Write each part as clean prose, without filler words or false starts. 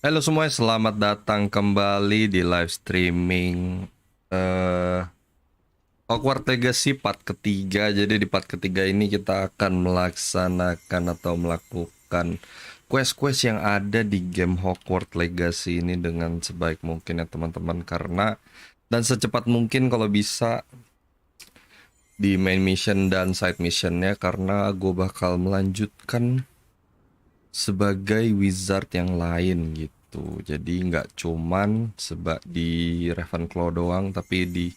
Halo semuanya, selamat datang kembali di live streaming eh Hogwarts Legacy part ketiga. Jadi di part ketiga ini kita akan melaksanakan atau melakukan quest-quest yang ada di game Hogwarts Legacy ini dengan sebaik mungkin ya teman-teman. Karena dan secepat mungkin kalau bisa di main mission dan side missionnya, karena gue bakal melanjutkan sebagai wizard yang lain gitu. Jadi nggak cuman di Ravenclaw doang, tapi di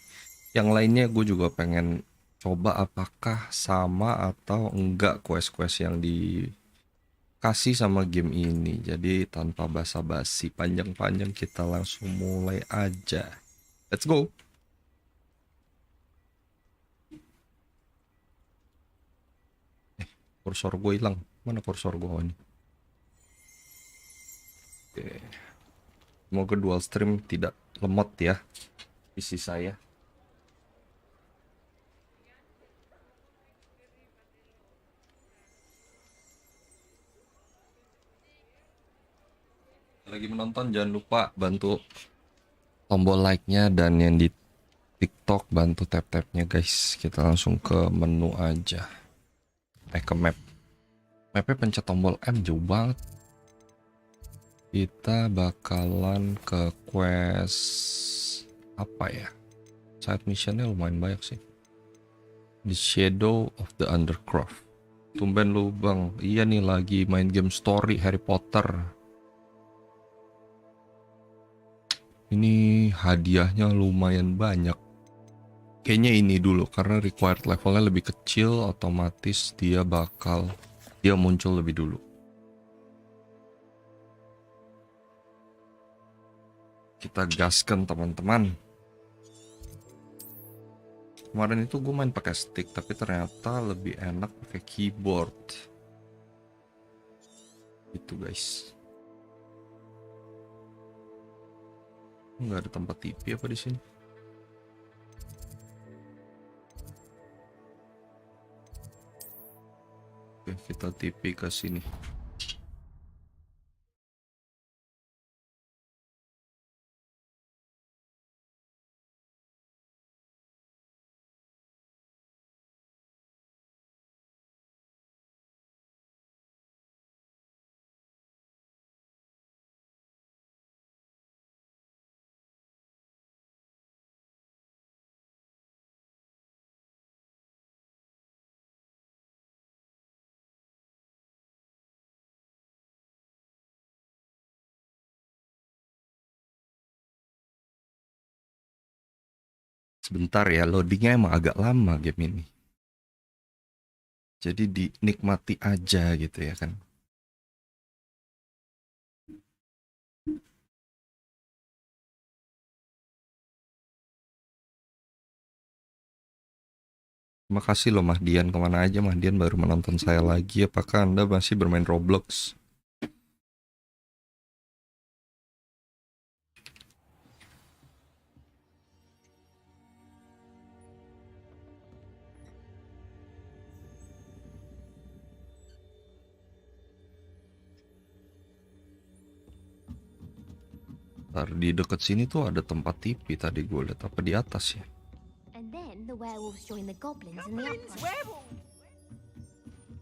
yang lainnya gue juga pengen coba apakah sama atau enggak quest-quest yang dikasih sama game ini. Jadi tanpa basa-basi panjang-panjang kita langsung mulai aja. Let's go. Kursor gue hilang. Mana kursor gue? Oh, ini. Oke. Semoga dual stream tidak lemot ya PC saya. Lagi menonton jangan lupa bantu tombol like-nya, dan yang di TikTok bantu tap-tapnya guys. Kita langsung ke menu aja. Ke map. Mapnya pencet tombol M, jauh banget. Kita bakalan ke quest apa ya? Side missionnya lumayan banyak sih. The Shadow of the Undercroft. Tumben lu bang. Iya nih lagi main game story Harry Potter. Ini hadiahnya lumayan banyak. Kayaknya ini dulu karena required levelnya lebih kecil, otomatis dia muncul lebih dulu. Kita gaskan teman-teman. Kemarin itu gue main pakai stick, tapi ternyata lebih enak pakai keyboard. Gitu guys. Nggak ada tempat TV apa di sini? Oke, kita TV ke sini. Sebentar ya, loadingnya emang agak lama game ini. Jadi dinikmati aja gitu ya kan. Terima kasih loh Mahdian, kemana aja Mahdian baru menonton saya lagi. Apakah Anda masih bermain Roblox? Ntar di deket sini tuh ada tempat TV tadi gue lihat, apa di atas ya?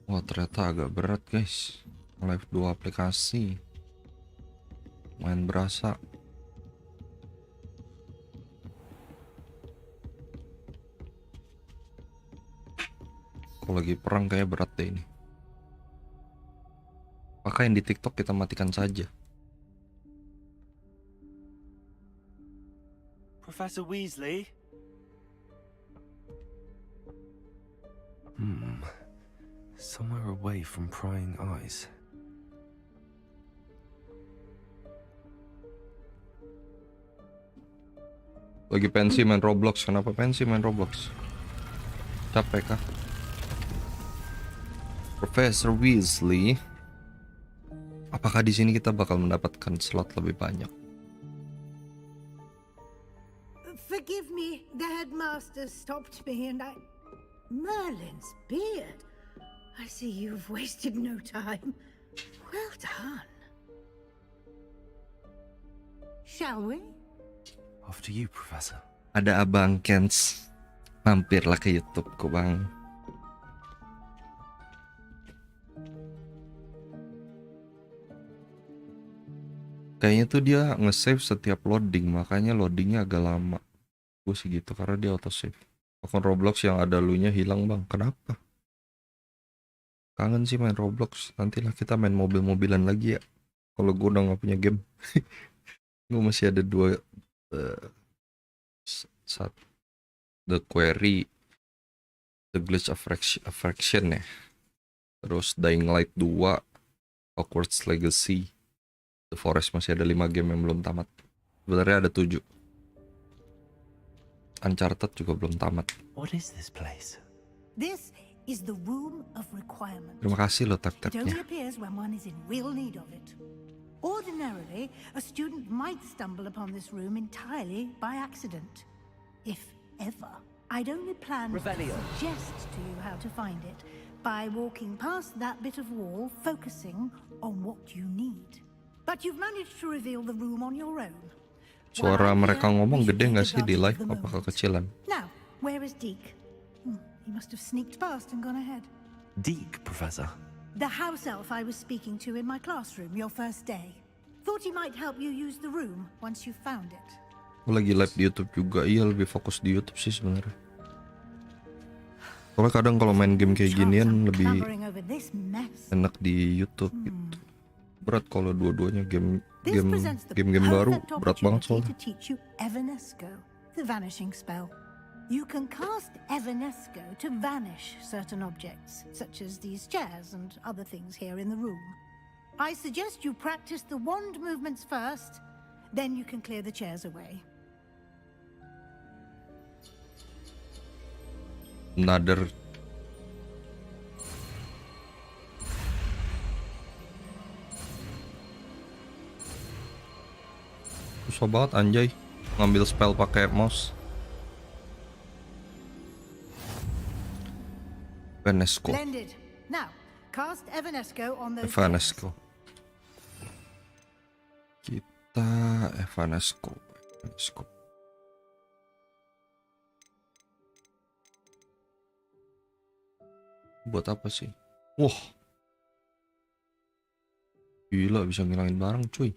Wah ternyata agak berat guys. Live 2 aplikasi. Main berasa. Kalau lagi perang kayak berat deh ini. Apakah yang di TikTok kita matikan saja? Professor Weasley? Somewhere away from prying eyes. Lagi pensi main Roblox. Kenapa pensi main Roblox? Capek kah? Professor Weasley. Apakah di sini kita bakal mendapatkan slot lebih banyak? Forgive me, the headmaster stopped me and I... Merlin's beard. I see you've wasted no time. Well done. Shall we? After you, Professor. Ada Abang Kens. Mampirlah ke YouTube-ku, Bang. Kayaknya tuh dia nge-save setiap loading, makanya loadingnya agak lama. Gue sih gitu, karena dia auto-save. Akun Roblox yang ada lu-nya hilang, Bang. Kenapa? Kangen sih main Roblox. Nantilah kita main mobil-mobilan lagi ya. Kalau gue udah gak punya game. Gue masih ada 2 satu The Quarry, The Glitch of Fraction ya. Terus Dying Light 2, Hogwarts Legacy, The Forest, masih ada 5 game yang belum tamat. Sebenarnya ada 7. Uncharted juga belum tamat. What is this place? This is the Room of Requirement. Terima kasih lo It only tap-tapnya. appears when one is in real need of it. Ordinarily, a student might stumble upon this room entirely by accident. If ever. I'd only plan to suggest to you how to find it by walking past that bit of wall, focusing on what you need. But you've managed to reveal the room on your own. Suara mereka ngomong We should gede take nggak sih di advantage live of the apa moment. kekecilan? Now, where is Deke? He must have sneaked past and gone ahead. Deke, Professor. The house elf I was speaking to in my classroom your first day. Thought he might help you use the room once you found it. Gue lagi live di YouTube juga. Iya, lebih fokus di YouTube sih sebenarnya. Soalnya kadang kalau main game kayak ginian lebih Clambering over this mess. enak di YouTube gitu. Berat kalau dua-duanya This presents the game baru perfect berat banget opportunity soalnya. to teach you Evanesco, the vanishing spell. You can cast Evanesco to vanish certain objects, such as these chairs and other things here in the room. I suggest you practice the wand movements first, then you can clear the chairs away. Another susah banget anjay ngambil spell pakai mouse. Evanesco. Splendid. Now, cast Evanesco on those chairs. Evanesco. Kita Evanesco. Buat apa sih? Wah. Gila bisa ngilangin barang cuy.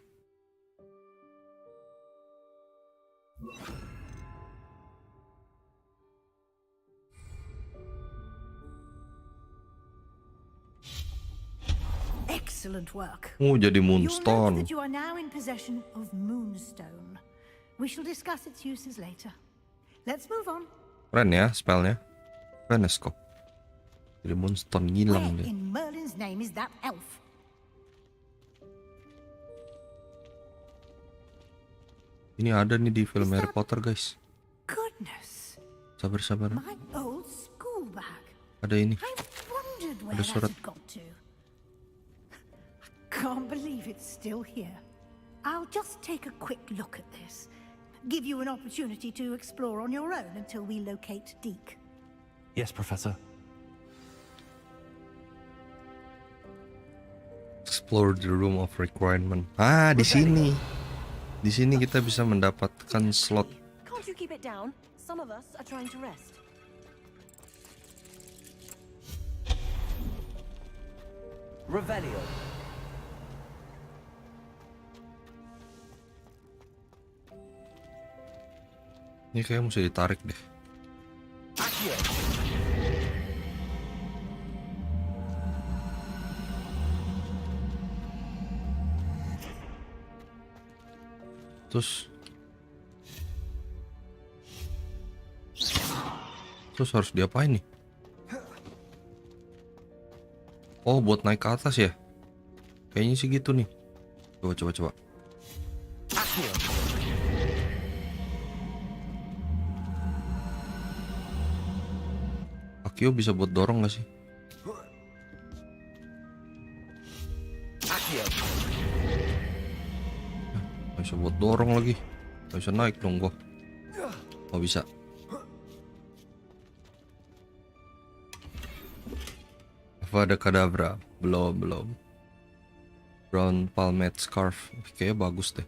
Excellent work. Jadi You'll moonstone. note that you are now in possession of Moonstone. We shall discuss its uses later. Let's move on. Keren ya spellnya. Evanesco. Jadi moonstone Where ngilang dia. in Merlin's name is that elf? Ini ada nih di film Is Harry that- Potter guys. Goodness, Sabar. my old school bag. Ada ini. I wondered where Ada that surat. had got to. I can't believe it's still here. I'll just take a quick look at this. Give you an opportunity to explore on your own until we locate Deke. Yes, Professor. Explore the room of requirement. Di sini. Di sini kita bisa mendapatkan slot. Can't you keep it down? Some of us are trying to rest. Revelio. Ini kayak mesti ditarik deh. Terus harus diapain nih? Oh, buat naik ke atas ya? Kayaknya sih gitu nih. Coba. Akio bisa buat dorong gak sih? Gak bisa buat dorong lagi. Gak bisa naik dong gua. Oh bisa. Avada Kedavra. Belum. Brown Palmet Scarf. Kayaknya bagus deh.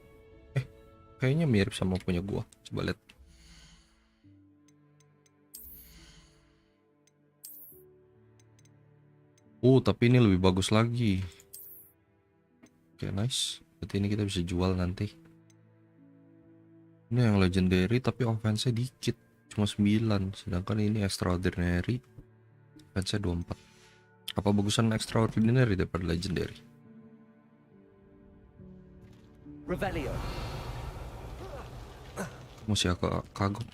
Kayaknya mirip sama punya gua. Coba lihat. Tapi ini lebih bagus lagi. Oke, nice. Berarti ini kita bisa jual nanti. Ini yang legendary tapi offense-nya dikit. Cuma 9. Sedangkan ini extraordinary. Offense-nya 24. Apa bagusan extraordinary daripada legendary? Revelio. Masih agak kagok.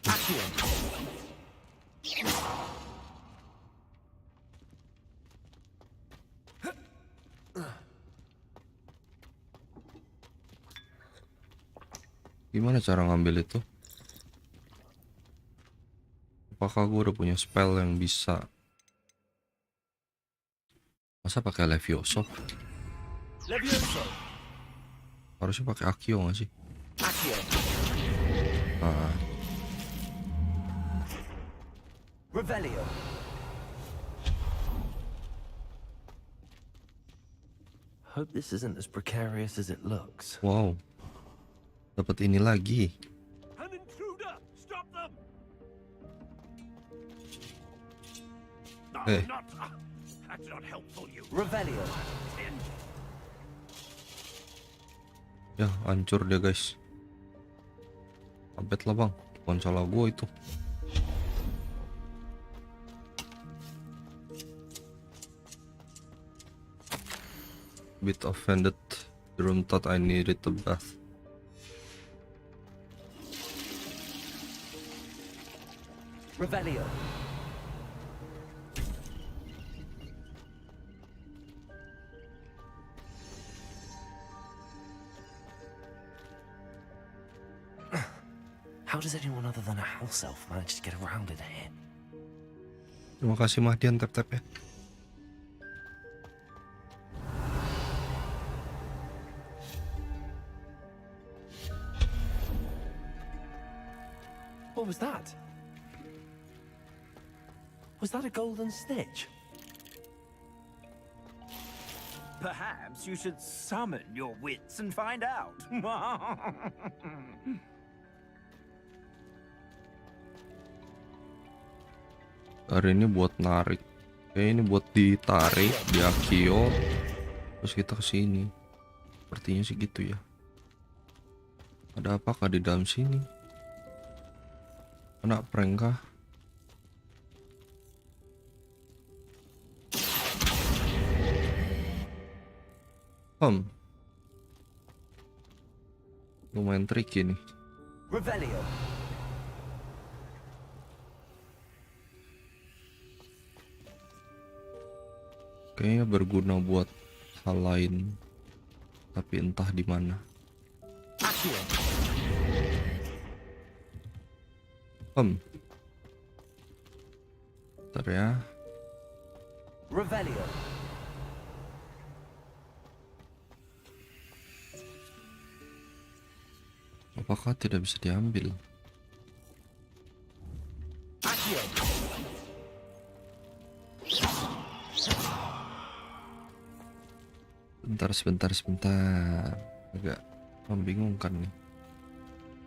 Gimana cara ngambil itu? Apakah gue udah punya spell yang bisa? Masa pakai Levioso? Harusnya pakai Akio nggak sih? Ah, Revelio. Hope this isn't as precarious as it looks. wow. Dapat ini lagi. An intruder! Stop them! No, Hey. not. That's not helpful, you. Revelio. Ya, hancur dia guys. Abet lah bang. Bukan salah gue itu. Bit offended. The room thought I needed a bath. Revelio. How does anyone other than a house elf manage to get around in here? Terima kasih Mahdian tap-tap ya. What was that? Was that a golden snitch? Perhaps you should summon your wits and find out. Hari ini buat narik. Kayak ini buat ditarik di Akio. Terus kita kesini. Sepertinya sih gitu ya. Ada apakah di dalam sini? Kena prank kah? Lumayan tricky nih. Revelio. Kayaknya berguna buat hal lain. Tapi entah di mana. Accio. Bentar ya. Revelio. Apakah tidak bisa diambil? Accio. Sebentar. Agak membingungkan nih.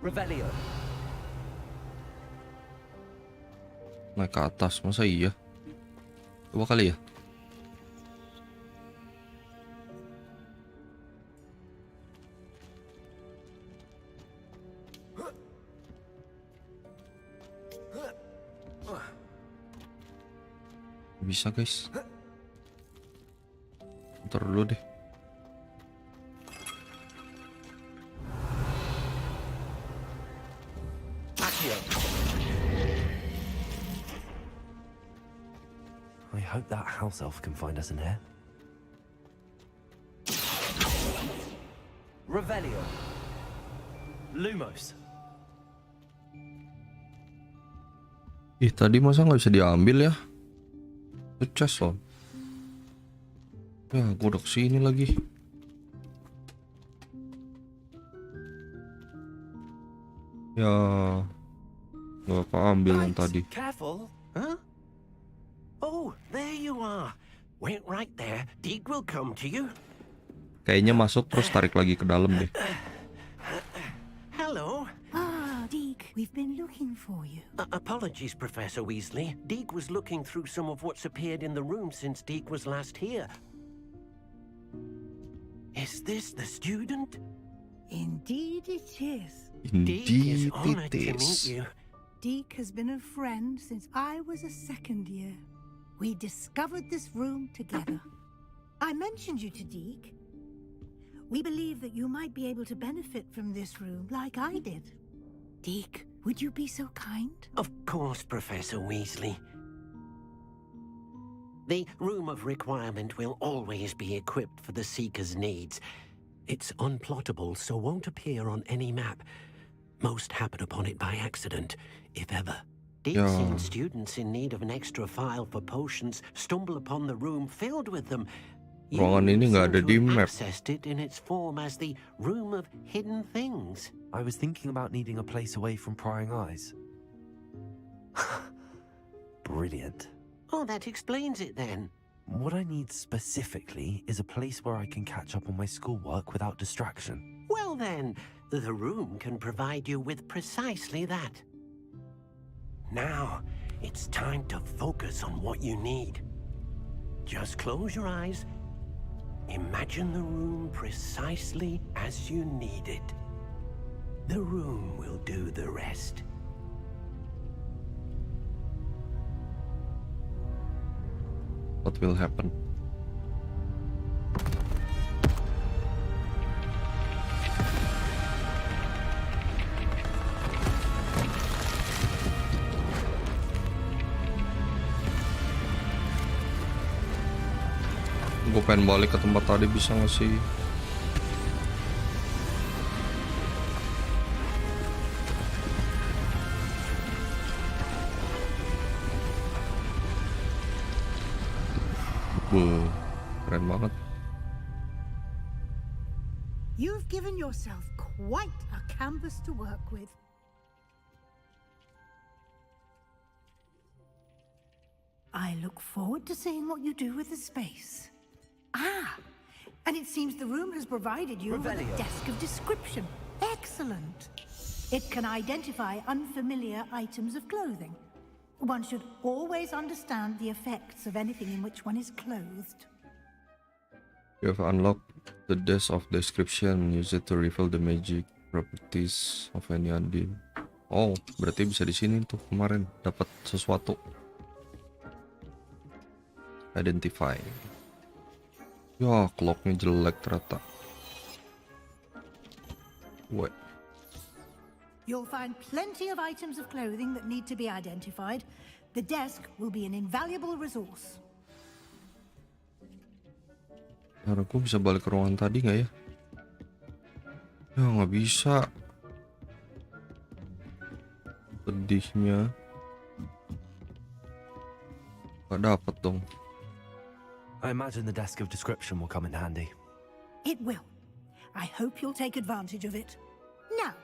Revelio. Naik ke atas, masa iya? Coba kali ya. Bisa guys. Ntar dulu deh. Accio. I hope that house elf can find us in here. Revelio. Lumos. Ih, tadi masa nggak bisa diambil ya? Sukses loh. Ya, gue udah kesini lagi. Ya, nggak keambil yang tadi. Careful, huh? Oh, there you are. Wait right there. Deek will come to you. Kayaknya masuk terus tarik lagi ke dalam deh. Hello. We've been looking for you. Apologies, Professor Weasley. Deke was looking through some of what's appeared in the room since Deke was last here. Is this the student? Indeed it is. Deke is Indeed honored it to meet is. you. Deke has been a friend since I was a second year. We discovered this room together. I mentioned you to Deke. We believe that you might be able to benefit from this room like I did. Deke, would you be so kind? Of course, Professor Weasley. The Room of Requirement will always be equipped for the Seeker's needs. It's unplottable, so won't appear on any map. Most happen upon it by accident, if ever. Deke's Yeah. seen students in need of an extra file for potions stumble upon the room filled with them. You Ruangan ini nggak seem ada to di have map. accessed it in its form as the Room of Hidden Things. I was thinking about needing a place away from prying eyes. Brilliant. Oh, that explains it then. What I need specifically is a place where I can catch up on my schoolwork without distraction. Well then, the room can provide you with precisely that. Now, it's time to focus on what you need. Just close your eyes. Imagine the room precisely as you need it. The room will do the rest. What will happen? Gue pengen balik ke tempat tadi, bisa gak sih? Keren banget. You've given yourself quite a canvas to work with. I look forward to seeing what you do with the space. Ah, and it seems the room has provided you with a desk of description. Excellent. It can identify unfamiliar items of clothing. One should always understand the effects of anything in which one is clothed. You have unlocked the desk of description. Use it to reveal the magic properties of any undine. Oh, berarti bisa di sini tuh kemarin dapat sesuatu. Identify. Ya, clocknya jelek ternyata. What? You'll find plenty of items of clothing that need to be identified. The desk will be an invaluable resource. Cara gue bisa balik ke ruangan tadi nggak ya? Ya nggak bisa. Pedihnya. Gak dapet dong. I imagine the desk of description will come in handy. It will. I hope you'll take advantage of it. Now,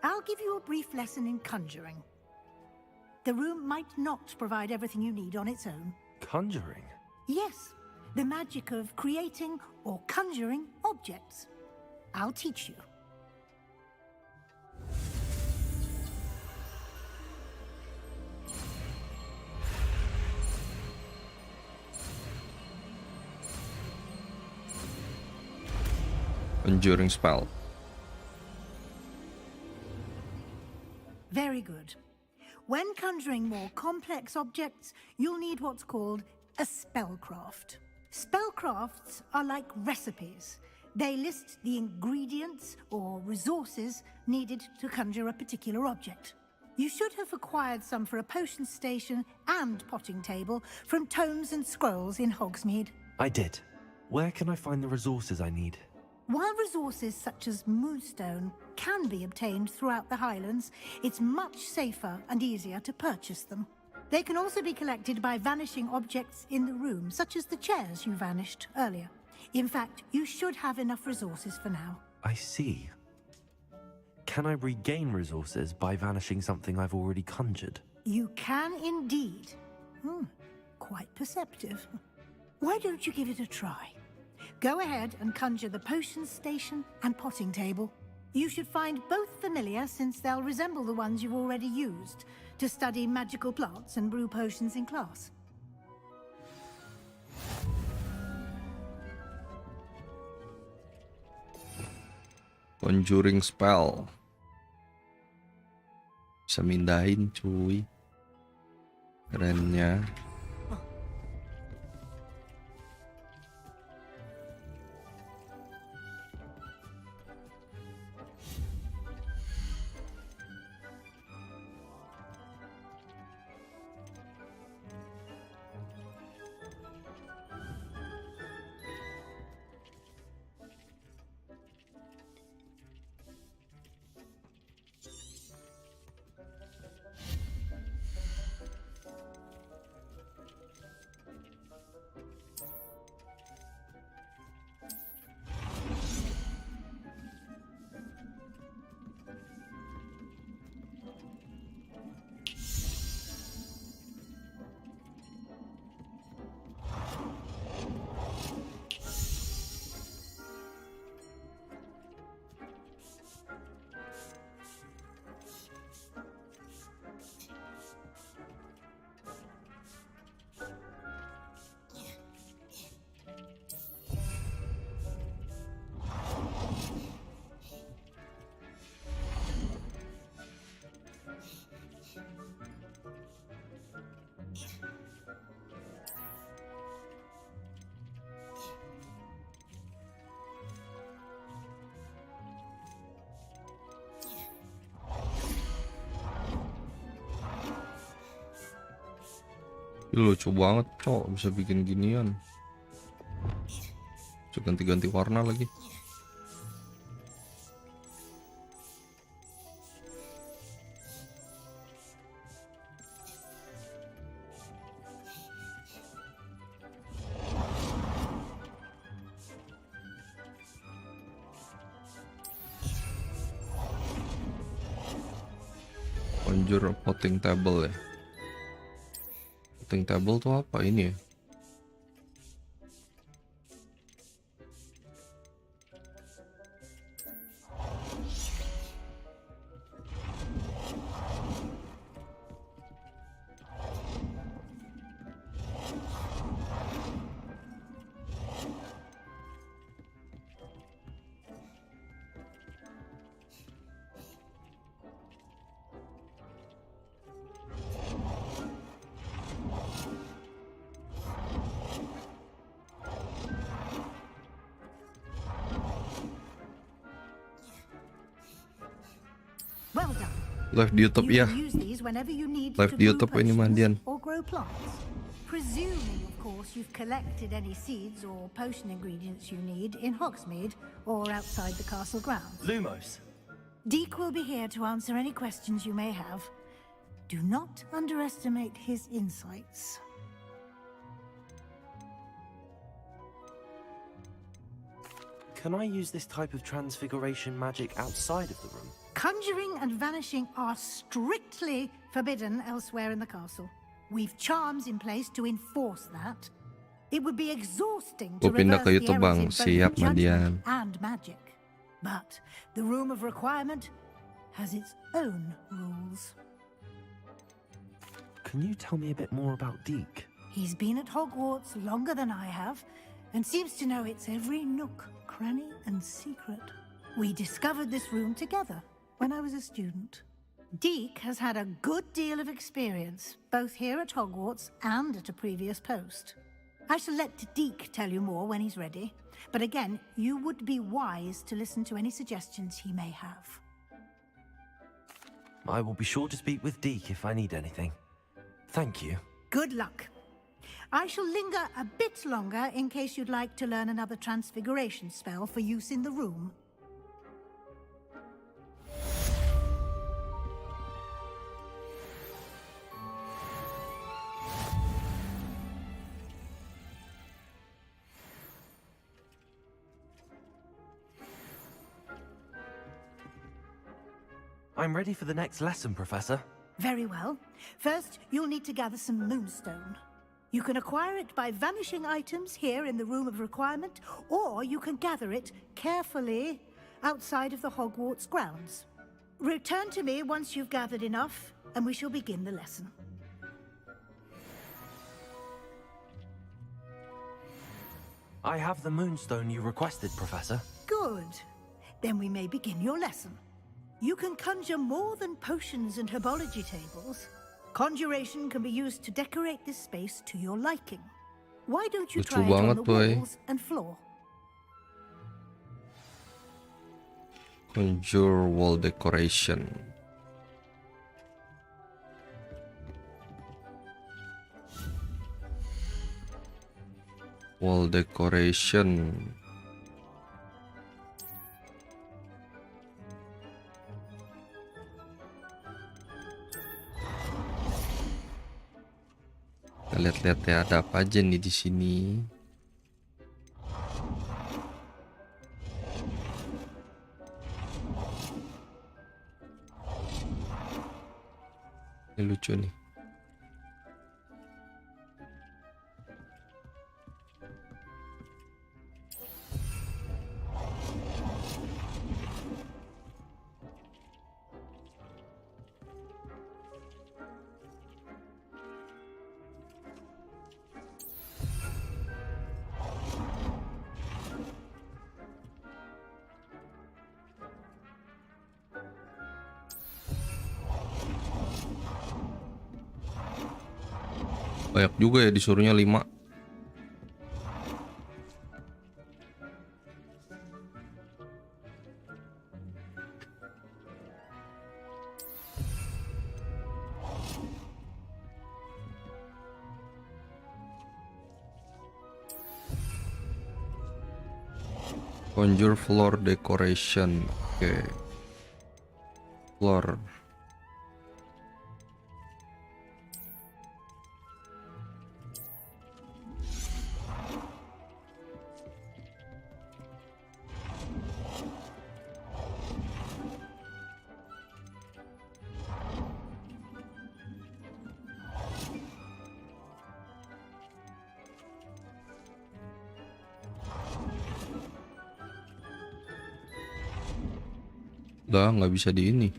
I'll give you a brief lesson in conjuring. The room might not provide everything you need on its own. Conjuring? Yes, the magic of creating or conjuring objects. I'll teach you. Conjuring spell. Very good. When conjuring more complex objects, you'll need what's called a spellcraft. Spellcrafts are like recipes. They list the ingredients or resources needed to conjure a particular object. You should have acquired some for a potion station and potting table from tomes and scrolls in Hogsmeade. I did. Where can I find the resources I need? While resources such as moonstone can be obtained throughout the Highlands, it's much safer and easier to purchase them. They can also be collected by vanishing objects in the room, such as the chairs you vanished earlier. In fact, you should have enough resources for now. I see. Can I regain resources by vanishing something I've already conjured? You can indeed. Quite perceptive. Why don't you give it a try? Go ahead and conjure the potion station and potting table. You should find both familiar since they'll resemble the ones you've already used to study magical plants and brew potions in class. Conjuring spell. Bisa mindahin cuy. Kerennya. Ih, lucu banget cok, bisa bikin ginian. Bisa ganti-ganti warna lagi. Conjure potting table ya. Potting table tuh apa ini ya? Well done. Live di YouTube You ya. can use these whenever you need Live to di brew YouTube ini potions mandian. or grow plants. Presuming, of course, you've collected any seeds or potion ingredients you need in Hogsmeade or outside the castle grounds. Lumos. Deek will be here to answer any questions you may have. Do not underestimate his insights. Can I use this type of transfiguration magic outside of the room? Conjuring and vanishing are strictly forbidden elsewhere in the castle. We've charms in place to enforce that. It would be exhausting to Gua pindah reverse ke the YouTube, errors Bang. in both Siap, judgment Madian. and magic. But the Room of Requirement has its own rules. Can you tell me a bit more about Deke? He's been at Hogwarts longer than I have, and seems to know its every nook, cranny, and secret. We discovered this room together when I was a student. Deke has had a good deal of experience, both here at Hogwarts and at a previous post. I shall let Deke tell you more when he's ready, but again, you would be wise to listen to any suggestions he may have. I will be sure to speak with Deke if I need anything. Thank you. Good luck. I shall linger a bit longer in case you'd like to learn another transfiguration spell for use in the room. I'm ready for the next lesson, Professor. Very well. First, you'll need to gather some moonstone. You can acquire it by vanishing items here in the Room of Requirement, or you can gather it carefully outside of the Hogwarts grounds. Return to me once you've gathered enough, and we shall begin the lesson. I have the moonstone you requested, Professor. Good. Then we may begin your lesson. You can conjure more than potions and herbology tables. Conjuration can be used to decorate this space to your liking. Why don't you Lucu try it on banget, the boy. walls and floor? Conjure wall decoration. Wall decoration. Kita lihat-lihat ya, ada apa aja nih di sini. Ini lucu nih. Banyak juga ya, disuruhnya 5. Conjure floor decoration. Oke. Floor. Udah nggak bisa di ini.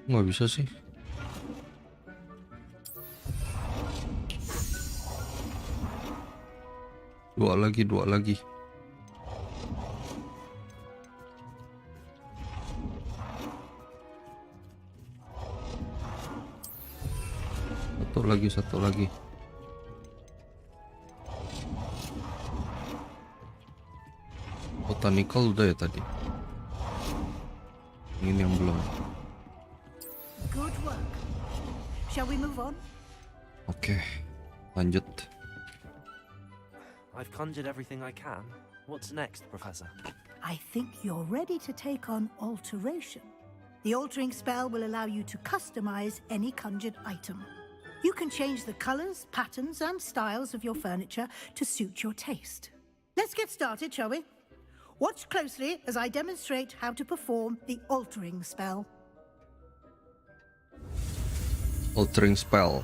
Nggak bisa sih. Dua lagi. Satu lagi. Botanical udah ya tadi. Ini yang belum. Good work. Shall we move on? Oke, lanjut. I've conjured everything I can. What's next, Professor? I think you're ready to take on alteration. The altering spell will allow you to customize any conjured item. You can change the colors, patterns, and styles of your furniture to suit your taste. Let's get started, shall we? Watch closely as I demonstrate how to perform the altering spell. Altering spell.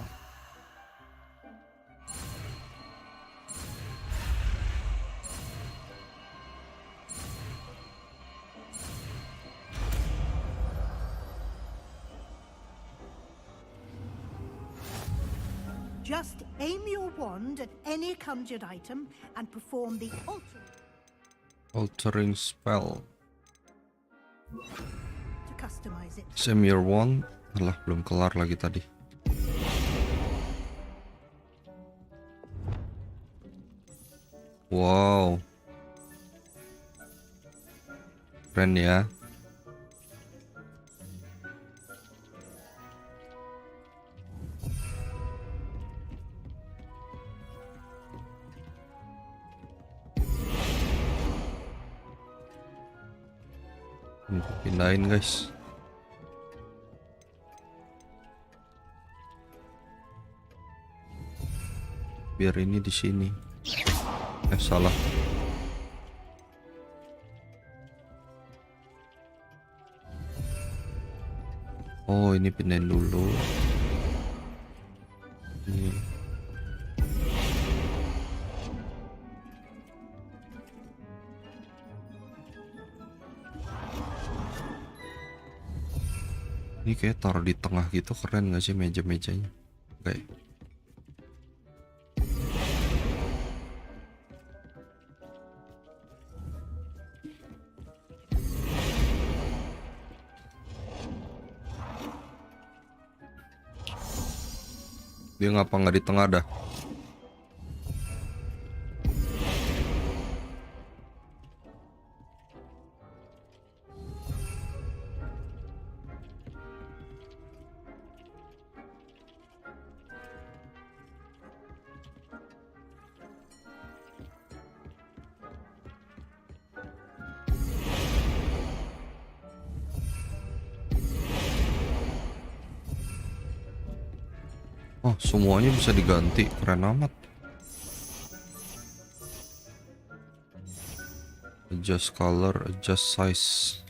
Just aim your wand at any conjured item and perform the Altering spell. to customize it. Same your wand. Alah, belum kelar lagi tadi. Wow. keren ya. Ini pindahin guys. Biar ini di sini. Salah. Oh, ini pindahin dulu. Ini. Ini kayak taruh di tengah gitu, keren gak sih meja-mejanya? Kayak dia ngapa nggak di tengah dah? Oh, semuanya bisa diganti, keren amat. Adjust color, adjust size.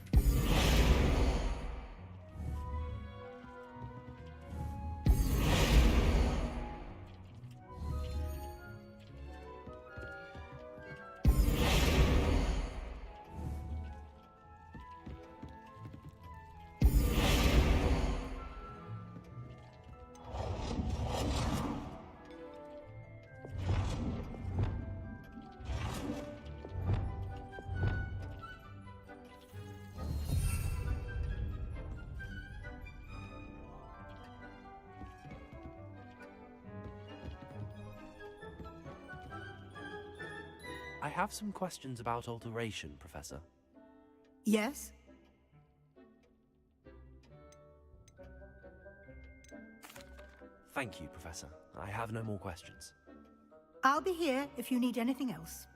I have some questions about alteration, Professor. Yes? Thank you, Professor. I have no more questions. I'll be here if you need anything else.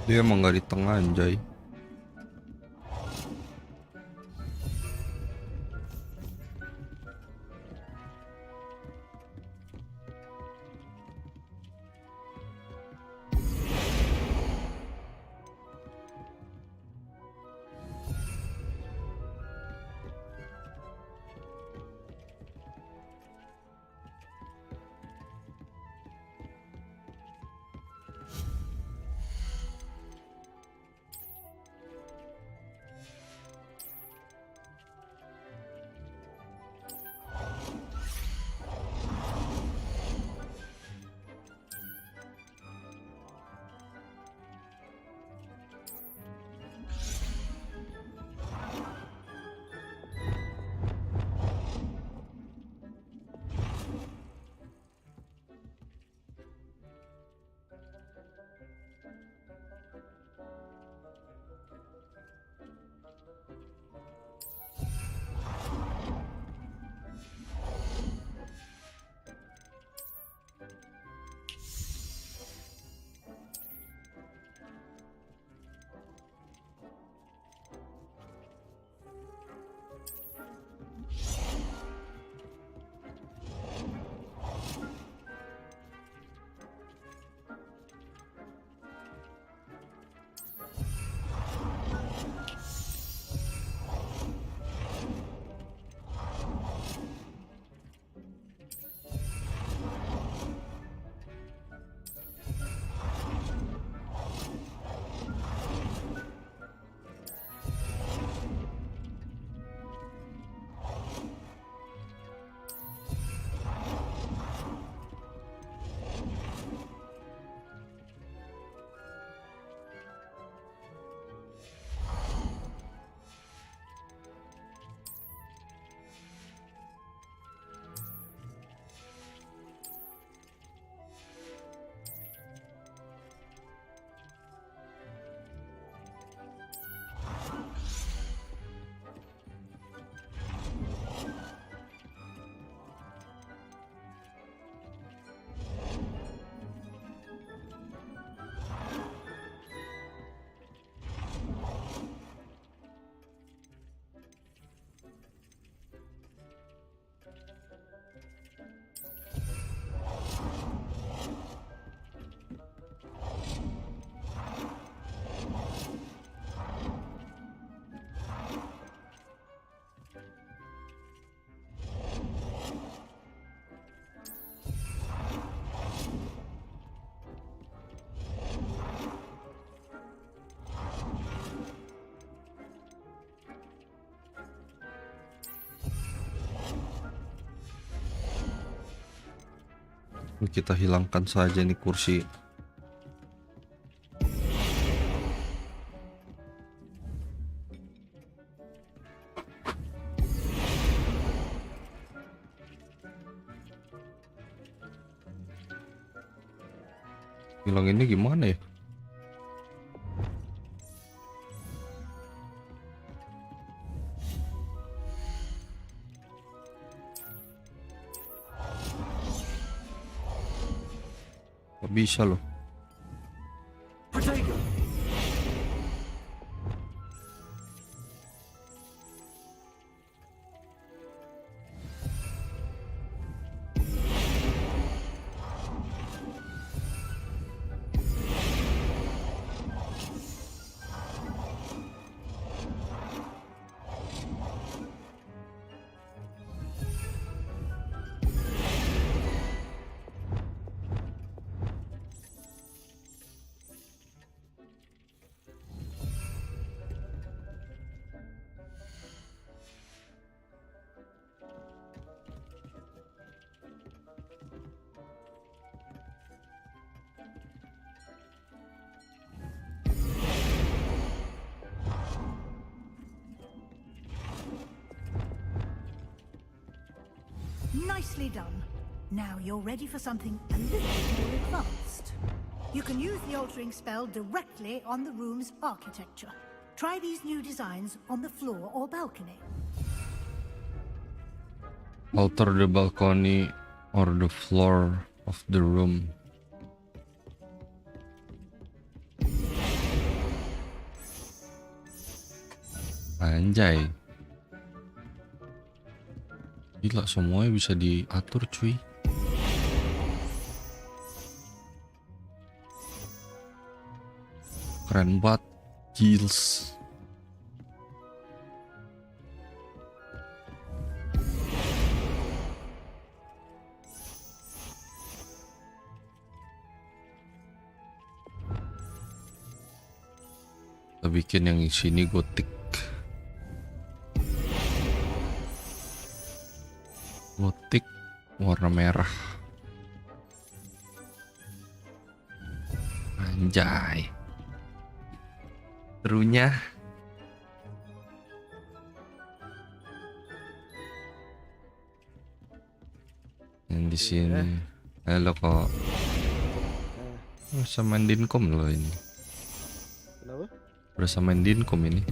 Dia emang nggak di tengah anjay. Kita hilangkan saja nih kursi. Hilang ini gimana ya? Gak bisa loh. Protego! Nicely done. Now you're ready for something a little more advanced. You can use the altering spell directly on the room's architecture. Try these new designs on the floor or balcony. Alter the balcony or the floor of the room. Anjay. Gila, semuanya bisa diatur cuy. Keren banget. Gils. Kita bikin yang sini gotik. Gotik warna merah. Anjay. Serunya. Yang di sini. Halo kok. Bisa main dinkom loh ini. Kenapa? Udah main dinkom ini.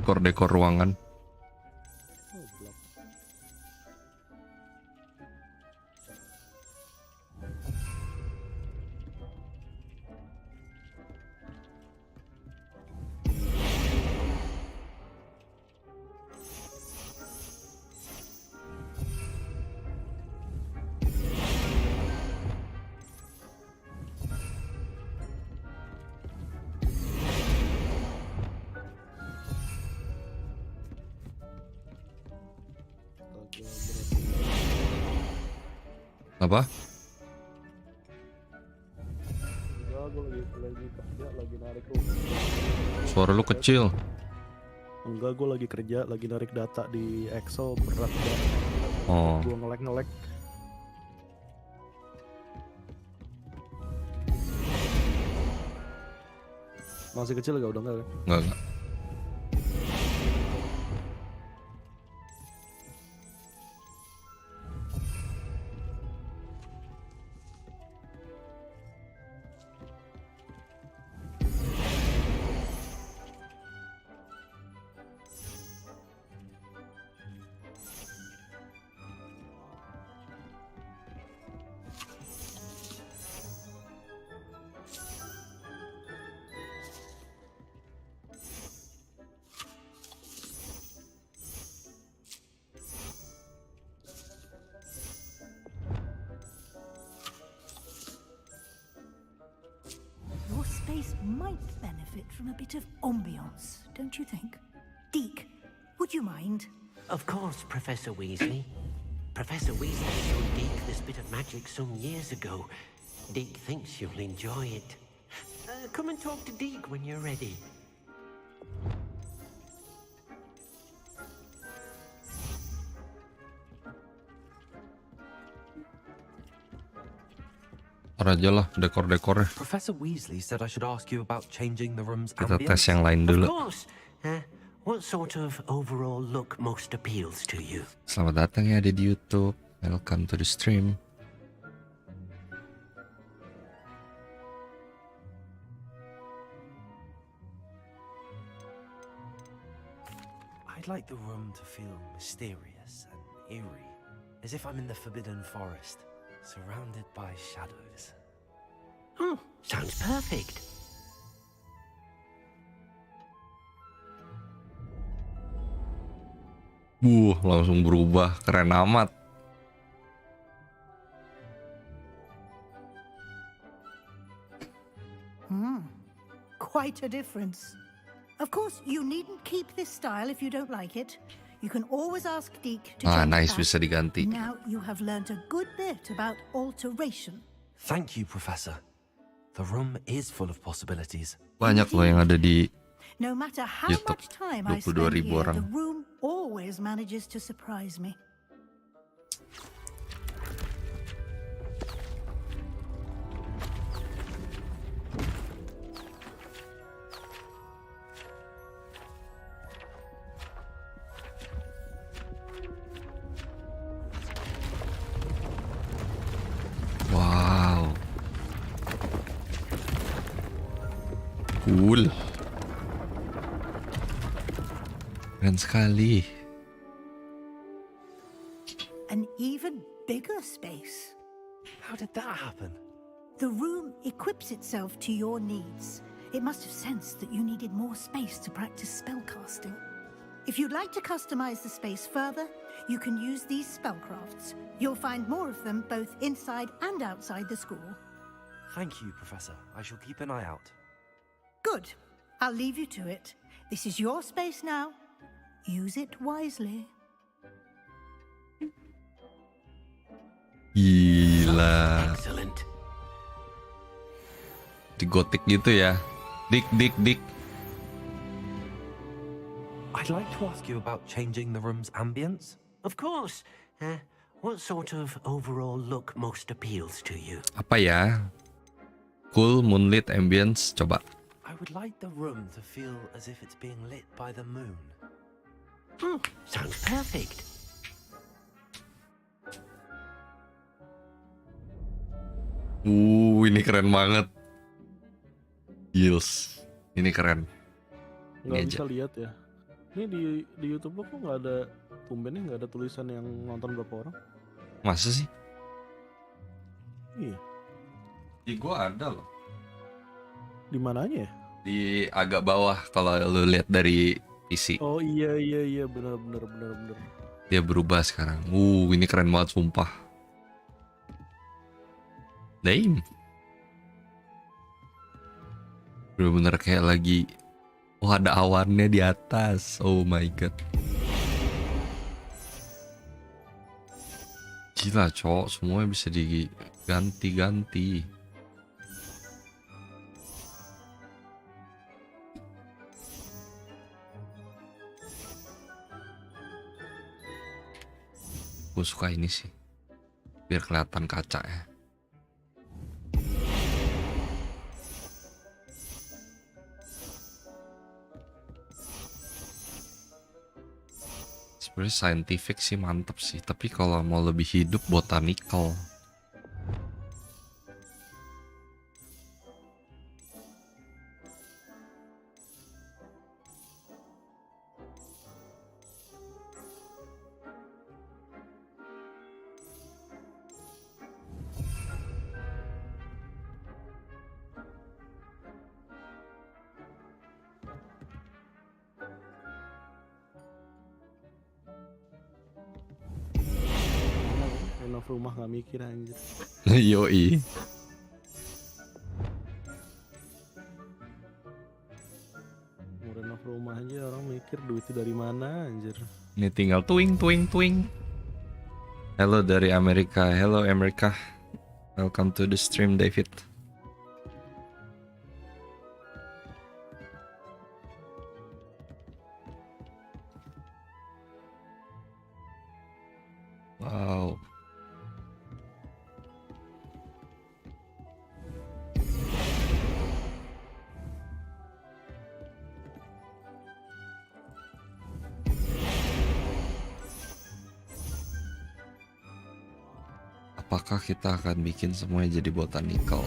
Dekor ruangan. Oh, blok. Apa? Enggak, gue lagi kerja, lagi narik rumah. Suara lu kecil. Enggak, gue lagi kerja, lagi narik data di Excel, berat banget. Oh. Gue ngelek. Masih kecil gak? Udah enggak kan? Enggak. Your space might benefit from a bit of ambiance, don't you think? Deke, would you mind? Of course, Professor Weasley. Professor Weasley showed Deke this bit of magic some years ago. Deke thinks you'll enjoy it. Come and talk to Deke when you're ready. Ntar aja lah dekor-dekornya. Professor Weasley said I should ask you about changing the room's Kita tes ambience. yang lain Of dulu. course. What sort of overall look most appeals to you? Selamat datang ya di YouTube. Welcome to the stream. I'd like the room to feel mysterious and eerie, as if I'm in the Forbidden Forest, surrounded by shadows. Sounds perfect. Langsung berubah, keren amat. Quite a difference. Of course, you needn't keep this style if you don't like it. You can always ask Deke to change Nice, it back. bisa diganti. Now you have learnt a good bit about alteration. Thank you, Professor. The room is full of possibilities. Banyak loh yang ada di No matter how YouTube, much time I 22.000 spend here, orang. the room always manages to surprise me. Wow. Cool. Keren sekali. An even bigger space. How did that happen? The room equips itself to your needs. It must have sensed that you needed more space to practice spellcasting. If you'd like to customize the space further, you can use these spellcrafts. You'll find more of them both inside and outside the school. Thank you, Professor. I shall keep an eye out. Good. I'll leave you to it. This is your space now. Use it wisely. Gila. Excellent. Di gotik gitu ya. Dik. I'd like to ask you about changing the room's ambience. Of course. What sort of overall look most appeals to you? Apa ya? Cool, moonlit, ambience. Coba. I would like the room to feel as if it's being lit by the moon. Sounds perfect. Ini keren banget. Gils. Ini keren. Nggak Ini bisa aja. lihat ya. Ini di YouTube lo kok nggak ada, tumbennya nggak ada tulisan yang nonton berapa orang? Masa sih? Iya. Di gua ada loh. Di mananya ya? Di agak bawah kalau lu lihat dari PC. Oh iya benar. Dia berubah sekarang. Ini keren banget sumpah. Damn. Bener-bener kayak lagi, ada awannya di atas. Oh my god. Gila cowok, semuanya bisa diganti-ganti. Gue suka ini sih, biar kelihatan kaca ya. Sebenarnya scientific sih mantep sih, tapi kalau mau lebih hidup botanical. Renov rumah nggak mikir anjir. Yoi. Mau renov rumah aja orang mikir duitnya dari mana anjir. Ini tinggal twing. Halo dari Amerika. Hello Amerika. Welcome to the stream, David. Wow. apakah kita akan bikin semuanya jadi botanical?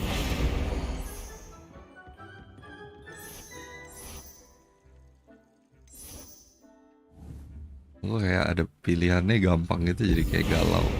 Kok kayak ada pilihannya gampang gitu, jadi kayak galau.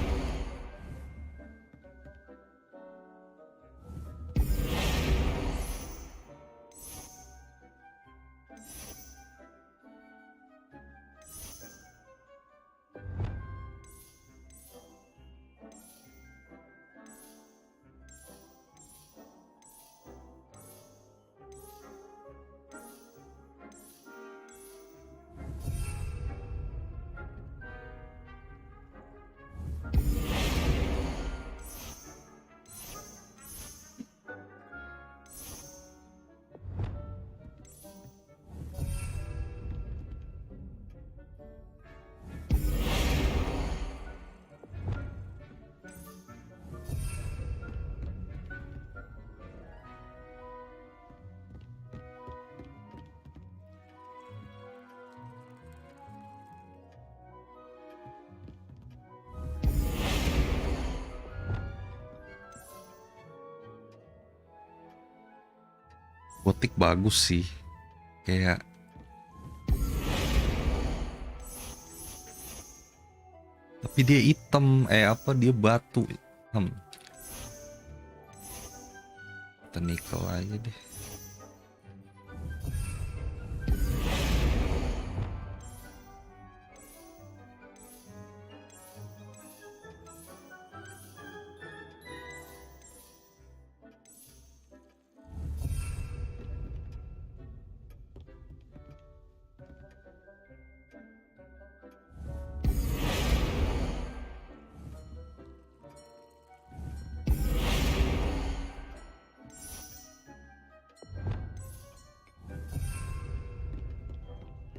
Gotik bagus sih, kayak tapi dia hitam, dia batu. Kita nikel aja deh.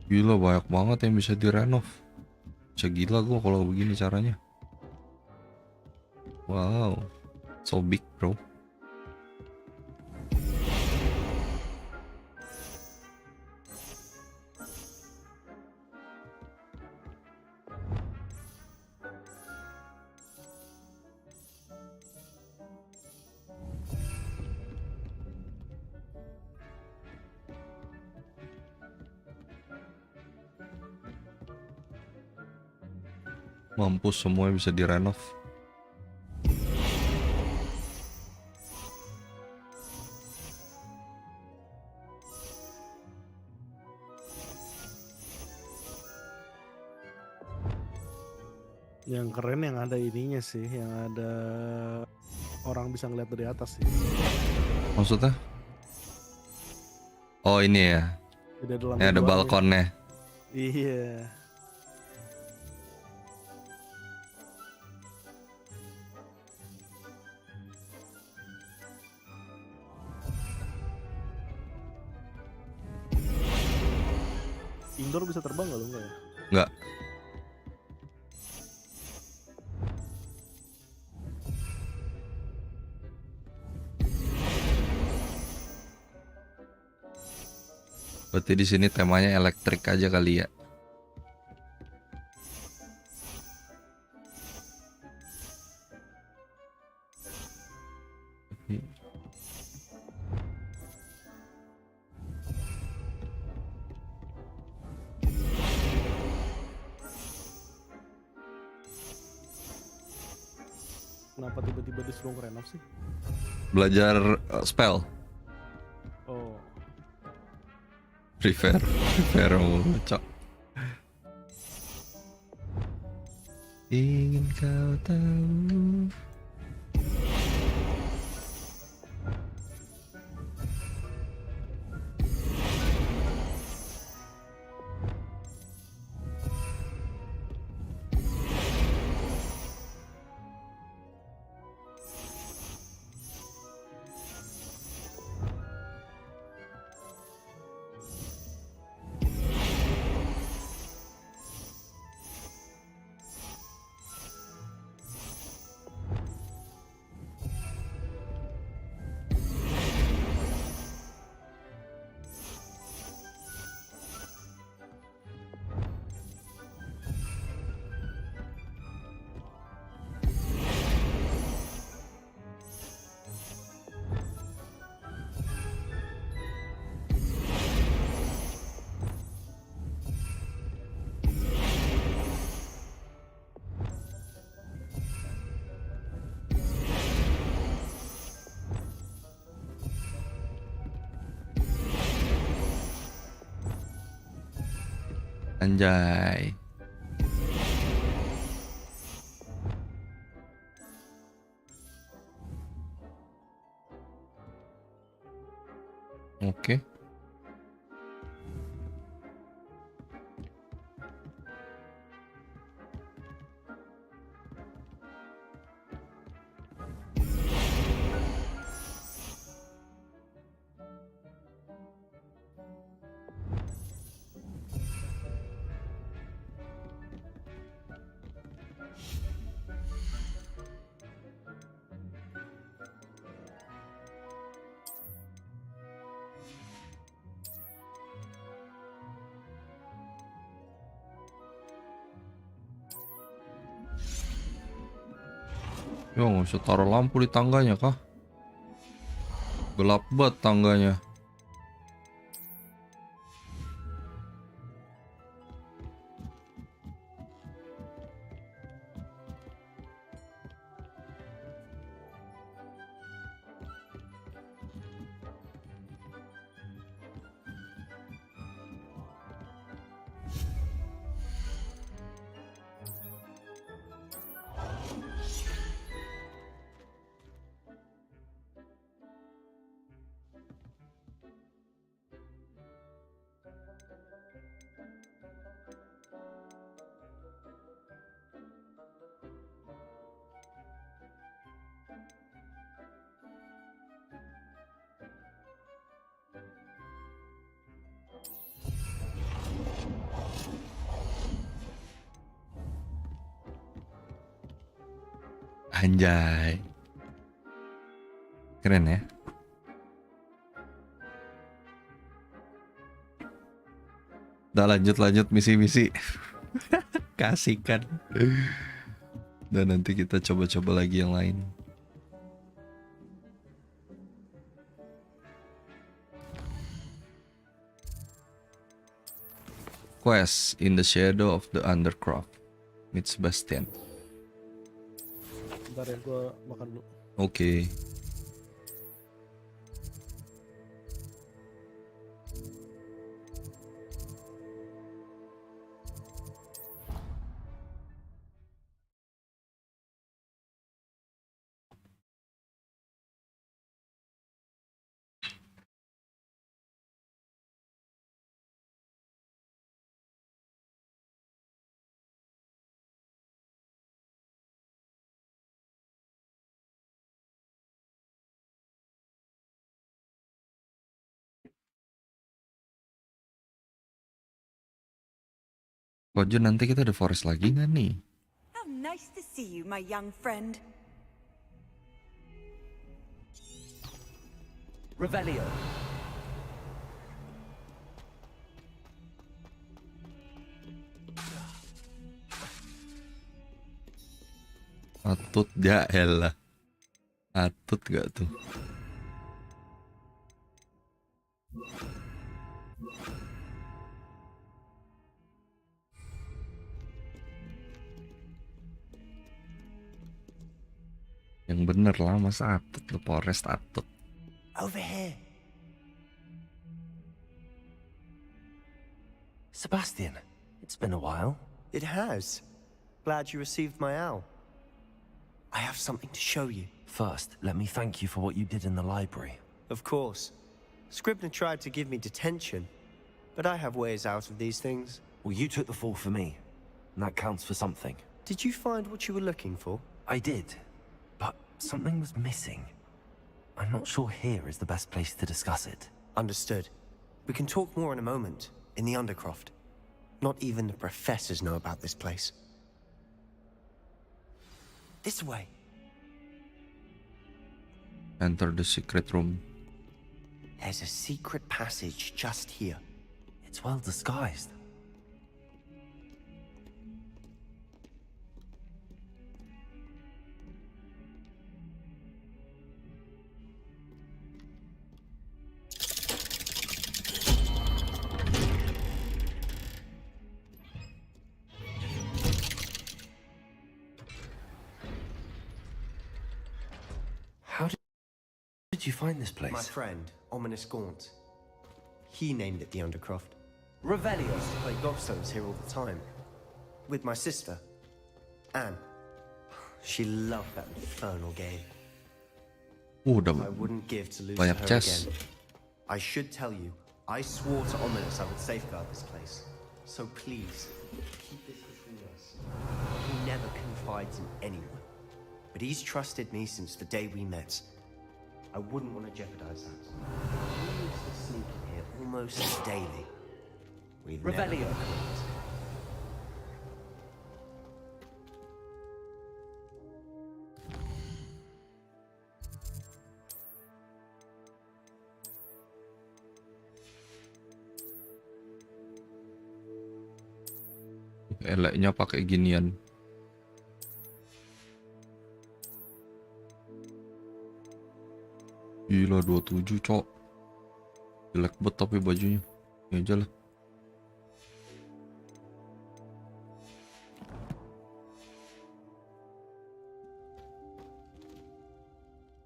Gila, banyak banget yang bisa direnov. Bisa gila gua kalau begini caranya. Wow, so big bro. Mampus, semuanya bisa direnov. Yang keren yang ada ininya sih, yang ada orang bisa ngeliat dari atas sih. Maksudnya? Oh ini ya, Jadi ada lampu ini ada duanya. balkonnya. Iya. Indoor bisa terbang nggak lo, enggak ya? Enggak. Berarti di sini temanya elektrik aja kali ya. Kenapa tiba-tiba disuruh renov sih? Belajar spell. Oh, Prepare mulu, cok. Ingin kau tahu. Anjay. Oke. Yo, nggak usah taruh lampu di tangganya kah? Gelap banget tangganya. Anjay. Keren ya. Udah lanjut misi-misi. Kasihkan. Dan nanti kita coba-coba lagi yang lain. Quest in the shadow of the undercroft. Meet Sebastian. Bentar ya, gua makan dulu. Oke. Kojo, nanti kita ada forest lagi nggak nih? How nice to see you, my young friend. Revelio. Atut ya elah. Atut gak tuh? Yang bener lah, masa atut lu forest atut. Over here. Sebastian, it's been a while. It has. Glad you received my owl. I have something to show you. First, let me thank you for what you did in the library. Of course. Scribner tried to give me detention, but I have ways out of these things. Well, you took the fall for me, and that counts for something. Did you find what you were looking for? I did, but something was missing. I'm not sure here is the best place to discuss it. Understood. We can talk more in a moment, in the Undercroft. Not even the professors know about this place. This way. Enter the secret room. There's a secret passage just here. It's well disguised. How did you find this place? My friend, Ominous Gaunt. He named it the Undercroft. Revelio. I used to play gobstones here all the time. With my sister, Anne. She loved that infernal game. Udah I wouldn't give to lose to banyak her chess. again. I should tell you, I swore to Ominous I would safeguard this place. So please, keep this between us. He never confides in anyone. But he's trusted me since the day we met. I wouldn't want to jeopardize that. We used to sneak in here almost daily. We've Revelio. Eleknya pakai ginian. Gila 27 cok. Jelek banget tapi bajunya. Ya aja lah.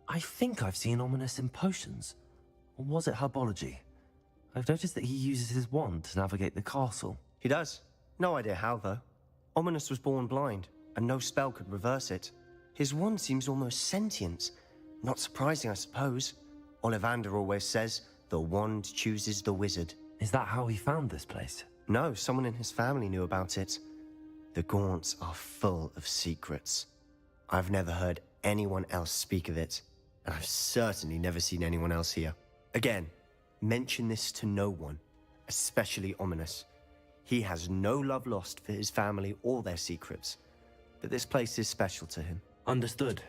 I think I've seen Ominous in potions. Or was it herbology? I've noticed that he uses his wand to navigate the castle. He does. No idea how, though. Ominous was born blind, and no spell could reverse it. His wand seems almost sentient. Not surprising, I suppose. Ollivander always says, the wand chooses the wizard. Is that how he found this place? No, someone in his family knew about it. The Gaunts are full of secrets. I've never heard anyone else speak of it, and I've certainly never seen anyone else here. Again, mention this to no one, especially Ominous. He has no love lost for his family or their secrets, but this place is special to him. Understood.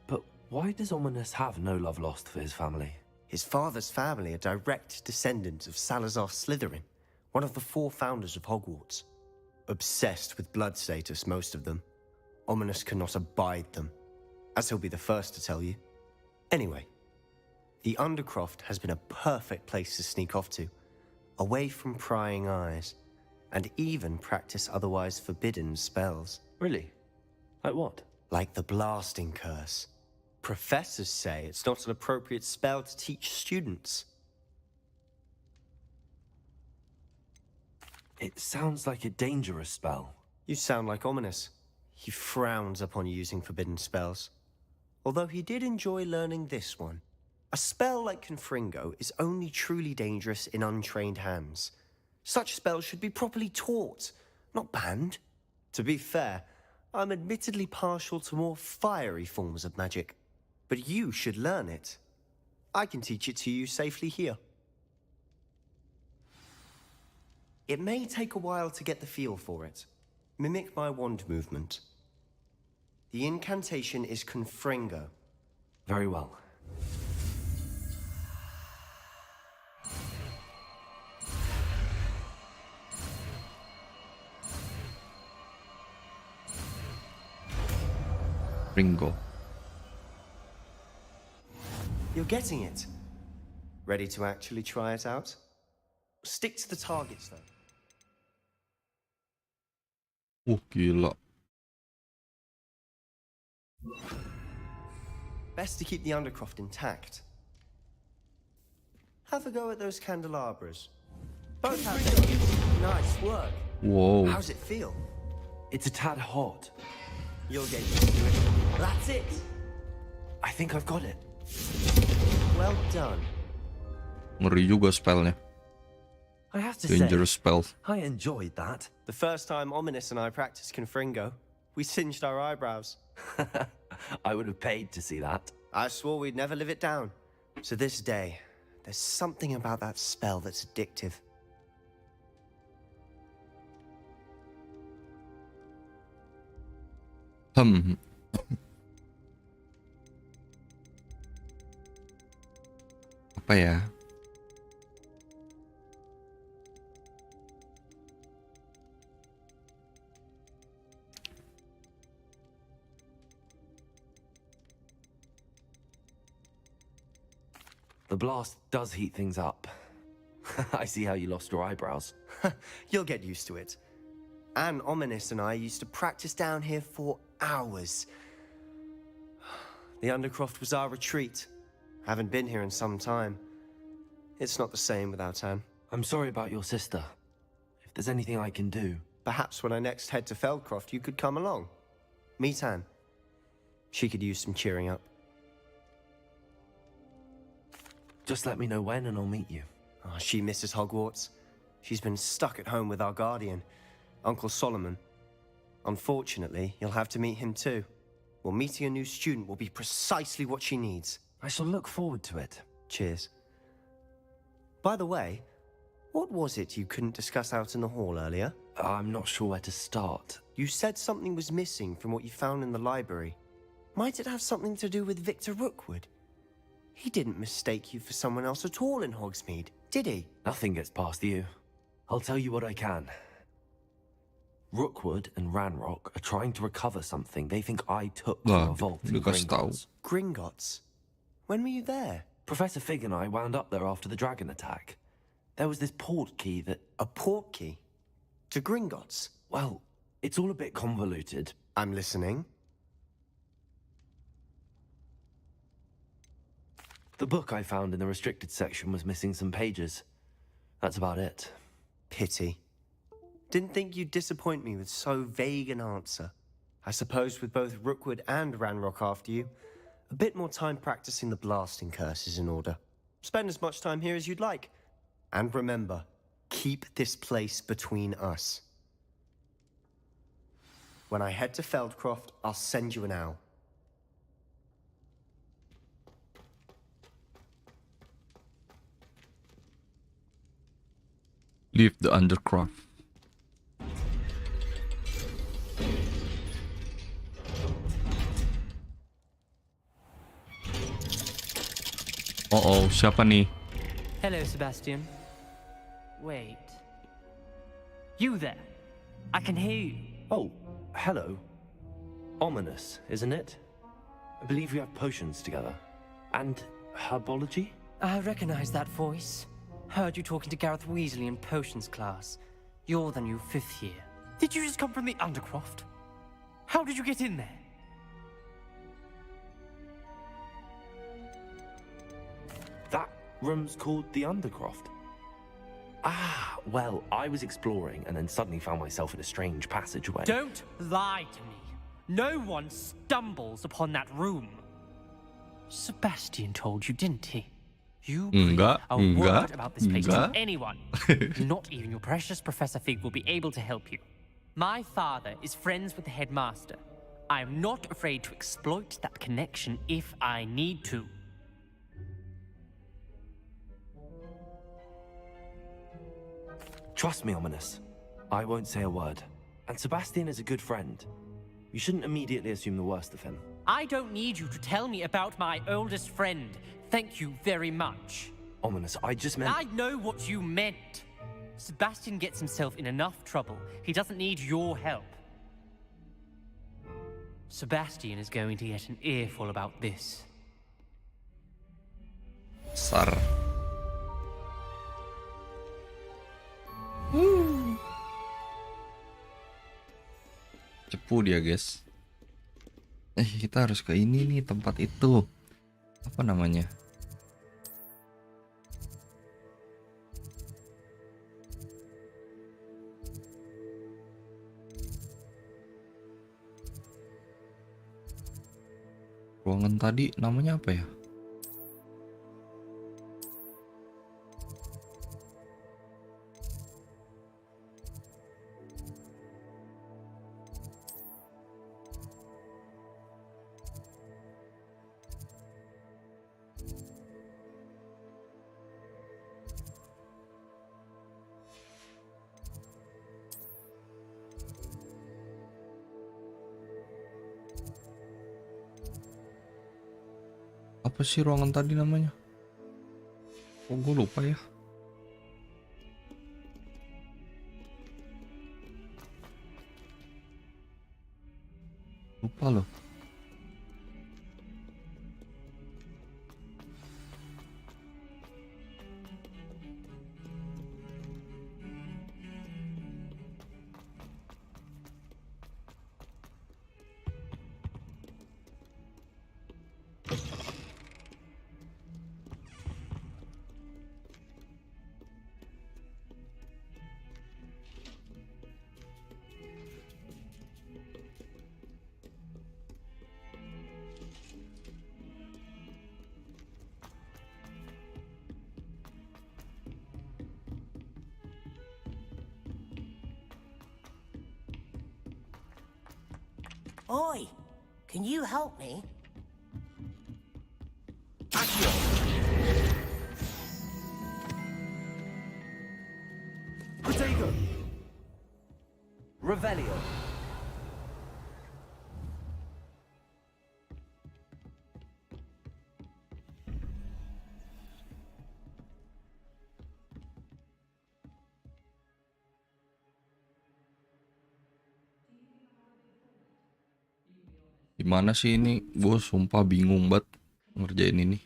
But why does Ominous have no love lost for his family? His father's family are direct descendants of Salazar Slytherin, one of the 4 founders of Hogwarts. Obsessed with blood status, most of them. Ominous cannot abide them, as he'll be the first to tell you. Anyway, the Undercroft has been a perfect place to sneak off to, away from prying eyes, and even practice otherwise forbidden spells. Really? Like what? Like the blasting curse. Professors say it's not an appropriate spell to teach students. It sounds like a dangerous spell. You sound like Ominous. He frowns upon using forbidden spells. Although he did enjoy learning this one. A spell like Confringo is only truly dangerous in untrained hands. Such spells should be properly taught, not banned. To be fair, I'm admittedly partial to more fiery forms of magic. But you should learn it. I can teach it to you safely here. It may take a while to get the feel for it. Mimic my wand movement. The incantation is Confringo. Very well. Ringo. You're getting it. Ready to actually try it out? Stick to the targets, though. Gila. Best to keep the Undercroft intact. Have a go at those candelabras. Both have their use. Nice work. Wow. How's it feel? It's a tad hot. You'll get used to it. That's it. I think I've got it. Well done. Ngeri juga spellnya. I have to Dangerous say, spell. I enjoyed that. The first time Ominous and I practiced Confringo, we singed our eyebrows. I would have paid to see that. I swore we'd never live it down. To this day, there's something about that spell that's addictive. Apa ya? The blast does heat things up. I see how you lost your eyebrows. You'll get used to it. Anne, Ominous, and I used to practice down here for hours. The Undercroft was our retreat. Haven't been here in some time. It's not the same without Anne. I'm sorry about your sister. If there's anything I can do... Perhaps when I next head to Feldcroft, you could come along. Meet Anne. She could use some cheering up. Just let me know when and I'll meet you. Oh, she misses Hogwarts. She's been stuck at home with our guardian, Uncle Solomon. Unfortunately, you'll have to meet him too. Well, meeting a new student will be precisely what she needs. I shall look forward to it. Cheers. By the way, what was it you couldn't discuss out in the hall earlier? I'm not sure where to start. You said something was missing from what you found in the library. Might it have something to do with Victor Rookwood? He didn't mistake you for someone else at all in Hogsmeade, did he? Nothing gets past you. I'll tell you what I can. Rookwood and Ranrock are trying to recover something they think I took from a vault in Gringotts. Gringotts? When were you there? Professor Fig and I wound up there after the dragon attack. There was this port key that... A port key? To Gringotts? Well, it's all a bit convoluted. I'm listening. The book I found in the restricted section was missing some pages. That's about it. Pity. Didn't think you'd disappoint me with so vague an answer. I suppose with both Rookwood and Ranrock after you, a bit more time practicing the blasting curse is in order. Spend as much time here as you'd like. And remember, keep this place between us. When I head to Feldcroft, I'll send you an owl. Leave the Undercroft. Oh, siapa nih? Hello, Sebastian. Wait. You there? I can hear you. Oh, hello. Ominous, isn't it? I believe we have potions together. And herbology? I recognize that voice. Heard you talking to Gareth Weasley in potions class. You're the new 5th year. Did you just come from the Undercroft? How did you get in there? That room's called the Undercroft. Ah, well, I was exploring and then suddenly found myself in a strange passageway. Don't lie to me. No one stumbles upon that room. Sebastian told you, didn't he? You breathe a word about this place to anyone. Not even your precious Professor Fig will be able to help you. My father is friends with the headmaster. I am not afraid to exploit that connection if I need to. Trust me, Ominous. I won't say a word. And Sebastian is a good friend. You shouldn't immediately assume the worst of him. I don't need you to tell me about my oldest friend. Thank you very much. Ominous, I just meant... I know what you meant. Sebastian gets himself in enough trouble. He doesn't need your help. Sebastian is going to get an earful about this. Sar. Cepu dia, guys. Kita harus ke ini nih, tempat itu. Apa namanya? Ruangan tadi namanya apa ya? Apa sih ruangan tadi namanya? Oh, gue lupa ya. Lupa loh. Oi, can you help me? Protego! Revelio. Gimana sih ini? Gue sumpah bingung banget ngerjain ini.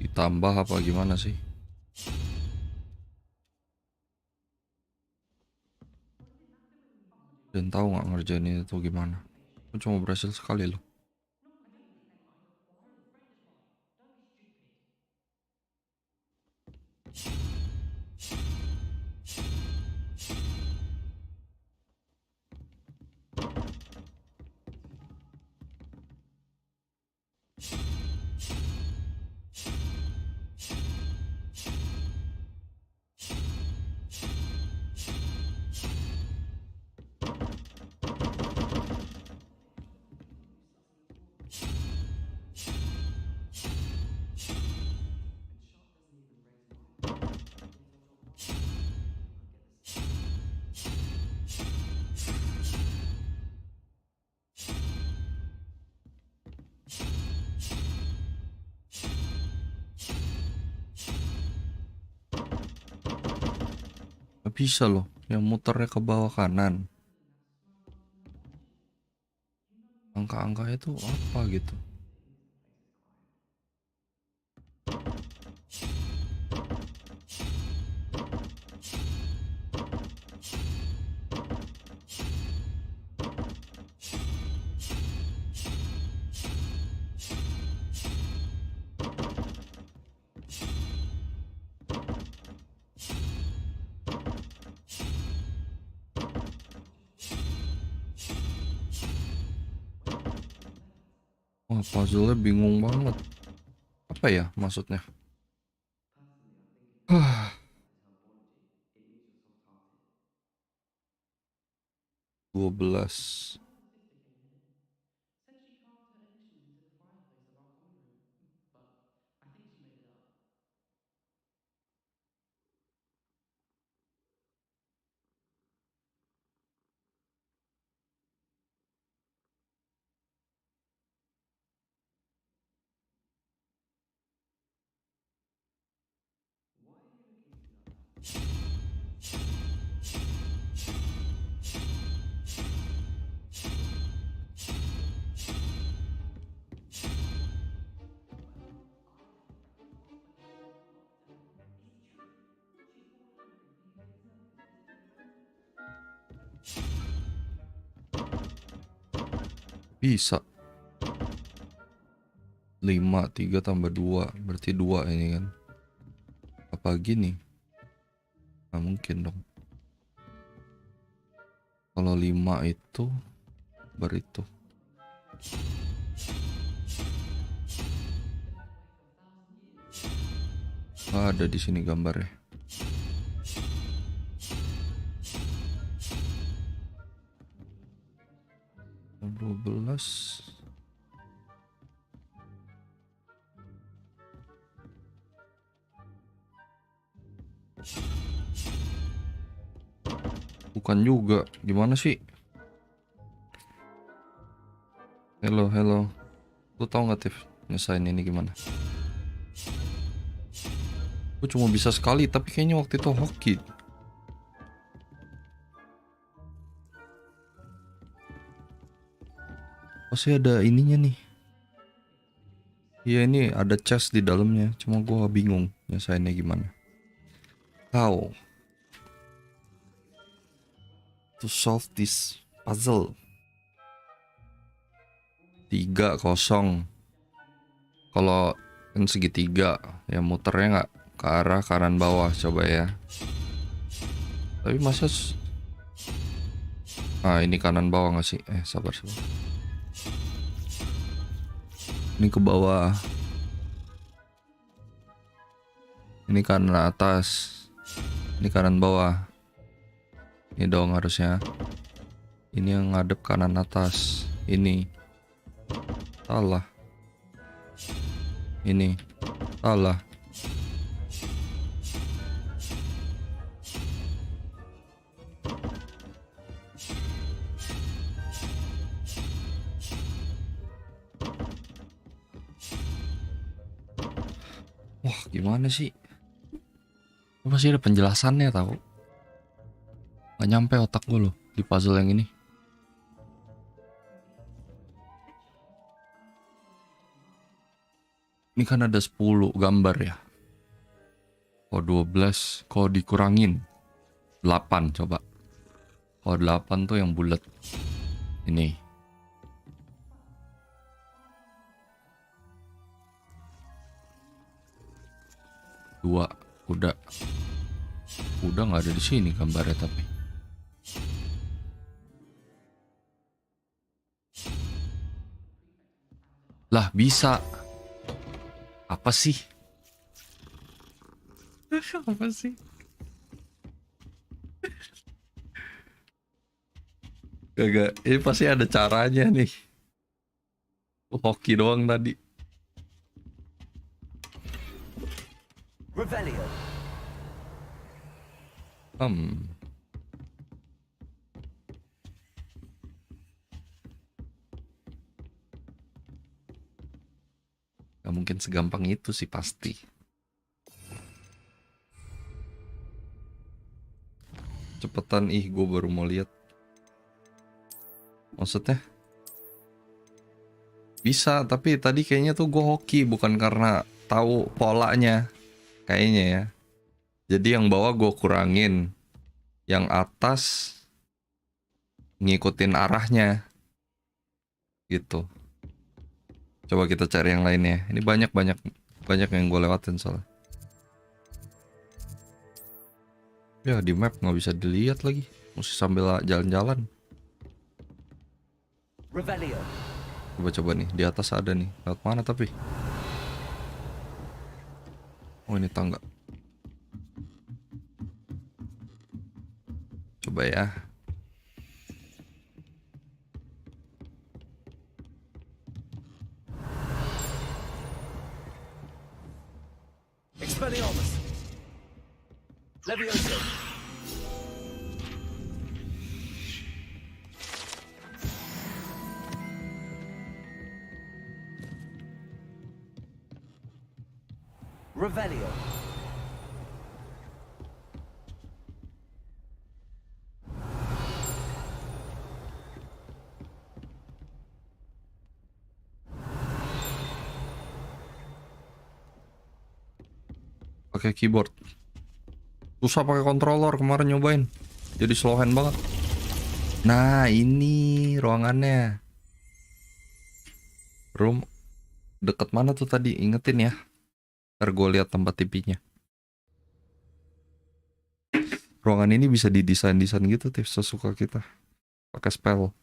Ditambah apa gimana sih? Dan tahu nggak ngerjain ini tuh gimana? Gue cuma berhasil sekali loh. Gak bisa loh, yang muternya ke bawah kanan. Angka-angkanya tuh apa gitu? Wah, puzzle-nya bingung banget. Apa ya maksudnya? 12. Bisa. 5, 3 tambah 2. Berarti 2 ini kan. Apa gini? Nggak mungkin dong. Kalau 5 itu beritu. Ada di sini gambarnya. 12. Bukan juga. Gimana sih? Hello. Lu tau gak, Tiff, nyesain ini gimana? Gue cuma bisa sekali, tapi kayaknya waktu itu hoki. Pasti ada ininya nih. Iya, ini ada chest di dalamnya. Cuma gue bingung nyesainnya gimana. How to solve this puzzle? 3-0. Kalau kan segitiga, ya muternya nggak ke arah kanan bawah, coba ya. Tapi masa ini kanan bawah nggak sih? Sabar. Ini ke bawah. Ini kanan atas. Ini kanan bawah. Ini dong harusnya. Ini yang ngadep kanan atas. Ini. Salah. Ini. Salah. Wah, gimana sih? Masih ada penjelasannya tahu. Gak nyampe otak gue loh di puzzle yang ini. Ini kan ada 10 gambar ya. Kok 12, kok dikurangin 8 coba. Kok 8 tuh yang bulat. Ini. Dua, kuda. Kuda nggak ada di sini gambarnya tapi. Lah bisa. Apa sih? Apa sih? Gak, ini pasti ada caranya nih. Hoki doang tadi. Revelio. Gak mungkin segampang itu sih pasti. Cepetan, gue baru mau lihat. Maksudnya bisa, tapi tadi kayaknya tuh gue hoki bukan karena tahu polanya. Kayaknya ya. Jadi yang bawah gue kurangin. Yang atas ngikutin arahnya. Gitu. Coba kita cari yang lainnya. Ini banyak yang gue lewatin soalnya. Ya di map nggak bisa dilihat lagi. Mesti sambil jalan-jalan. Revelio. Coba nih, di atas ada nih. Lewat mana tapi? Oh ini tangga. Coba ya. Expelliarmus. Levioso. Revelio. Pakai keyboard. Susah pakai controller kemarin nyobain. Jadi slow hand banget. Nah, ini ruangannya. Room deket mana tuh tadi? Ingetin ya. Ntar gue lihat tempat TV-nya. Ruangan ini bisa didesain-desain gitu tips sesuka kita. Pakai spell.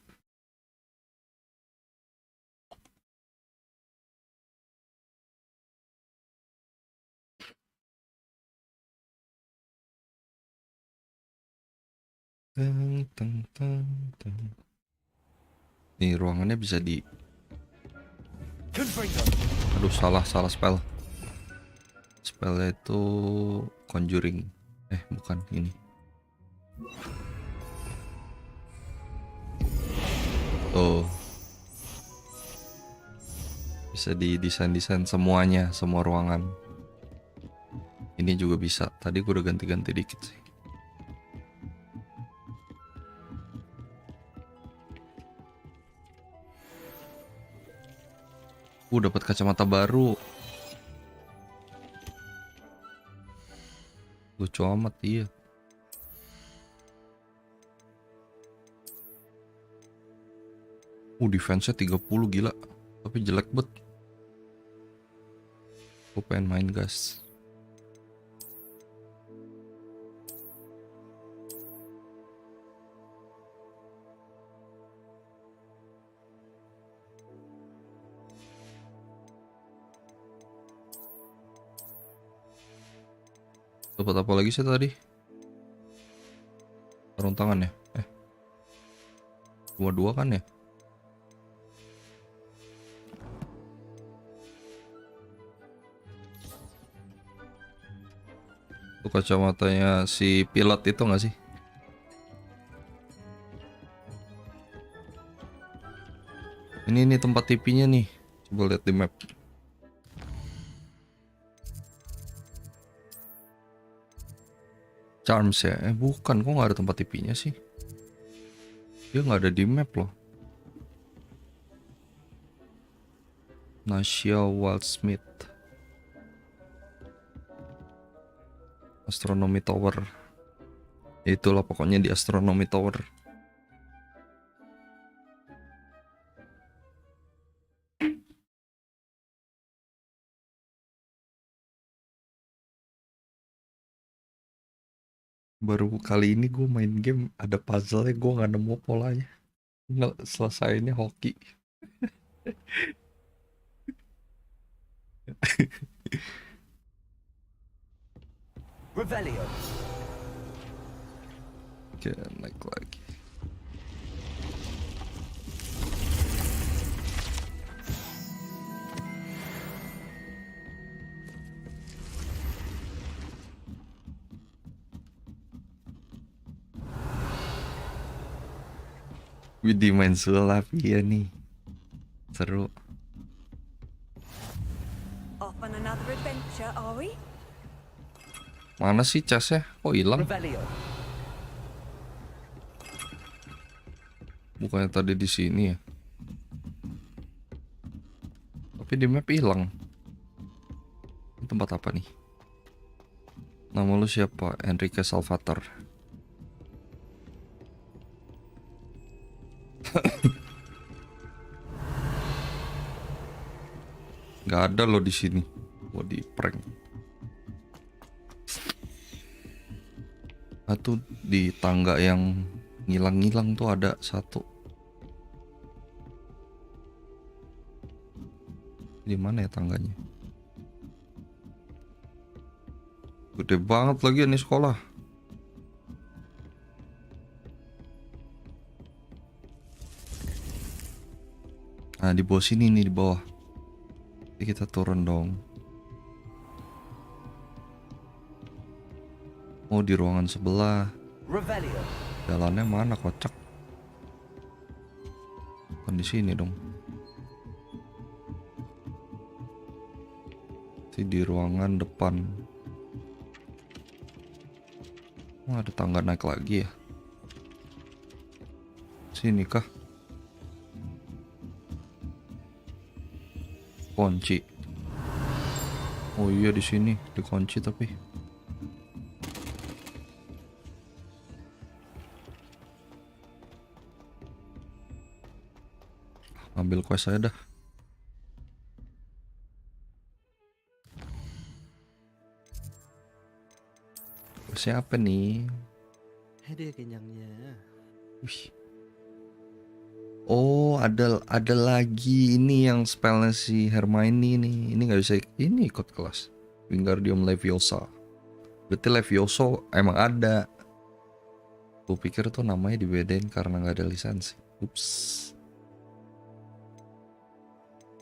Nih ruangannya bisa di. Aduh salah spell. Spellnya itu conjuring. Bukan ini. Tuh. Bisa di desain semuanya, semua ruangan. Ini juga bisa. Tadi gue udah ganti-ganti dikit sih. Dapat kacamata baru. Lucu amat iya. Defense-nya 30 gila. Tapi jelek bet. Gue pengen main gas. Dapat apa lagi sih tadi? sarung tangan ya? Dua-dua kan ya? Itu kacamatanya si pilot itu nggak sih? Ini tempat TV-nya nih. Coba lihat di map. Charms ya? Bukan, kok nggak ada tempat TV-nya sih? Dia nggak ada di map loh. Nasya Wildsmith. Astronomy Tower. Itulah pokoknya di Astronomy Tower. Baru kali ini gue main game ada puzzle-nya, gue nggak nemu polanya. Nggak selesainya hoki. Revelio. Oke, naik lagi. Widih main sulap ya nih. Seru. Off on another adventure, are we? Mana sih casnya? Kok hilang? Revelio. Bukannya tadi di sini ya? Tapi di map hilang. Ini tempat apa nih? Nama lu siapa? Enrique Salvator. Gak ada lo di sini. Gua di prank. Tuh di tangga yang ngilang-ngilang tuh ada satu. Di mana ya tangganya? Gede banget lagi nih sekolah. Nah di bawah sini nih, di bawah. Jadi kita turun dong. Oh di ruangan sebelah. Revelio. Jalannya mana, kocak? Bukan di sini dong. Di ruangan depan. Oh, ada tangga naik lagi ya. Sini kah? Kunci. Oh iya di sini dikunci tapi. Ambil quest saya dah. Siapa nih? Dia kenyangnya. Wih. Oh, ada lagi ini yang spellnya si Hermione nih. Ini nggak bisa ini ikut kelas. Wingardium Leviosa. Berarti Leviosa emang ada. Gue pikir tuh namanya dibedain karena nggak ada lisensi. Ups.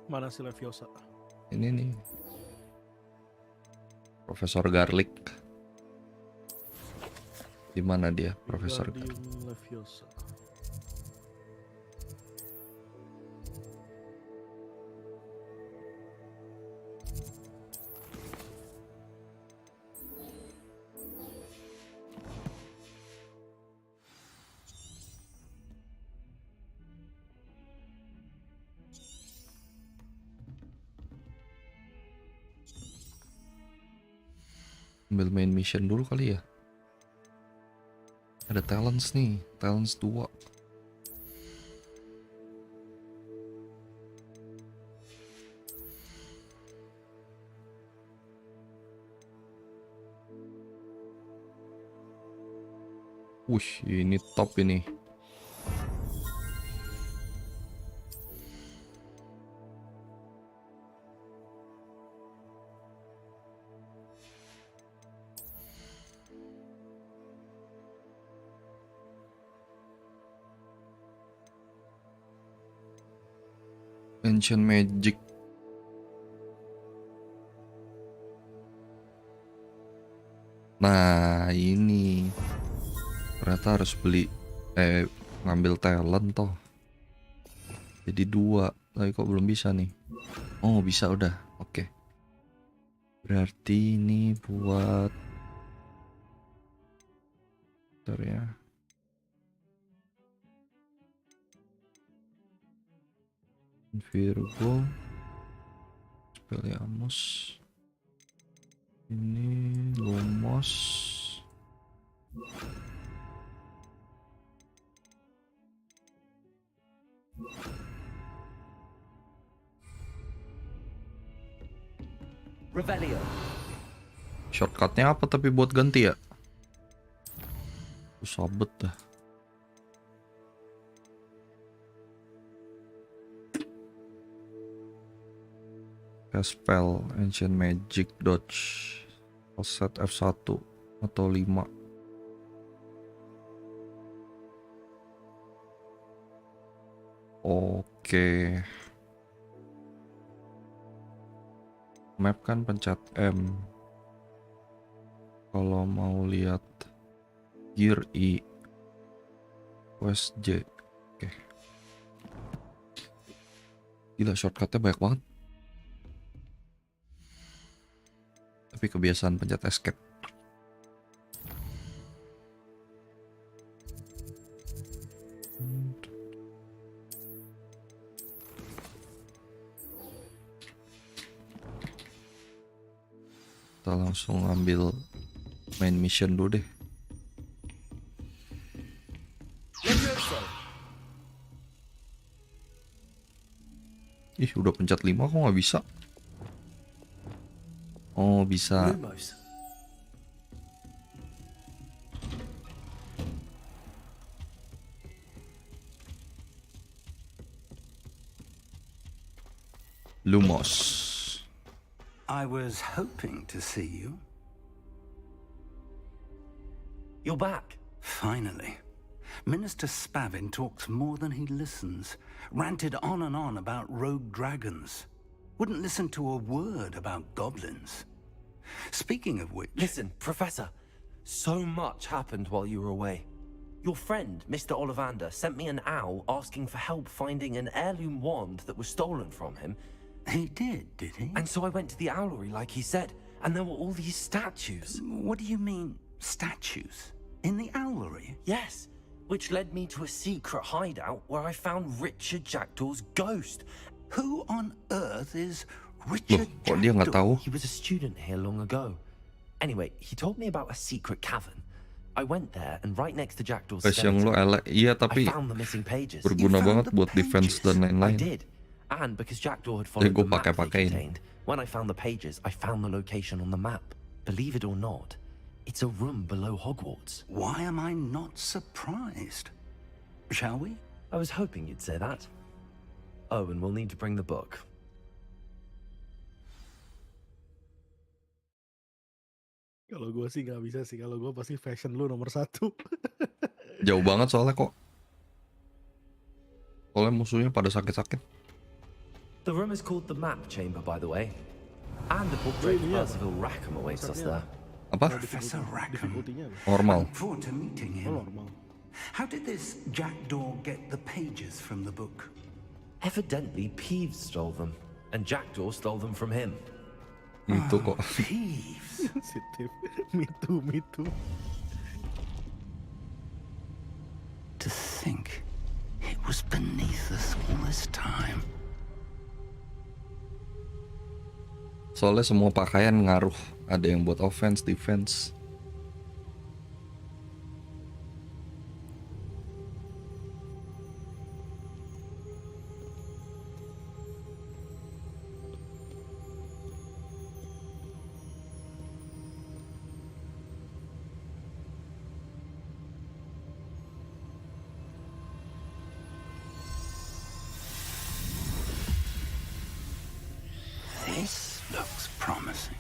Mana si Leviosa? Ini nih. Profesor Garlic. Di mana dia, Profesor Garlic? Wingardium Leviosa. Ambil main mission dulu kali ya. Ada talents nih, talents 2. Wih, ini top ini. Ancient Magic. Nah ini ternyata harus beli ngambil talent toh. Jadi 2, tapi kok belum bisa nih. Oh bisa udah, oke. Berarti ini buat bentar ya. Virgo, Spelliamus, ini Lumos, Revelio. shortcutnya apa tapi buat ganti ya? Sabet dah. Spell, Ancient Magic, Dodge, set F1 atau 5. Oke. Map kan pencet M. Kalau mau lihat gear I, quest J. Oke. Gila, shortcutnya banyak banget. Tapi kebiasaan pencet escape. Kita langsung ambil main mission dulu deh. Ih, udah pencet 5 kok nggak bisa? Oh, bisa. Lumos. I was hoping to see you. You're back. Finally. Minister Spavin talks more than he listens. Ranted on and on about rogue dragons. Wouldn't listen to a word about goblins. Speaking of which... Listen, Professor. So much happened while you were away. Your friend, Mr. Ollivander, sent me an owl asking for help finding an heirloom wand that was stolen from him. He did he? And so I went to the owlery like he said, and there were all these statues. What do you mean, statues? In the owlery? Yes, which led me to a secret hideout where I found Richard Jackdaw's ghost. Who on earth is Richard Loh, kok dia nggak tahu? He was a student here long ago. Anyway, he told me about a secret cavern. I went there, and right next to Jackdaw's Yang lo elek, iya tapi I found the missing pages. berguna banget buat defense dan I lain-lain. did. And because Jackdaw had followed Gue the map they pakai-pakein. contained, when I found the pages, I found the location on the map. Believe it or not, it's a room below Hogwarts. Why am I not surprised? Shall we? I was hoping you'd say that. Oh, and we'll need to bring the book. Kalau gue sih nggak bisa sih. Kalau gue pasti fashion lu nomor 1. Jauh banget soalnya kok. Soalnya musuhnya pada sakit-sakit. The room is called the Map Chamber, by the way. And the portrait of Percival Rackham awaits us there. Apa? Professor Rackham. Normal. Look forward to meeting him. Normal. How did this Jackdaw get the pages from the book? Evidently, Peeves stole them, and Jackdaw stole them from him. Itu kok. Peeves. Sensitif. Me too. To think it was beneath us all this time. Soalnya semua pakaian ngaruh. Ada yang buat offense, defense. This looks promising.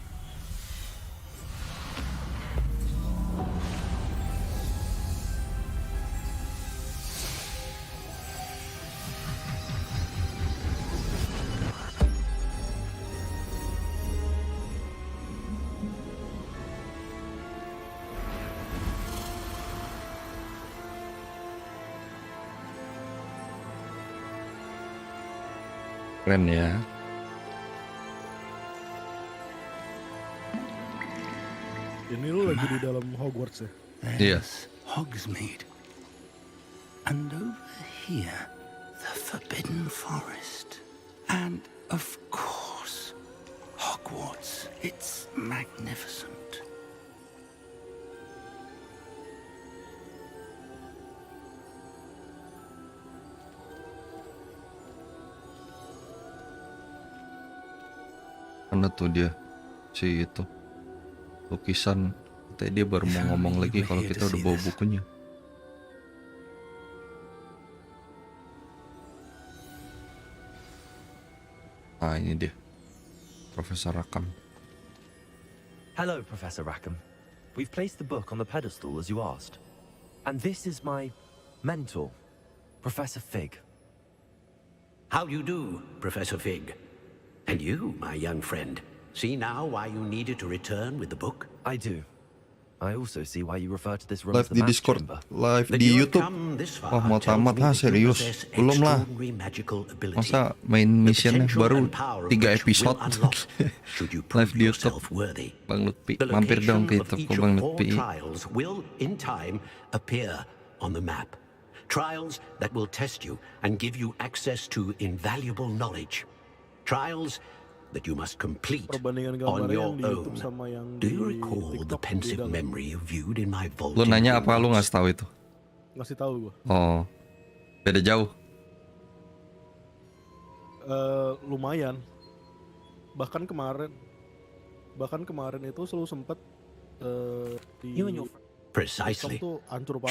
Keren ya. Ini lu lagi di dalam Hogwarts ya? There's Hogsmeade. And over here, the Forbidden Forest. And of course, Hogwarts. It's magnificent. Mana tuh dia? Si itu. Lukisan. Katanya dia baru mau ngomong lagi kalau kita udah bawa bukunya. Ah, ini dia. Profesor Rackham. Hello, Professor Rackham. We've placed the book on the pedestal as you asked. And this is my mentor, Professor Fig. How do you do, Professor Fig? And you, my young friend, see now why you needed to return with the book? I do. I also see why you refer to this room Live as the di match Discord, chamber. live di YouTube. Wah, mau tamat serius? Belum lah. Masa main missionnya baru 3 episode. Live di YouTube. Bang Lutfi, mampir dong ke YouTube ko Bang Lutfi. Trials will in time appear on the map. Trials that will test you and give you access to invaluable knowledge. Trials that you must complete on your own. Do you recall the pensive memory you viewed in my vault? Lu nanya apa lu ngasih tahu itu? Ngasih tahu gua. Oh, beda jauh. Lumayan. Bahkan kemarin itu selalu sempet di Precisely.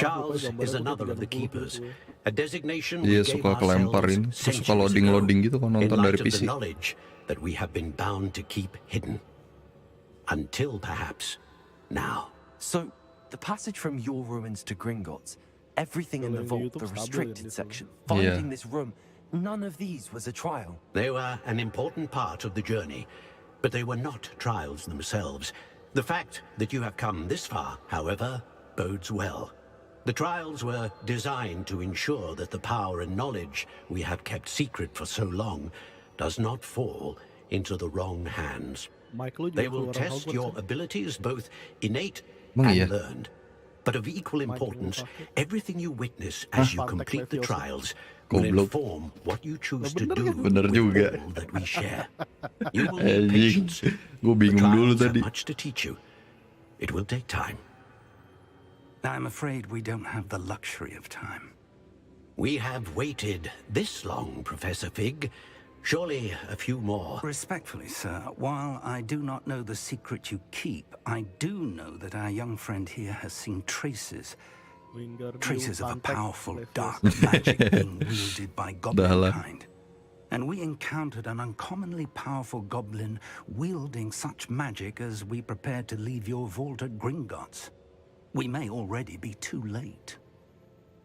Charles is another of the keepers. A designation Dia we gave suka kelemparin, ourselves terus suka centuries loading ago gitu kalau in nonton dari light of the PC. knowledge that we have been bound to keep hidden. Until perhaps now. So, the passage from your ruins to Gringotts, everything in the vault, the restricted section, finding this room, none of these was a trial. They were an important part of the journey, but they were not trials themselves. The fact that you have come this far, however, bodes well. The trials were designed to ensure that the power and knowledge we have kept secret for so long does not fall into the wrong hands. They will test your abilities, both innate and learned. But of equal importance, everything you witness as you complete the trials will inform what you choose to do with all that we share. You will need patience. The trials have much to teach you. It will take time. I'm afraid we don't have the luxury of time. We have waited this long, Professor Fig. Surely a few more. Respectfully, sir, while I do not know the secret you keep, I do know that our young friend here has seen traces of a powerful dark magic being wielded by goblin kind. And we encountered an uncommonly powerful goblin wielding such magic as we prepared to leave your vault at Gringotts. We may already be too late.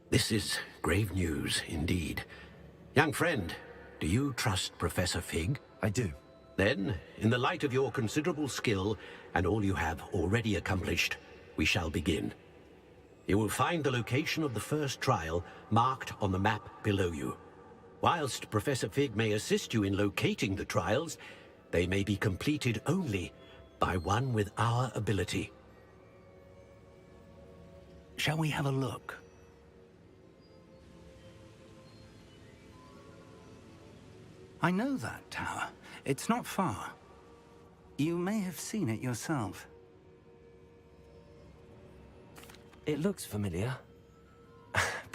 This is grave news indeed. Young friend, do you trust Professor Fig? I do. Then, in the light of your considerable skill and all you have already accomplished, we shall begin. You will find the location of the first trial marked on the map below you. Whilst Professor Fig may assist you in locating the trials, they may be completed only by one with our ability. Shall we have a look? I know that tower. It's not far. You may have seen it yourself. It looks familiar.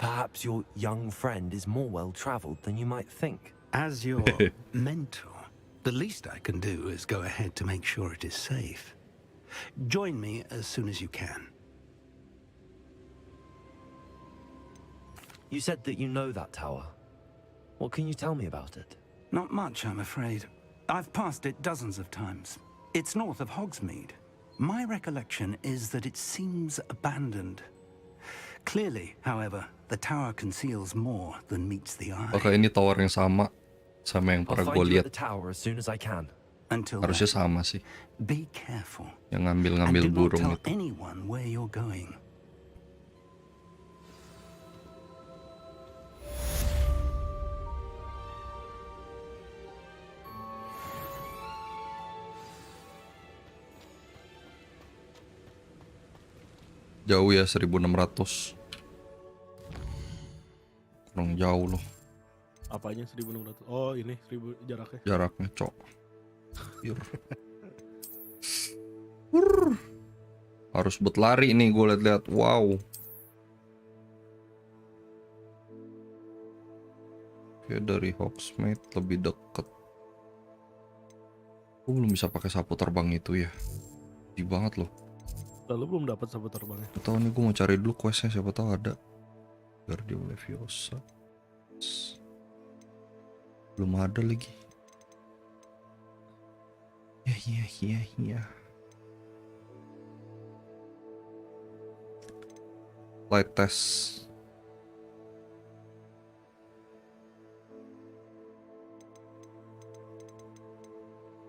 Perhaps your young friend is more well-traveled than you might think. As your mentor, the least I can do is go ahead to make sure it is safe. Join me as soon as you can. You said that you know that tower. What can you tell me about it? Not much, I'm afraid. I've passed it dozens of times. It's north of Hogsmeade. My recollection is that it seems abandoned. Clearly, however, the tower conceals more than meets the eye. Oke, ini tower yang sama yang pernah gue lihat. Harusnya sama sih. Be careful. Yang ngambil burung tell itu. Anyone where you're going. Jauh ya 1600. Kurang jauh loh. Apanya 1600? Oh ini 1000 jaraknya. Jaraknya cok. Harus berlari nih gue liat-liat. Wow. Oke, dari Hogsmeade lebih deket. Gue belum bisa pakai sapu terbang itu ya. Di banget loh. Lalu belum dapat sapu terbangnya. Tahu nih gue mau cari dulu questnya, siapa tahu ada. Guardian Leviosa. Belum ada lagi. Ya. Flight test.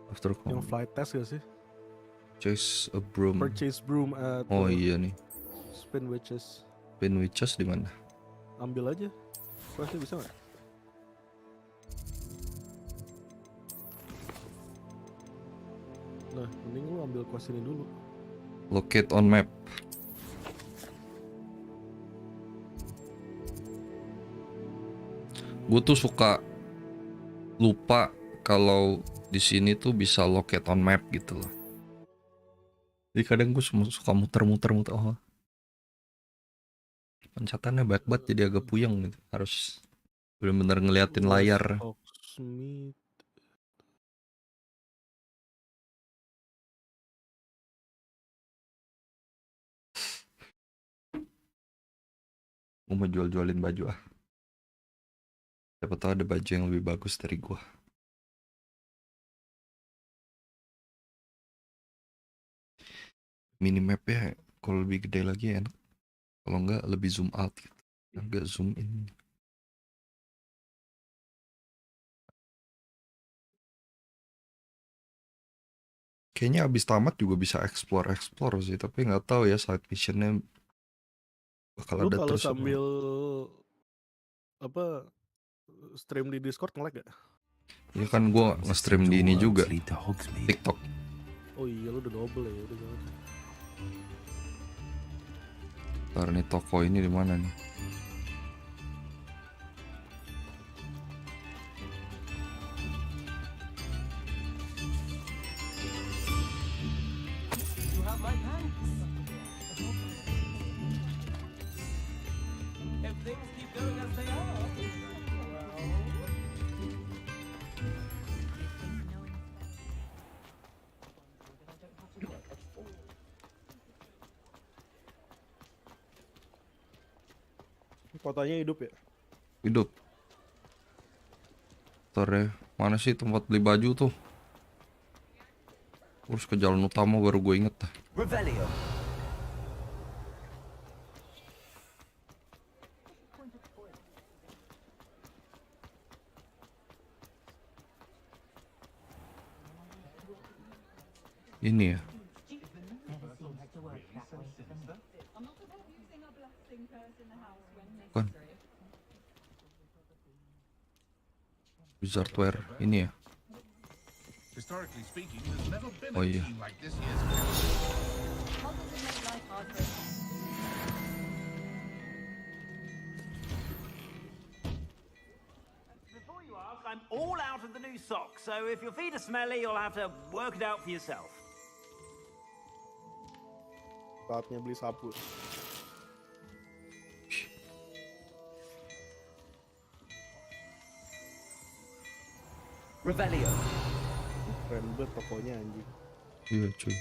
After Yang flight test gak sih? Chase a broom. Purchase broom at Oh iya nih. Spin witches. Spin witches di mana? Ambil aja. Questnya bisa nggak? Nah, mending lu ambil quest ini dulu. Locate on map. Gue tuh suka lupa kalau di sini tuh bisa locate on map gitu loh. Jadi kadang gue suka muter. Oh, pencatannya banyak banget jadi agak puyeng gitu. Harus benar-benar ngeliatin layar. Hogsmeade. Gue mau jual-jualin baju ah. Siapa tahu ada baju yang lebih bagus dari gue. Minimapnya kalau lebih gede lagi enak. Kalau enggak lebih zoom out gitu. Enggak zoom in. Kayaknya abis tamat juga bisa explore sih, tapi nggak tahu ya side missionnya bakal Lu ada kalau terus. sambil apa stream di Discord nge-lag gak? Ya kan gue nge-stream di ini juga, TikTok. Oh iya lu udah double ya, udah jangan. Ntar nih toko ini di mana nih? Kotanya hidup ya? Hidup. Ntar ya, mana sih tempat beli baju tuh? Terus ke jalan utama baru gue inget dah. Revelio. Ini ya. Bukan. Wizardwear ini ya. Oh iya. Before you ask, I'm all out of the new socks, so if your feet are smelly, you'll have to work it out for yourself. Saatnya beli sapu. Revelio. Keren banget tokonya anjing. Iya cuy.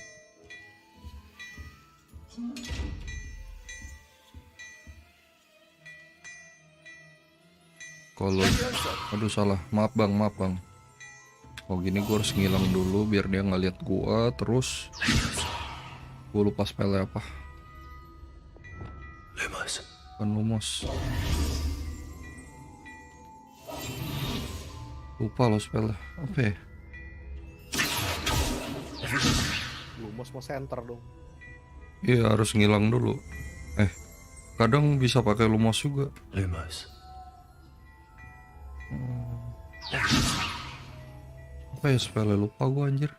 Kalau aduh salah, maaf bang. Oh gini gue harus ngilang dulu biar dia nggak lihat gua, terus gue lupa spellnya apa. Lumos. Lupa lo spellnya apa ya? Lumos mau center dong. Iya harus ngilang dulu. Kadang bisa pakai lumos juga. Apa ya spellnya, lupa gue anjir.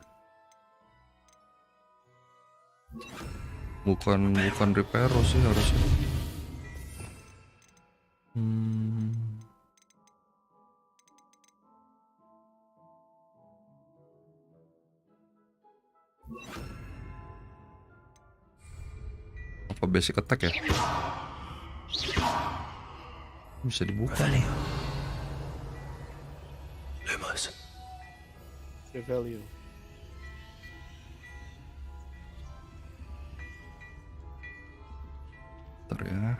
Bukan Reparo sih harusnya. Apa basic attack ya? Bisa dibuka nih. Lumos. Value. Bentar ya.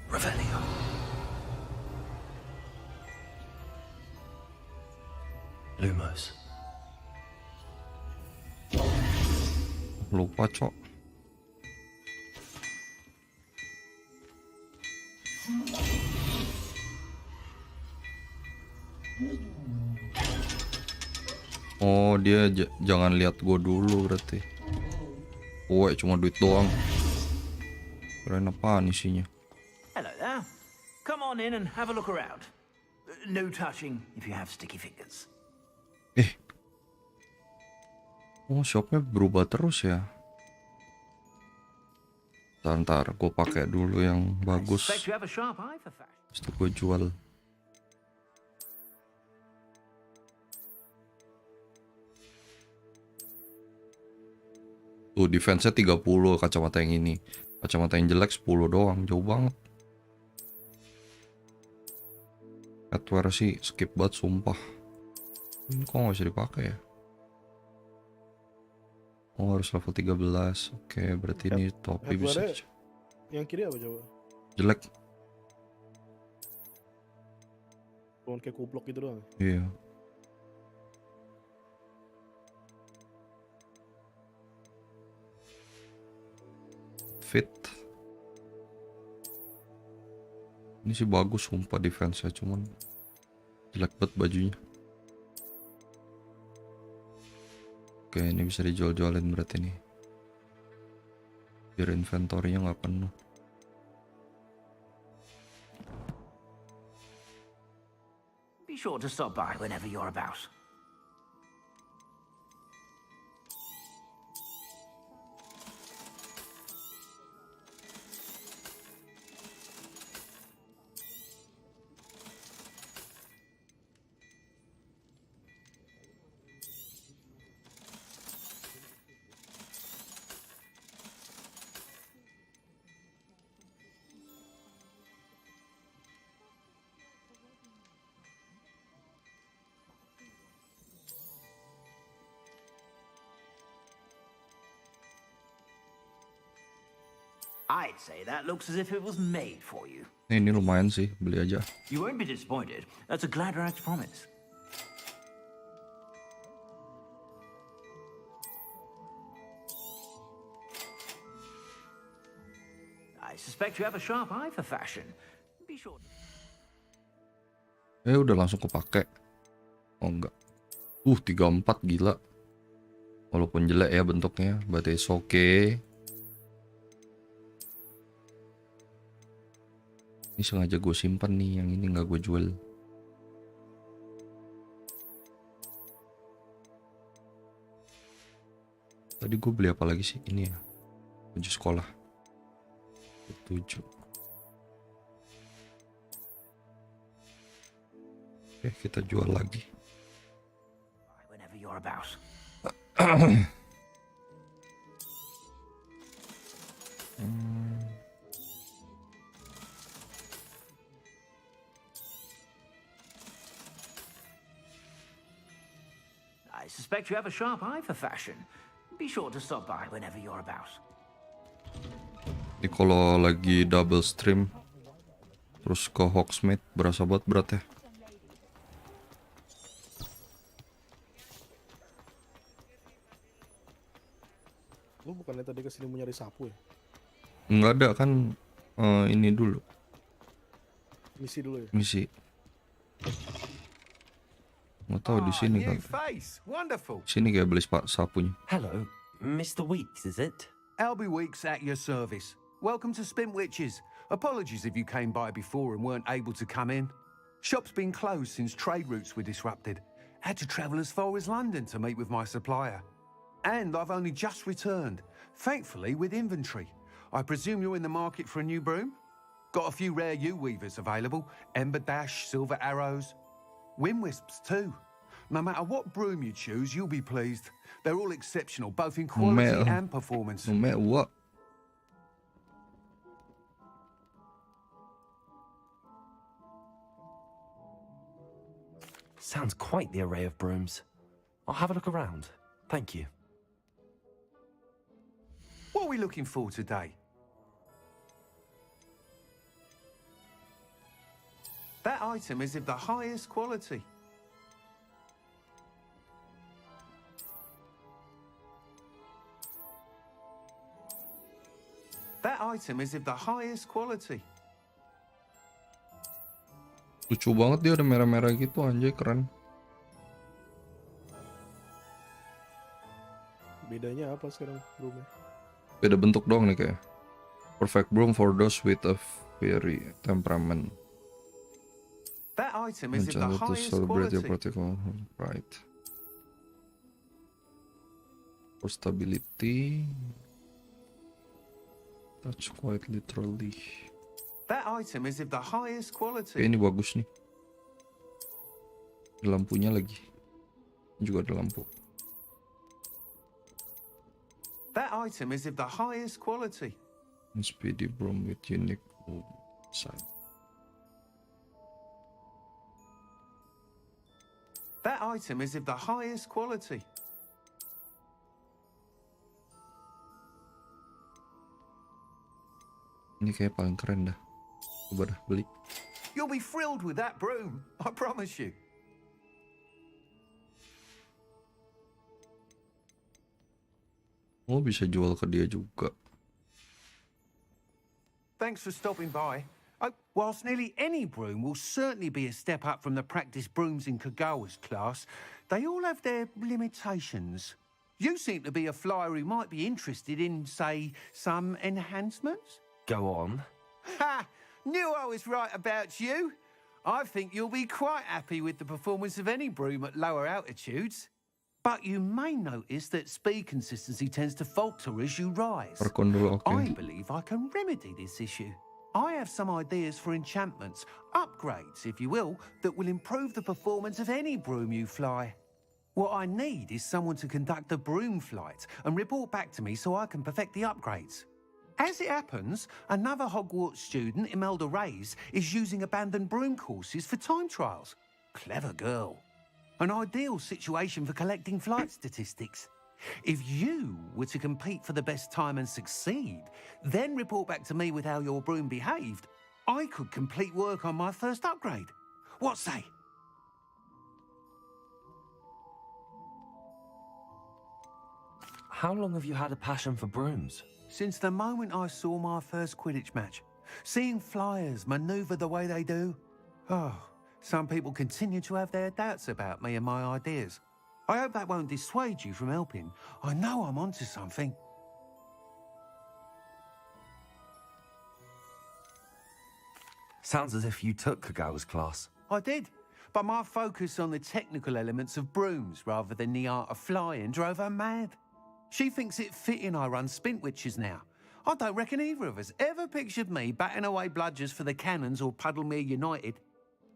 Revelio. Lumos. Lupa, Cok. Oh, dia jangan lihat gue dulu berarti. Cuma duit doang. Keren apaan isinya? Hello there. Come on in and have a look around. No touching if you have sticky fingers. Oh, shopnya berubah terus ya. Ntar gue pakai dulu yang bagus. Expect you have a sharp eye for fashion. Terus itu gue jual. Tuh defense-nya 30 kacamata yang ini. Kacamata yang jelek 10 doang, jauh banget. Headwear sih skip banget sumpah. Ini kok gak bisa dipakai ya? Oh, harus level 13. Oke, berarti ini topi bisa. Yang kiri apa coba? Jelek. Cuman kayak kuplok gitu doang. Iya. Fit. Ini sih bagus sumpah defense-nya, cuman jelek banget bajunya. Oke, ini bisa dijual-jualin berarti nih. Biar inventory-nya nggak penuh. Be sure to stop by whenever you're about. I'd say that looks as if it was made for you. Ini lumayan sih, beli aja. You won't be disappointed. That's a Gladrax promise. I suspect you have a sharp eye for fashion. Be sure. Udah langsung kepake. Oh enggak. 34 gila. Walaupun jelek ya bentuknya, berarti it's okay. Ini sengaja gue simpan nih, yang ini nggak gue jual. Tadi gue beli apa lagi sih? Ini ya, baju sekolah. 7. Oke, kita jual lagi. Whenever you're about. I suspect you have a sharp eye for fashion. Be sure to stop by whenever you're about. Ini kalau lagi double stream terus ke Hogsmeade berasa banget berat ya. Lu bukannya tadi kesini mau nyari sapu ya? Nggak ada kan, ini dulu. Misi dulu ya? Misi. Nggak tahu di sini kan. Sini kayak beli sapunya. Hello, Mr. Weeks, is it? Albie Weeks at your service. Welcome to Spintwitches. Apologies if you came by before and weren't able to come in. Shop's been closed since trade routes were disrupted. Had to travel as far as London to meet with my supplier. And I've only just returned, thankfully with inventory. I presume you're in the market for a new broom? Got a few rare yew-weavers available. Ember Dash, Silver Arrows. Wind Wisps too. No matter what broom you choose, you'll be pleased. They're all exceptional, both in quality and performance. No matter what. Sounds quite the array of brooms. I'll have a look around. Thank you. What are we looking for today? That item is of the highest quality. That item is of the highest quality. Lucu banget dia ada merah-merah gitu, anjay keren. Bedanya apa sekarang broomnya? Beda bentuk doang nih kayak. Perfect broom for those with a fiery temperament. That item is of the to highest celebrate your quality. practical right. For stability. Touch quite literally. That item is of the highest quality. Oke, ini bagus nih. Ada lampunya lagi. Juga ada lampu. That item is of the highest quality. Speedy broom with unique side. That item is of the highest quality. Ini kayak paling keren dah. Coba dah beli. You'll be thrilled with that broom, I promise you. Oh, bisa jual ke dia juga. Thanks for stopping by. Whilst nearly any broom will certainly be a step up from the practice brooms in Kagawa's class, they all have their limitations. You seem to be a flyer who might be interested in, say, some enhancements? Go on. Ha! Knew I was right about you. I think you'll be quite happy with the performance of any broom at lower altitudes. But you may notice that speed consistency tends to falter as you rise. I believe I can remedy this issue. I have some ideas for enchantments, upgrades, if you will, that will improve the performance of any broom you fly. What I need is someone to conduct the broom flight and report back to me so I can perfect the upgrades. As it happens, another Hogwarts student, Imelda Reyes, is using abandoned broom courses for time trials. Clever girl. An ideal situation for collecting flight statistics. If you were to compete for the best time and succeed, then report back to me with how your broom behaved, I could complete work on my first upgrade. What say? How long have you had a passion for brooms? Since the moment I saw my first Quidditch match. Seeing flyers manoeuvre the way they do. Oh, some people continue to have their doubts about me and my ideas. I hope that won't dissuade you from helping. I know I'm onto something. Sounds as if you took Kagawa's class. I did, but my focus on the technical elements of brooms rather than the art of flying drove her mad. She thinks it fitting I run Spintwitches now. I don't reckon either of us ever pictured me batting away bludgers for the Cannons or Puddlemere United.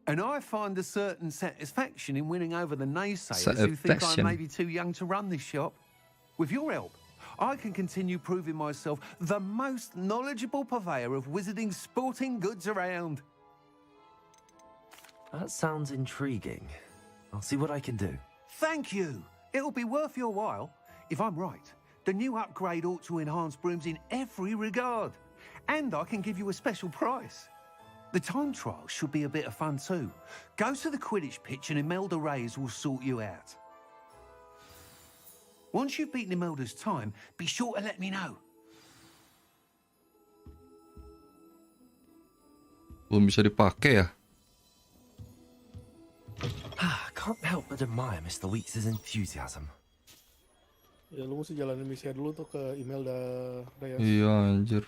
And I find a certain satisfaction in winning over the naysayers who think I may be too young to run this shop. With your help, I can continue proving myself the most knowledgeable purveyor of wizarding sporting goods around. That sounds intriguing. I'll see what I can do. Thank you. It'll be worth your while. If I'm right, the new upgrade ought to enhance brooms in every regard. And I can give you a special price. The time trial should be a bit of fun too. Go to the Quidditch pitch and Imelda Reyes will sort you out. Once you've beaten Imelda's time, be sure to let me know. Belum bisa dipakai ya? Can't help but admire Mr. Weeks' enthusiasm. Ya lu mesti jalanin misinya dulu tuh ke Imelda Reyes. Iya anjir.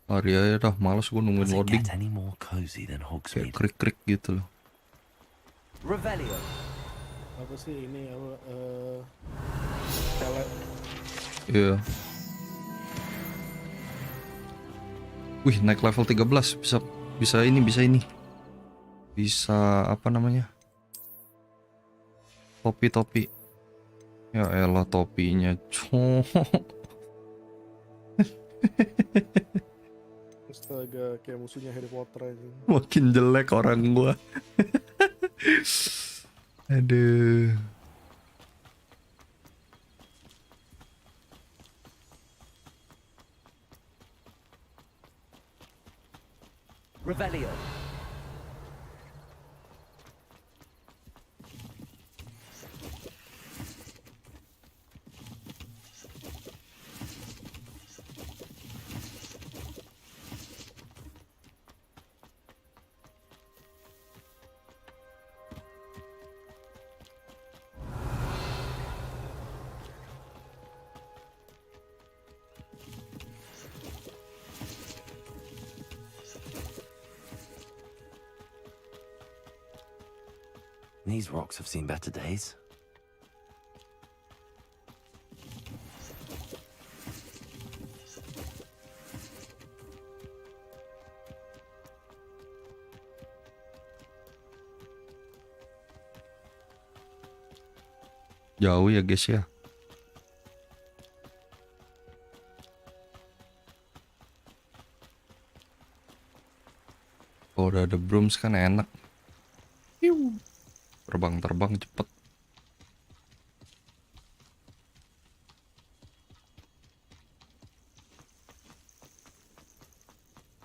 Lari aja dah, males gue nungguin Does it loading. get any more cozy than Kayak Hogsmeade? krik-krik gitu loh. Revelio. Apa sih ini apa pelet. Iya. Wih, naik level 13 bisa ini. Bisa apa namanya? Topi. Ya elah topinya, Astaga, kayak musuhnya Harry Potter aja. Makin jelek orang gua. Aduh. Revelio. These rocks have seen better days. Jauh ya guys ya. Kalau udah ada brooms kan enak. Terbang cepet.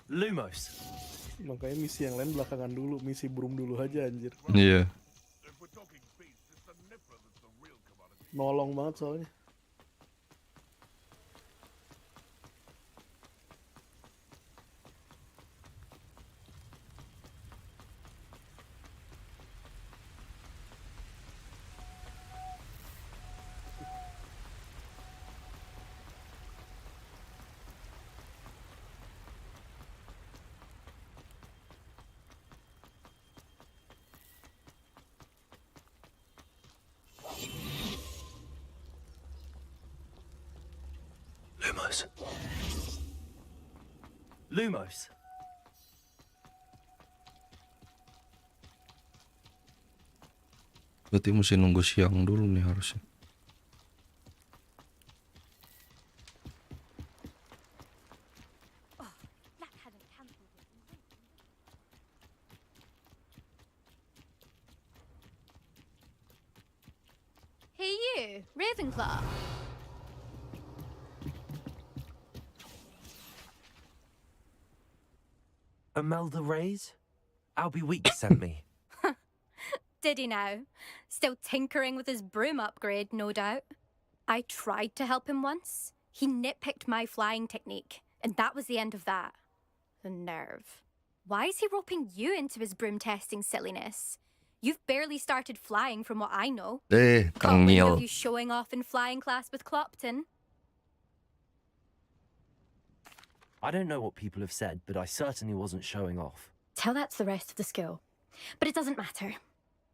Lumos. Makanya misi yang lain belakangan dulu, misi broom dulu aja anjir. Iya. Nolong banget soalnya. Lumos. Berarti mesti nunggu siang dulu nih harusnya. Hey you, Ravenclaw. Imelda Reyes? Albie Weeks sent me. Did he now? Still tinkering with his broom upgrade, no doubt. I tried to help him once. He nitpicked my flying technique, and that was the end of that. The nerve. Why is he roping you into his broom testing silliness? You've barely started flying from what I know. Caught wind of you showing off in flying class with Clopton. I don't know what people have said, but I certainly wasn't showing off. Tell that to the rest of the school. But it doesn't matter.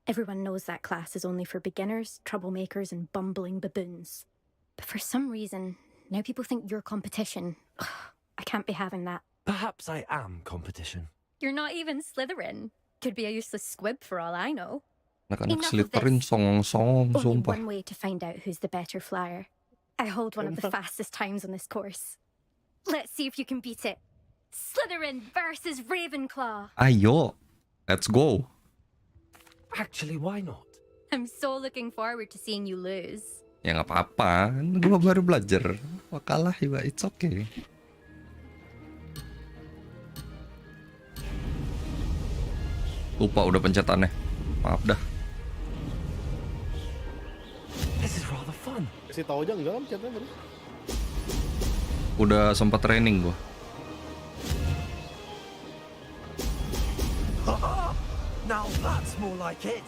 Everyone knows that class is only for beginners, troublemakers, and bumbling baboons. But for some reason, now people think you're competition. Ugh, I can't be having that. Perhaps I am competition. You're not even Slytherin. Could be a useless squib for all I know. Anak-anak Enough of Slytherin this. songong, Only sumpah. one way to find out who's the better flyer. I hold one of the fastest times on this course. Let's see if you can beat it. Slytherin versus Ravenclaw. Ayo, let's go. Actually, why not? I'm so looking forward to seeing you lose. Ya nggak apa-apa, kan gue baru belajar. Wah kalah ya, it's okay. Lupa udah pencetannya. Maaf dah. This is rather fun. Kasih tahu aja enggak kan chatnya tadi? Udah sempat training gua. Now that's more like it.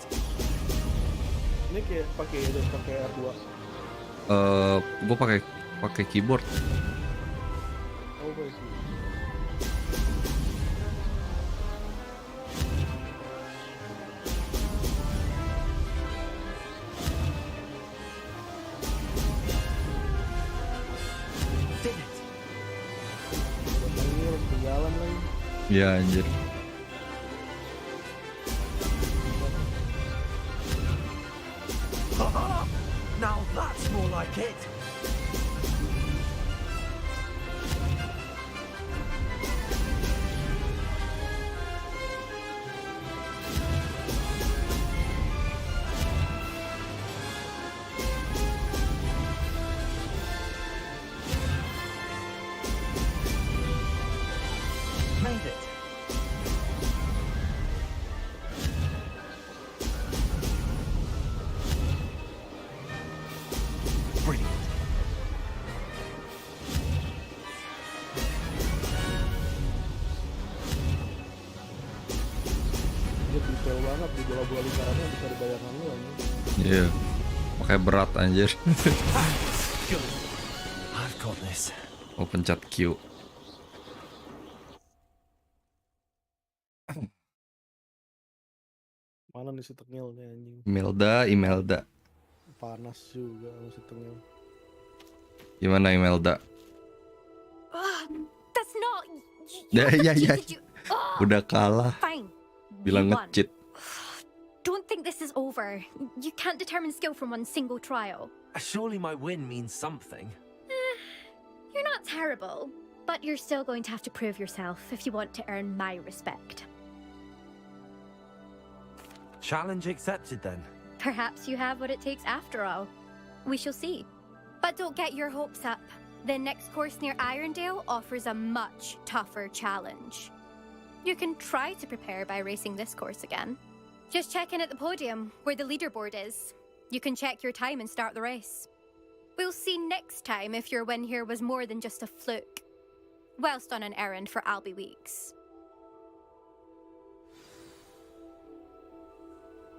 Ini kayak pakai R2. Gua pakai keyboard. Oh, pakai. jalan lagi. Ya anjir. Now that's more like it. Made it. Brilliant. Dia detail banget di bola-bola lingkarannya bisa dibayangkan lu anjing. Iya. Pakai berat anjir. I've got this. Oh, pencet Q. Mana nih si tengil nih anjing. Imelda. Panas juga si tengil. Gimana Imelda? That's not. Ya. Udah kalah. Fine. Bilang You won. ngecit. Don't think this is over. You can't determine skill from one single trial. Surely my win means something. You're not terrible, but you're still going to have to prove yourself if you want to earn my respect. Challenge accepted then. Perhaps you have what it takes after all. We shall see. But don't get your hopes up. The next course near Irondale offers a much tougher challenge. You can try to prepare by racing this course again. Just check in at the podium, where the leaderboard is. You can check your time and start the race. We'll see next time if your win here was more than just a fluke. Whilst on an errand for Albie Weeks.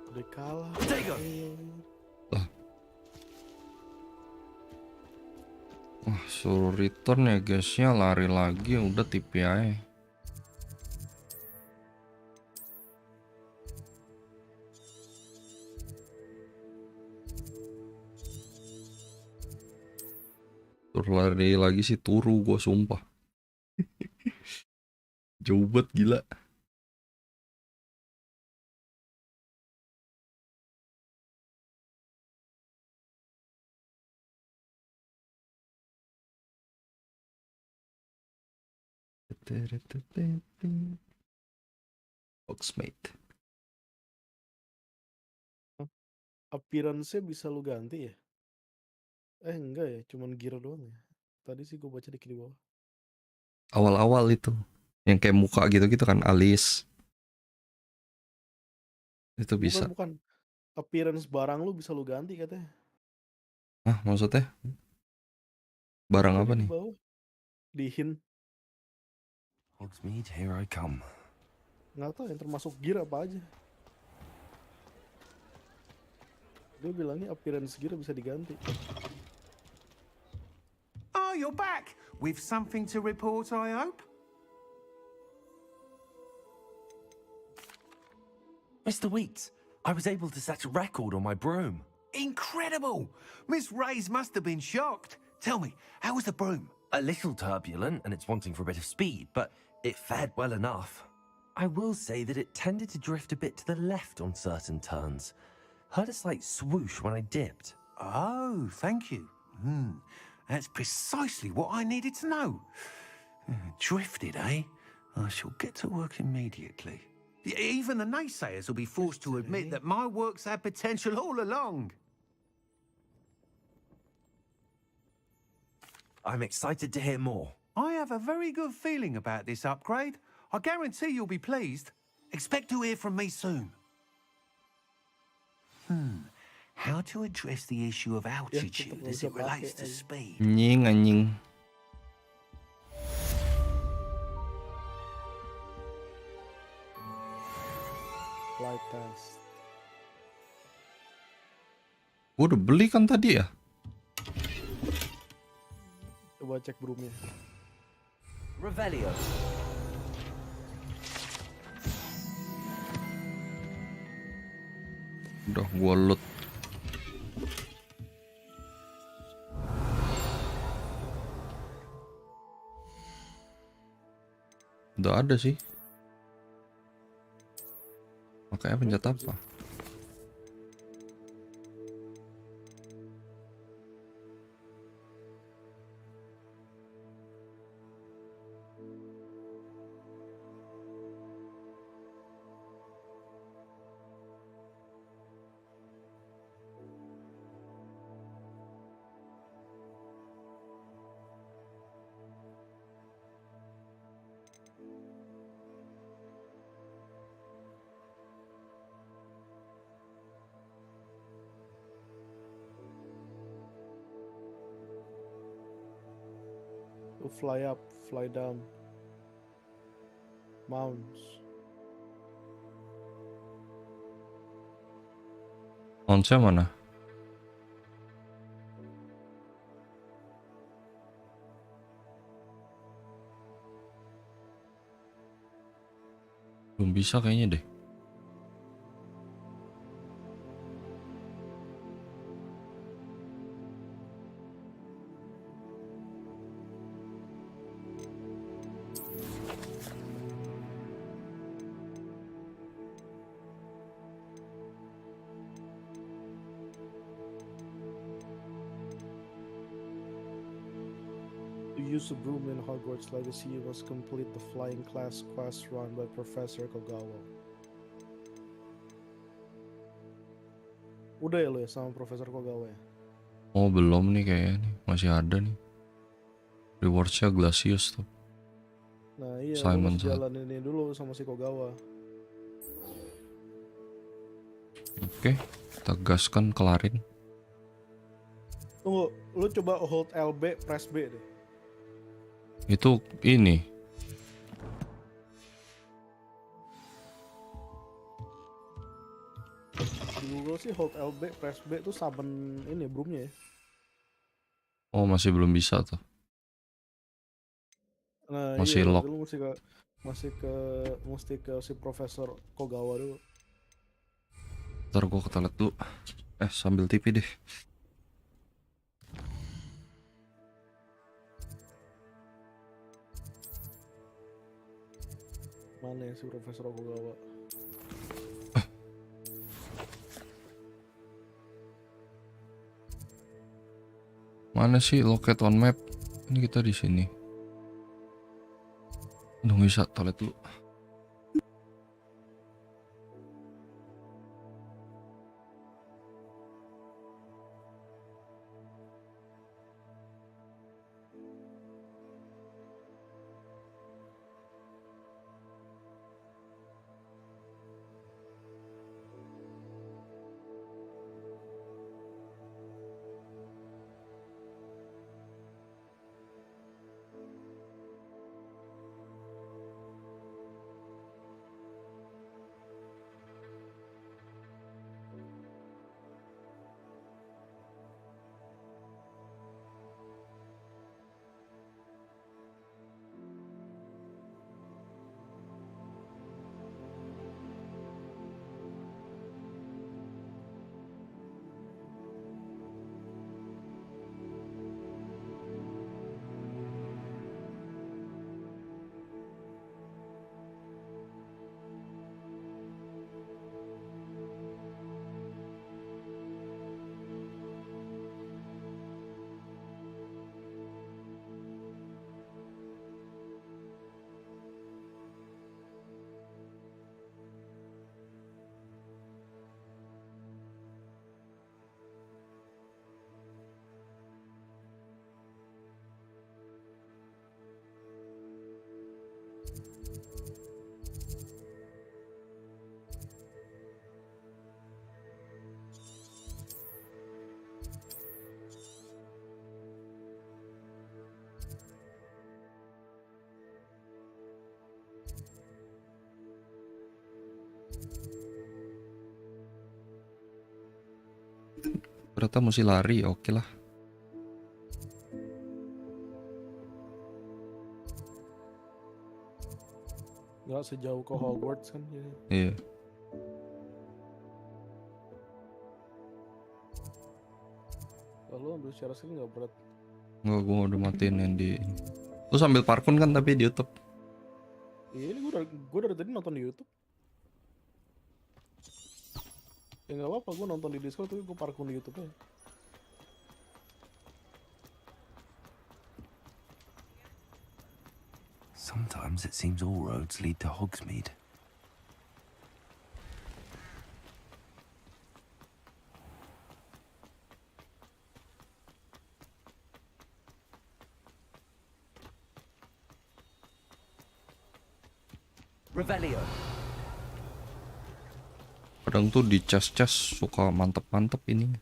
Udah kalah. Wah, suruh return ya guysnya, lari lagi udah tipi aja. Suruh lari lagi sih turu gua sumpah. Jauh banget gila. Boxmate. Appearance-nya bisa lu ganti ya? Enggak ya, cuman gear doang ya. Tadi sih gue baca di bawah. Awal-awal itu yang kayak muka gitu-gitu kan, alis. Itu bisa. Bukan. Appearance barang lu bisa lu ganti katanya. Hah, maksudnya? Barang apa Di nih? bawah. Di hint. Hogsmeade, here I come. Nggak tahu yang termasuk gear apa aja. Dia bilangnya appearance gear bisa diganti. Oh, you're back! With something to report, I hope? Mr. Weeks, I was able to set a record on my broom. Incredible! Miss Reyes must have been shocked. Tell me, how was the broom? A little turbulent and it's wanting for a bit of speed, but it fared well enough. I will say that it tended to drift a bit to the left on certain turns. Heard a slight swoosh when I dipped. Oh, thank you. That's precisely what I needed to know. Drifted, eh? I shall get to work immediately. Even the naysayers will be forced to admit that my work's had potential all along. I'm excited to hear more. I have a very good feeling about this upgrade. I guarantee you'll be pleased. Expect to hear from me soon. How to address the issue of altitude as it relates to speed? Anjing. Flight test. Gua udah beli kan tadi ya? Coba cek broomnya. Revelio. Udah gua loot. Udah ada sih. Makanya pencet apa? To fly up, fly down. Mounts. Mountsnya mana? Belum bisa kayaknya deh. To use a broom in Hogwarts Legacy, you must complete the flying class quest run by Professor Kogawa. Udah ya lo ya sama Profesor Kogawa ya? Oh belum nih kayaknya nih. Masih ada nih. Rewardsnya Glacius tuh. Nah iya, lo Simon mesti jalan ini dulu sama si Kogawa. Oke, kita gaskan, kelarin. Tunggu, lo coba hold LB, press B deh. Itu ini. Di Google sih hold LB, press B tuh summon ini broomnya ya. Oh masih belum bisa tuh. Nah Masih iya, lock. lu mesti ke si Profesor Kogawa dulu. Ntar gue ke toilet dulu. Sambil TV deh. Mana ya si Profesor Kogawa? Mana sih locate on map? Ini kita di sini. Nunggu bisa toilet dulu. Ternyata mesti lari, oke lah. Nggak sejauh ke Hogwarts kan ya. Iya. Lalu ambil secara skill nggak berat. Nggak, gue udah matiin yang di. Lu sambil parkour kan tapi di YouTube. Iya, ini gue dari tadi nonton di YouTube. Ya nggak apa-apa, gue nonton di Discord tapi gue parkun di YouTube aja. Sometimes it seems all roads lead to Hogsmeade. Revelio. Kadang tuh di cas-cas suka mantep-mantep ini.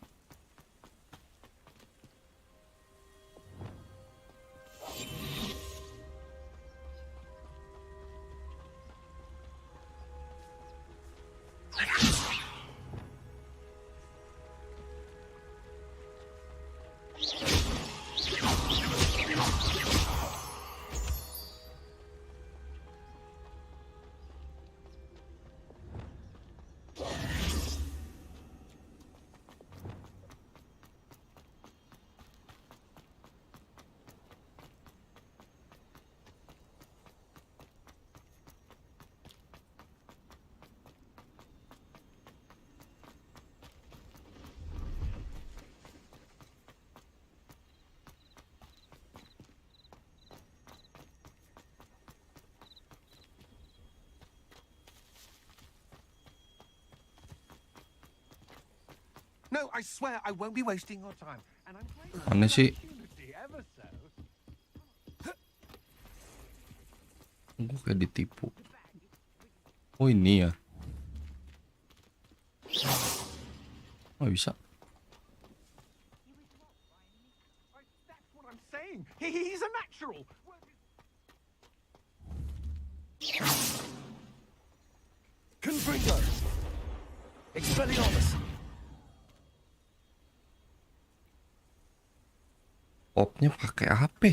No, I swear I won't be wasting your time. And I'm Mana sih? Gue kayak ditipu. Oh ini ya. Oh bisa. That's what I'm saying. He's a natural. Confringo. Expelliarmus. Popnya pakai apa?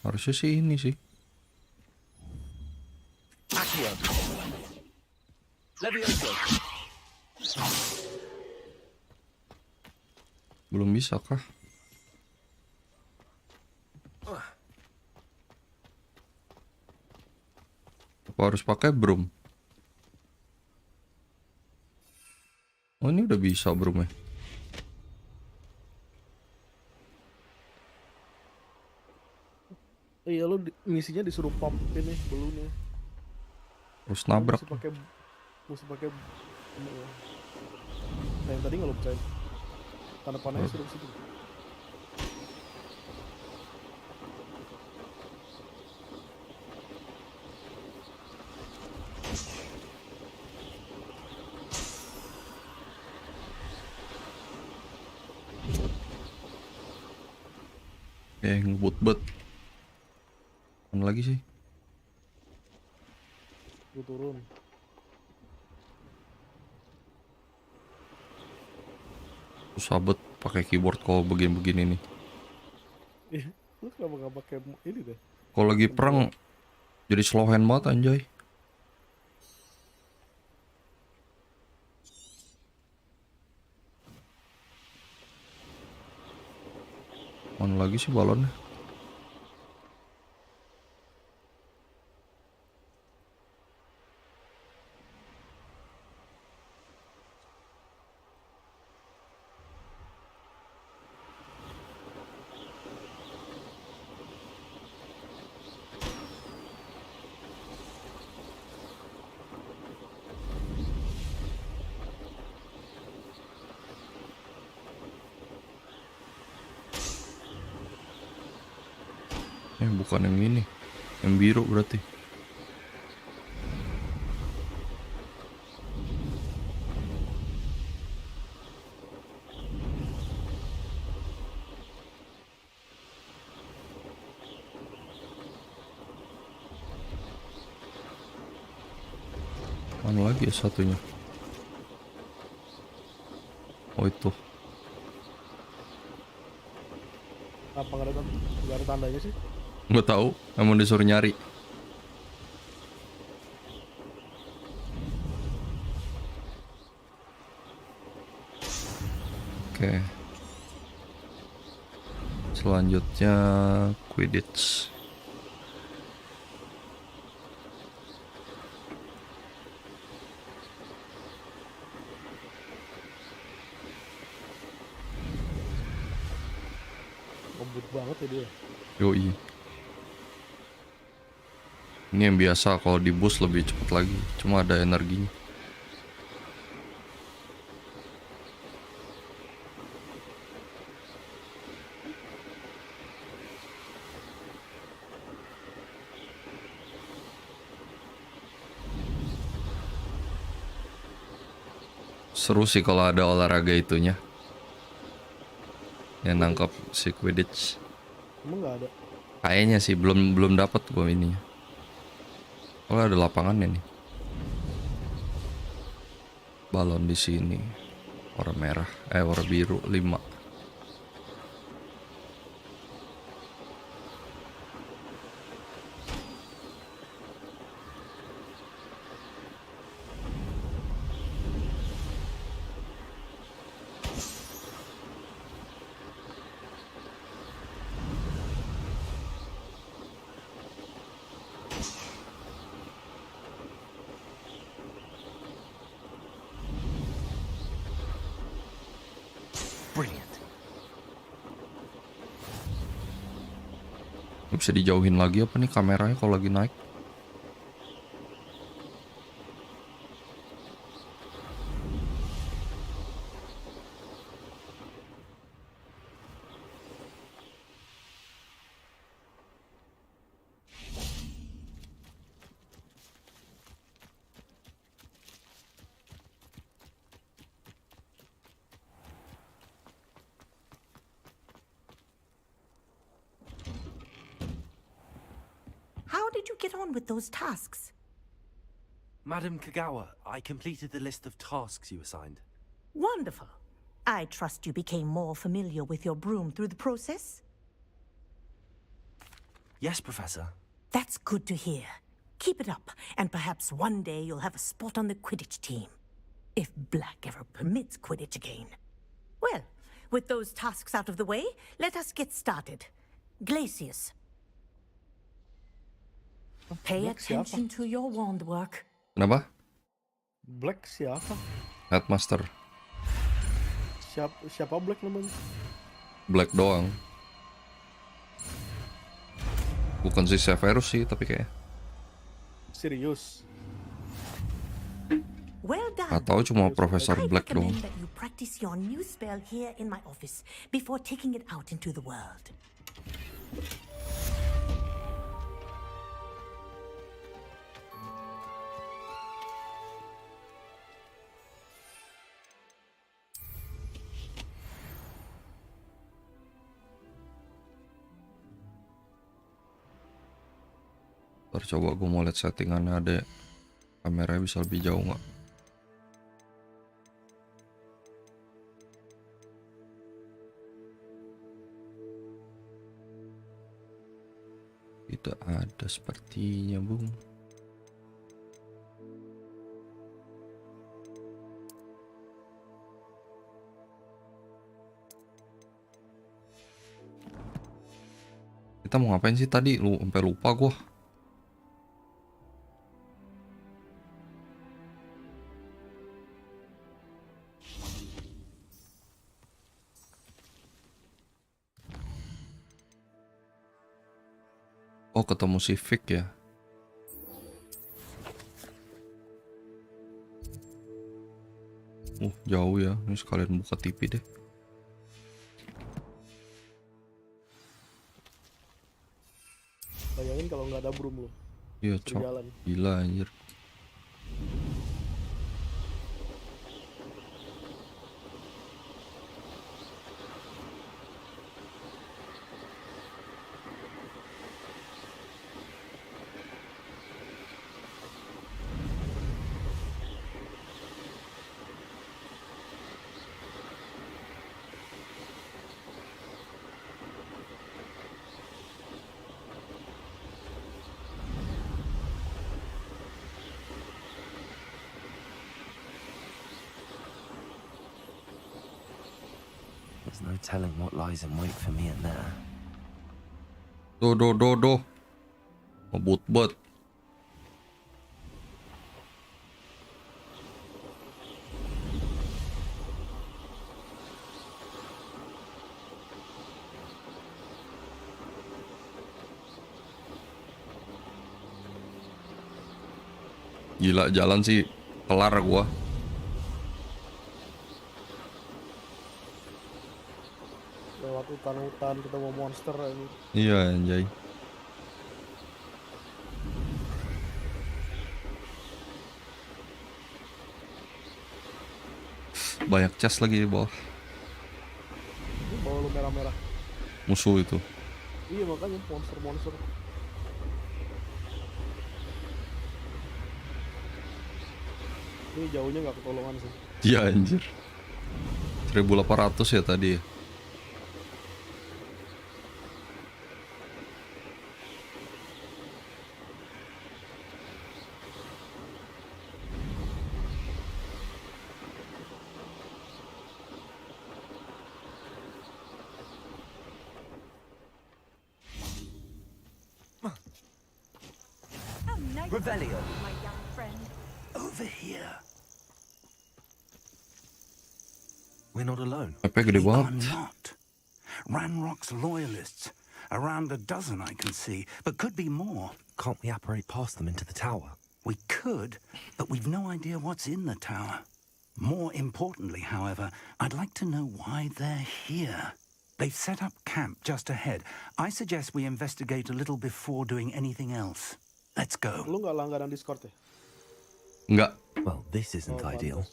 Harusnya sih ini sih. Accio. Levioso. Belum bisa kah? Apa harus pakai broom? Oh ini udah bisa broom ya. Iya, lu misinya disuruh pop ini balloonnya. Terus nabrak. Mesti pakai nah, yang tadi nggak lo percaya. Tanda panahnya suruh ke situ. Ngebut-but. Mana lagi sih? Gue turun. Susah bet pakai keyboard kalau begini-begini nih. Lu kenapa nggak pakai ini deh? Kalau lagi perang jadi slow hand banget anjay. Mana lagi sih balonnya? Bukan yang ini, yang biru berarti. Mana lagi ya satunya? Oh itu. Apa nggak ada tandanya sih? Nggak tahu, emang disuruh nyari. Oke. selanjutnya Quidditch. Ngebut banget ya dia. Yoi. Ini yang biasa, kalau di boost lebih cepat lagi, cuma ada energinya. Seru sih kalau ada olahraga itunya. Yang nangkap si Quidditch. Emang nggak ada? Kayaknya sih belum dapat gue ini. Oh, ada lapangannya nih. Balon di sini. Warna merah, warna biru 5. Brilliant. Ini bisa dijauhin lagi apa nih kameranya kalau lagi naik? How did you get on with those tasks? Madam Kagawa, I completed the list of tasks you assigned. Wonderful. I trust you became more familiar with your broom through the process? Yes, Professor. That's good to hear. Keep it up, and perhaps one day you'll have a spot on the Quidditch team. If Black ever permits Quidditch again. Well, with those tasks out of the way, let us get started. Glacius. Pay Black attention siapa? to your wand work. Kenapa? Black siapa? Headmaster. Siapa Black namanya? Black doang. Bukan si Severus sih, tapi kayak. Serius. Well done. Atau cuma Profesor I Black doang. recommend that you practice your new spell here in my office before taking it out into the world. Ntar coba gue mau lihat settingannya, ada kameranya bisa lebih jauh nggak? Tidak ada sepertinya, Bung. Kita mau ngapain sih tadi? Sampai lupa gua. Oh, ketemu si Vic ya. Jauh ya. Ini sekalian buka TV deh. Bayangin kalau nggak ada broom lo. Iya, cok. Gila anjir. There's no telling what lies in wait for me in there. Do. Ngebut-but. Gila, jalan sih kelar gua. Lewat hutan-hutan ketemu monster ini. Iya anjay. Banyak chest lagi di bawah. Ini bawah lu merah-merah. Musuh itu. Iya makanya monster-monster. Ini jauhnya nggak ketolongan sih. Iya anjir. 1800 ya tadi ya. Revelio. My young friend. Over here. We're not alone. Apa gede We are banget. not. Ranrock's loyalists. Around a dozen I can see, but could be more. Can't we apparate past them into the tower? We could, but we've no idea what's in the tower. More importantly, however, I'd like to know why they're here. They've set up camp just ahead. I suggest we investigate a little before doing anything else. Let's go. Lu nggak langganan Discord ya? Enggak. Well, this isn't ideal.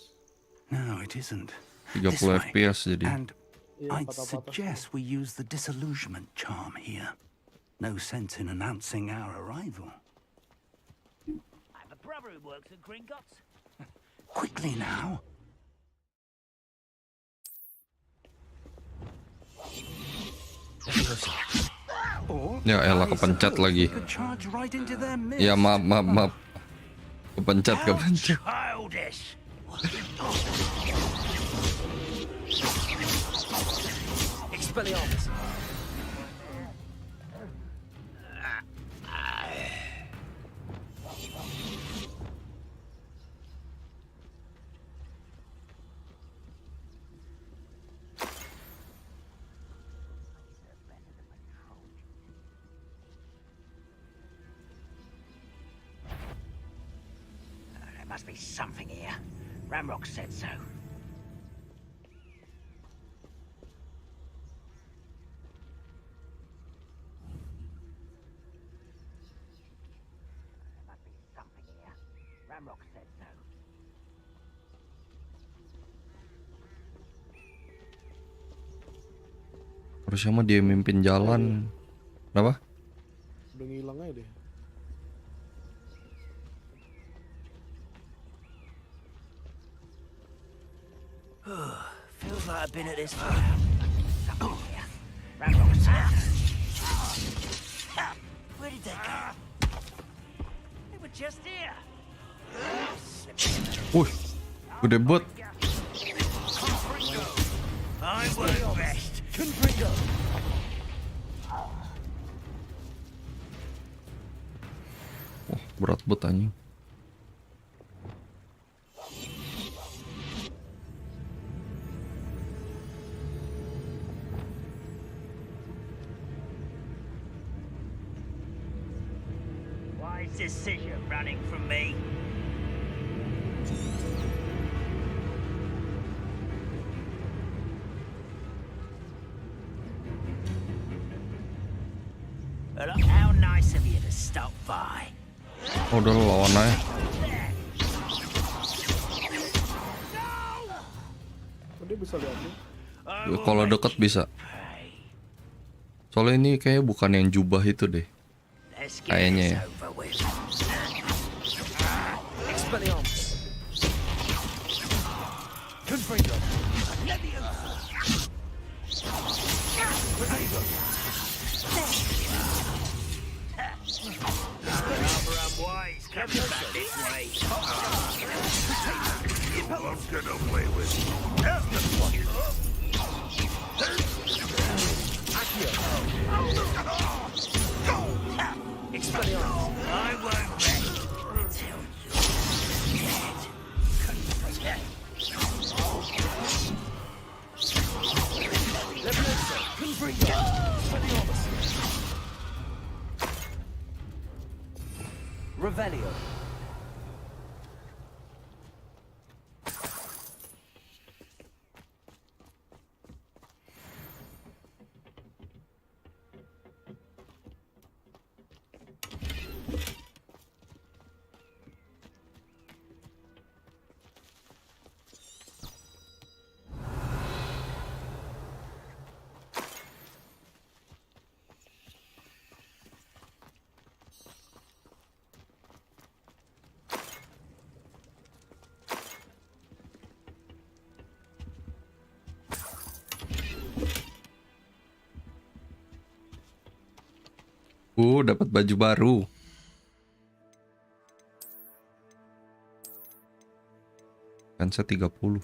No, it isn't. 30 This way. FPS jadi. And Iya, I'd patah-patah. suggest we use the disillusionment charm here. No sense in announcing our arrival. I have a brother who works at Gringotts. Quickly now. Or Ya elah, kepencet lagi. could charge right into their midst. Ya maaf. Kepencet. Childish. Expelliarmus. There must be something here. Ramrock said so. There must be something here. Ramrock said so. Harusnya mah dia mimpin jalan. Kenapa? Udah ngilang aja deh. Feels like I've been at this for something here. Ramrock said so. Where did they go? They were just here. Wih, gede banget. I work best. Wah, berat banget anjing. Why is this Sisha running from me? Well, how nice of you to stop by. Oh, udah lawan aja. Dia bisa lihat nih. Ya, kalau deket bisa. Soalnya ini kayaknya bukan yang jubah itu deh. Kayaknya ya. Expelliarmus. Confringo. Rather unwise coming back this way. No one's gonna play with you. Revelio. Dapat baju baru. Kansa 30.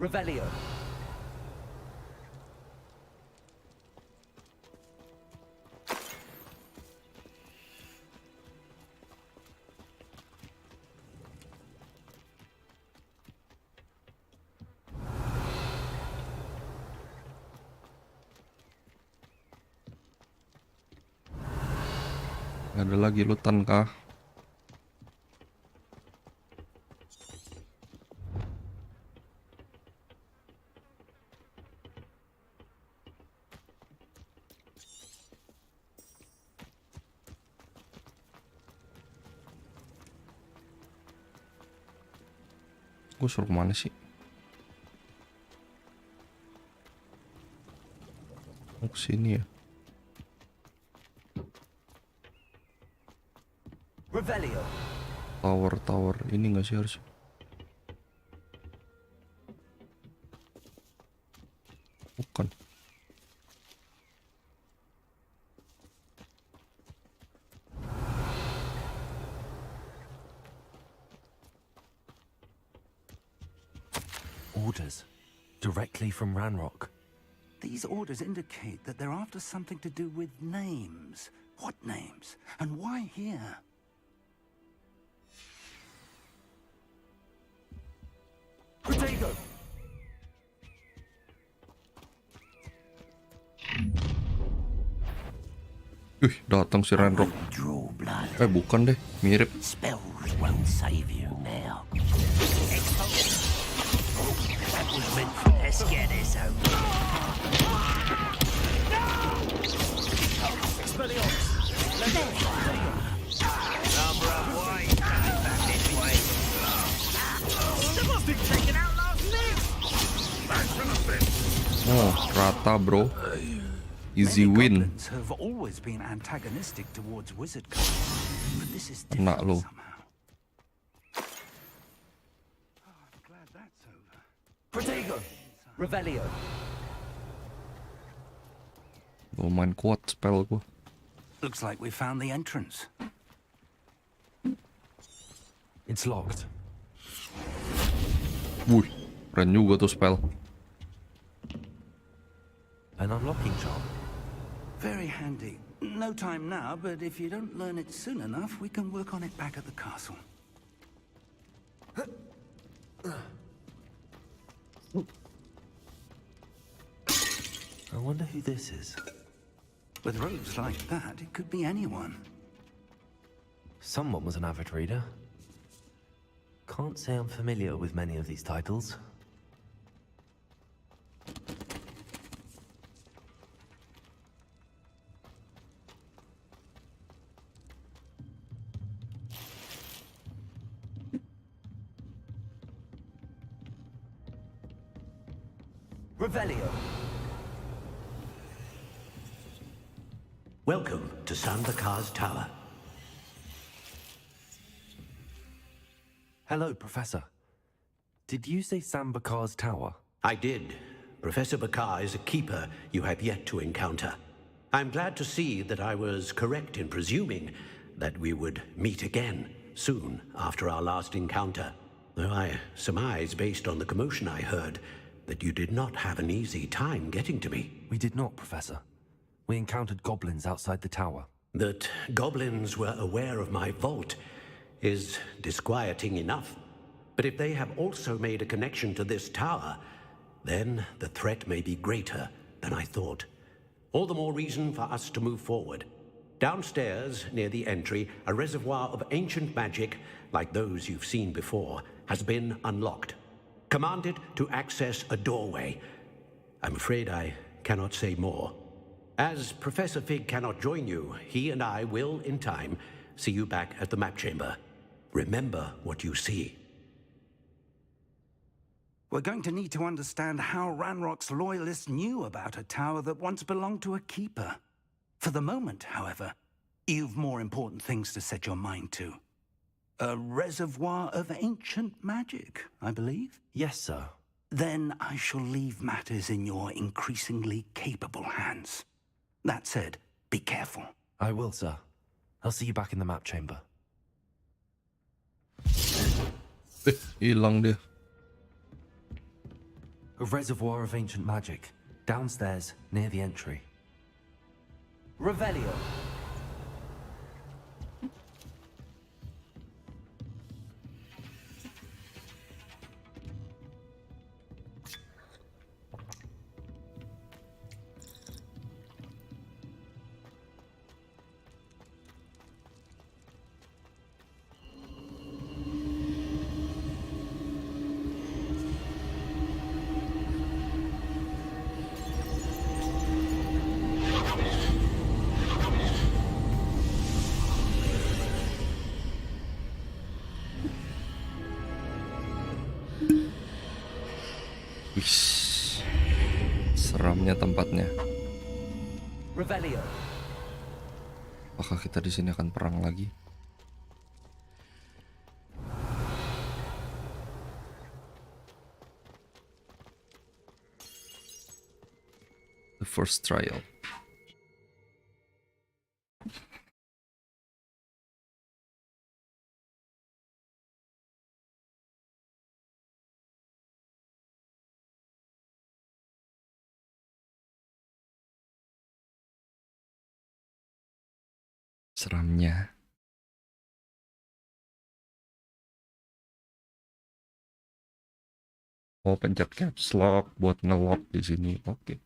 Revelio. Ada lagi lutan kah? Gue suruh kemana sih? Mau kesini ya? Revelio. Tower ini nggak sih harusnya? Bukan. Orders directly from Ranrock. These orders indicate that they're after something to do with names. What names? And why here? Protego. Datang si Ranrock. Bukan deh, mirip. Spells won't save you now. That was meant for... Let's get this over. Number of white. Back this way. They must be taken out last minute. Back from the bit. Oh, rata bro. Easy win. Have always been antagonistic towards wizard culture, but this is Kena different lo. somehow. Oh, I'm glad that's over. Protego. Revelio. Lumayan kuat spell gue. Looks like we found the entrance. It's locked. Wih, keren juga tuh spell. An unlocking charm. Very handy. No time now, but if you don't learn it soon enough, we can work on it back at the castle. I wonder who this is. With robes like that, it could be anyone. Someone was an avid reader. Can't say I'm familiar with many of these titles. Revelio. Welcome to Sambakar's Tower. Hello, Professor. Did you say Sambakar's Tower? I did. Professor Bakar is a keeper you have yet to encounter. I'm glad to see that I was correct in presuming that we would meet again soon after our last encounter. Though I surmise, based on the commotion I heard, that you did not have an easy time getting to me. We did not, Professor. We encountered goblins outside the tower. That goblins were aware of my vault is disquieting enough. But if they have also made a connection to this tower, then the threat may be greater than I thought. All the more reason for us to move forward. Downstairs, near the entry, a reservoir of ancient magic, like those you've seen before, has been unlocked. Commanded to access a doorway. I'm afraid I cannot say more. As Professor Fig cannot join you, he and I will, in time, see you back at the map chamber. Remember what you see. We're going to need to understand how Ranrock's loyalists knew about a tower that once belonged to a keeper. For the moment, however, you've more important things to set your mind to. A reservoir of ancient magic, I believe? Yes, sir. Then I shall leave matters in your increasingly capable hands. That said, be careful. I will, sir. I'll see you back in the map chamber. Hilang dia. A reservoir of ancient magic, downstairs near the entry. Revelio. Wih, seramnya tempatnya. Revelio. Apakah kita di sini akan perang lagi? The first trial. Seramnya. Oh, pencet caps lock buat ngelock di sini. Oke.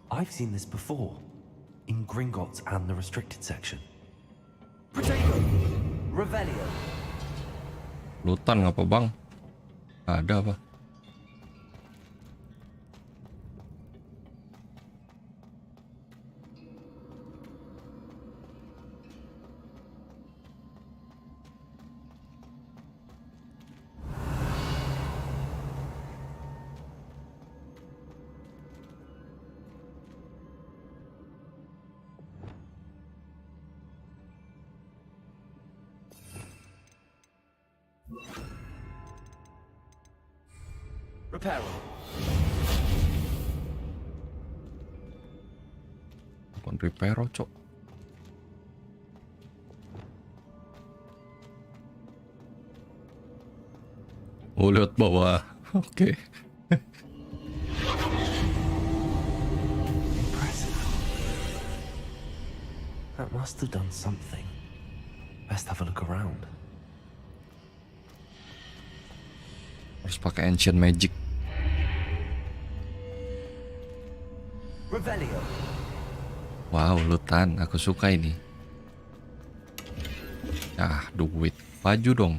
I've seen this before, in Gringotts and the restricted section. Protego! Revelio! Lutan ngapa bang? Ada apa? Reparo. Bukan reparo, cok. Oh, lihat bawah. Oke. Impressive. That must have done something. Best have a look around. Harus pakai ancient magic. Revelio. Wow, lutan. Aku suka ini. Ah, duit. Maju dong.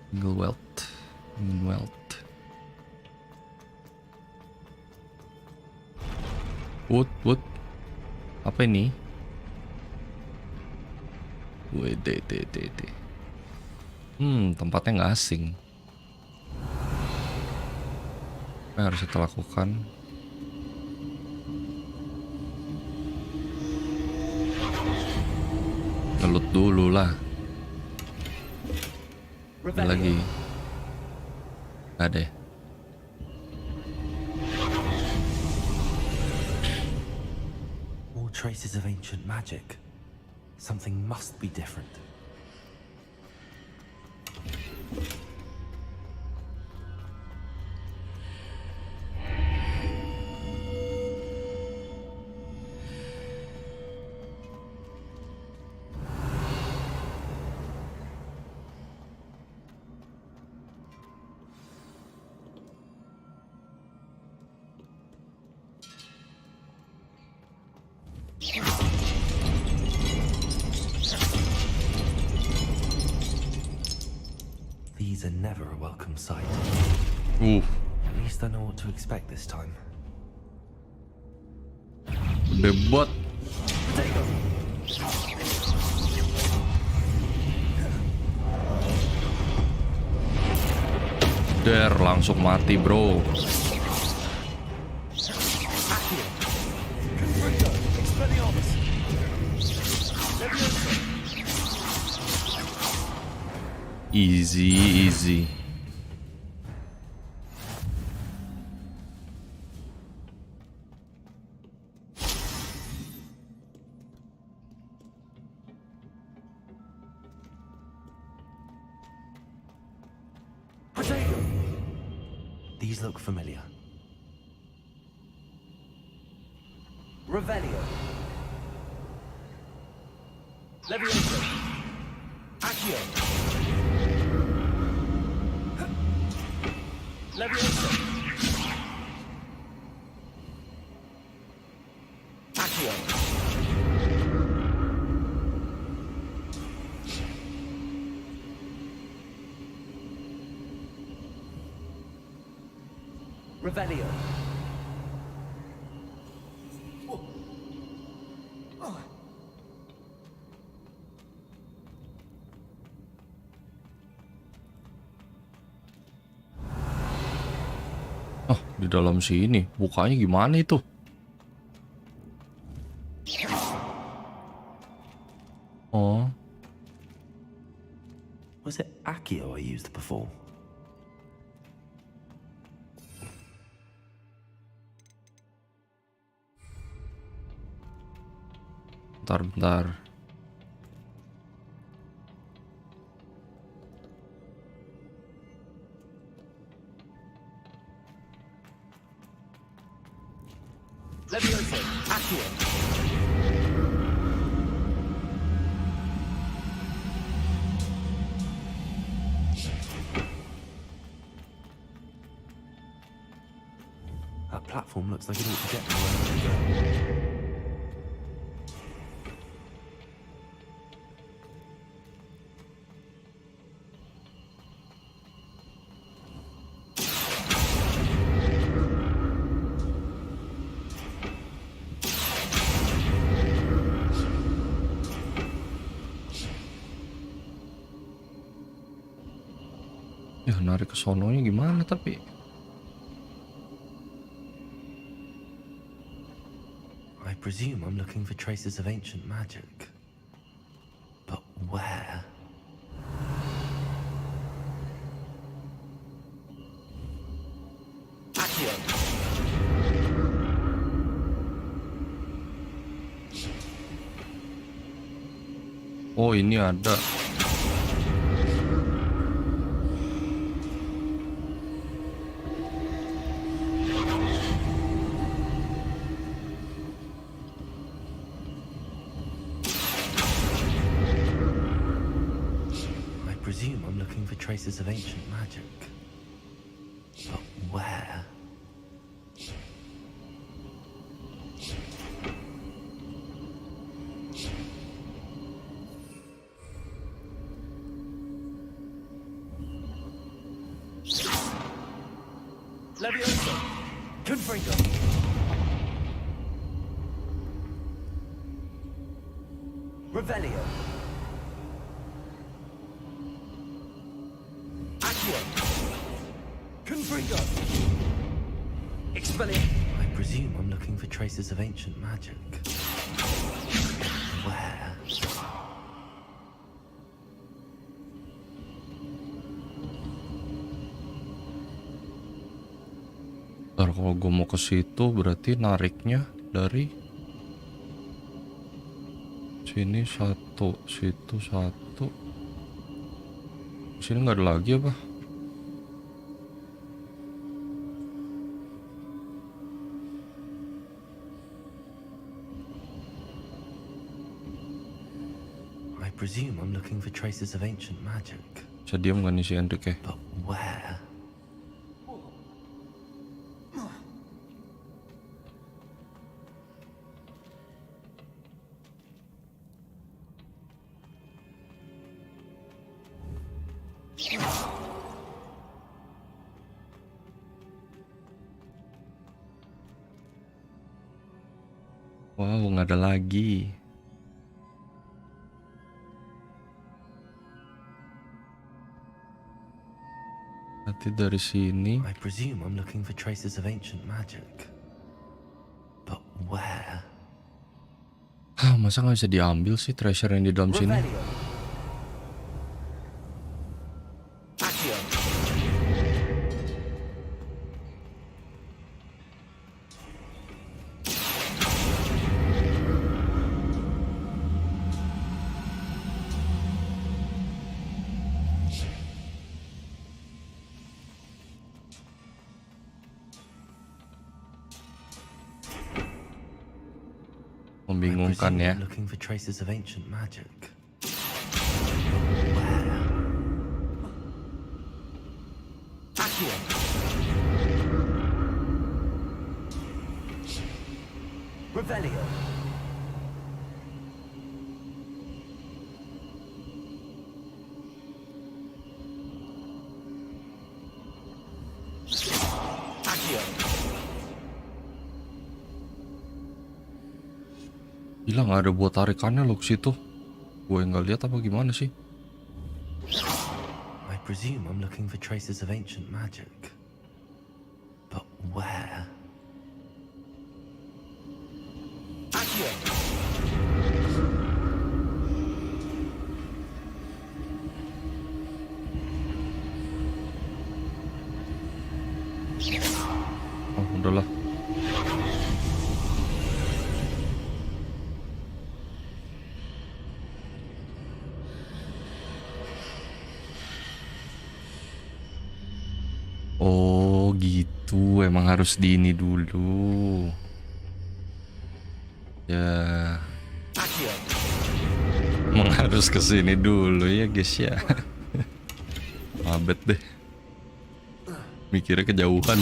Single wealth. Wood. Apa ini? WD. Tempatnya nggak asing. Apa yang harus kita lakukan? Ngelut dulu lah. Ada lagi. Ada. More traces of ancient magic. Something must be different. These are never a welcome sight. At least I know what to expect this time. Debot. Der, langsung mati, bro. Easy. These look familiar. Revelio. Levioso. Accio. Levioso. Accio. Revelio. Oh, di dalam sini. Bukanya gimana itu? Oh. Was it Accio I used before? Bentar. Levioso. Accio. That platform looks like it ought to get me where I need to go. Ya, narik ke sononya gimana tapi? I presume I'm looking for traces of ancient magic. But where? Accio. Oh, ini ada. I presume I'm looking for traces of ancient magic. But where? Levioso. Confringo. Revelio. Accio. Confringo. Expelliarmus. I presume I'm looking for traces of ancient magic. Where? Ntar kalau gue mau ke situ berarti nariknya dari sini satu, situ satu. Sini nggak ada lagi apa? I presume I'm looking for traces of ancient magic. Bisa diam gak nih si Hendrik ya? But where? Wow, nggak ada lagi. Nanti dari sini. I presume I'm looking for traces of ancient magic. But where? Masa nggak bisa diambil sih treasure yang di dalam sini? Membingungkan ya. Looking for traces of ancient magic. Revelio. Gila, nggak ada buat tarikannya loh ke situ. Gue nggak lihat apa gimana sih? I presume I'm looking for traces of ancient magic. But where? Oh, udahlah. Oh gitu, emang harus di ini dulu. Ya, emang harus kesini dulu ya guys ya. Mabet deh, mikirnya kejauhan.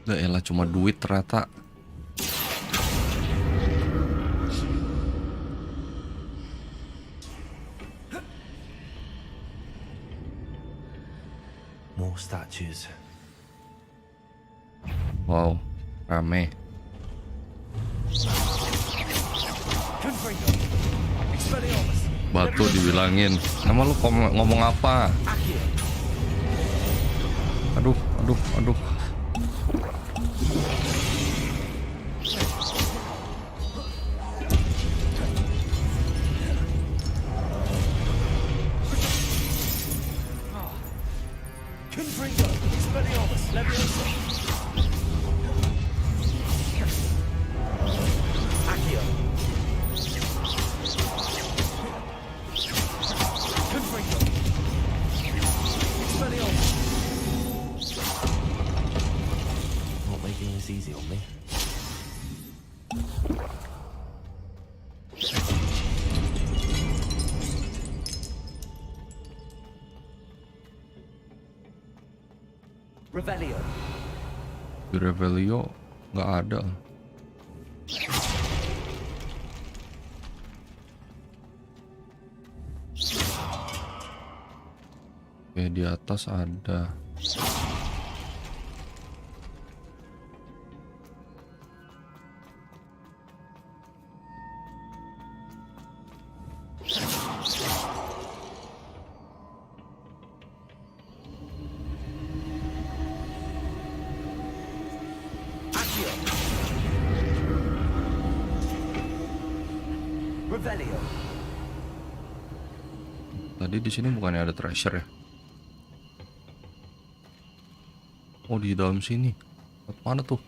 Udah elah, cuma duit ternyata. More statues. Wow, rame. Batu dibilangin. Nama lu ngomong apa? Aduh, aduh, aduh. Not making this easy on me. Revelio. Di Revelio nggak ada. Oke, di atas ada. Revelio. Tadi di sini bukannya ada treasure ya? Oh, di dalam sini. Mana tuh?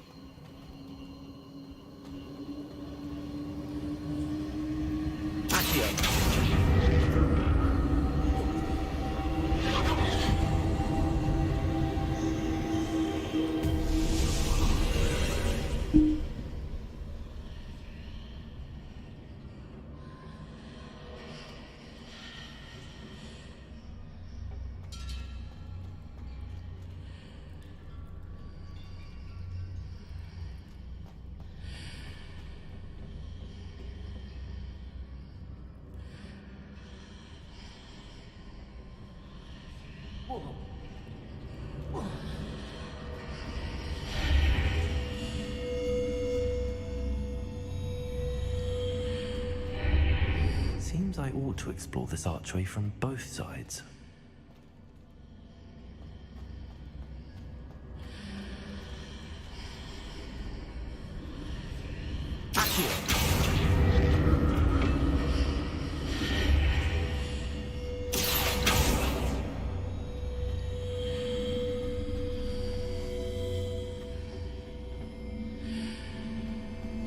Seems I ought to explore this archway from both sides.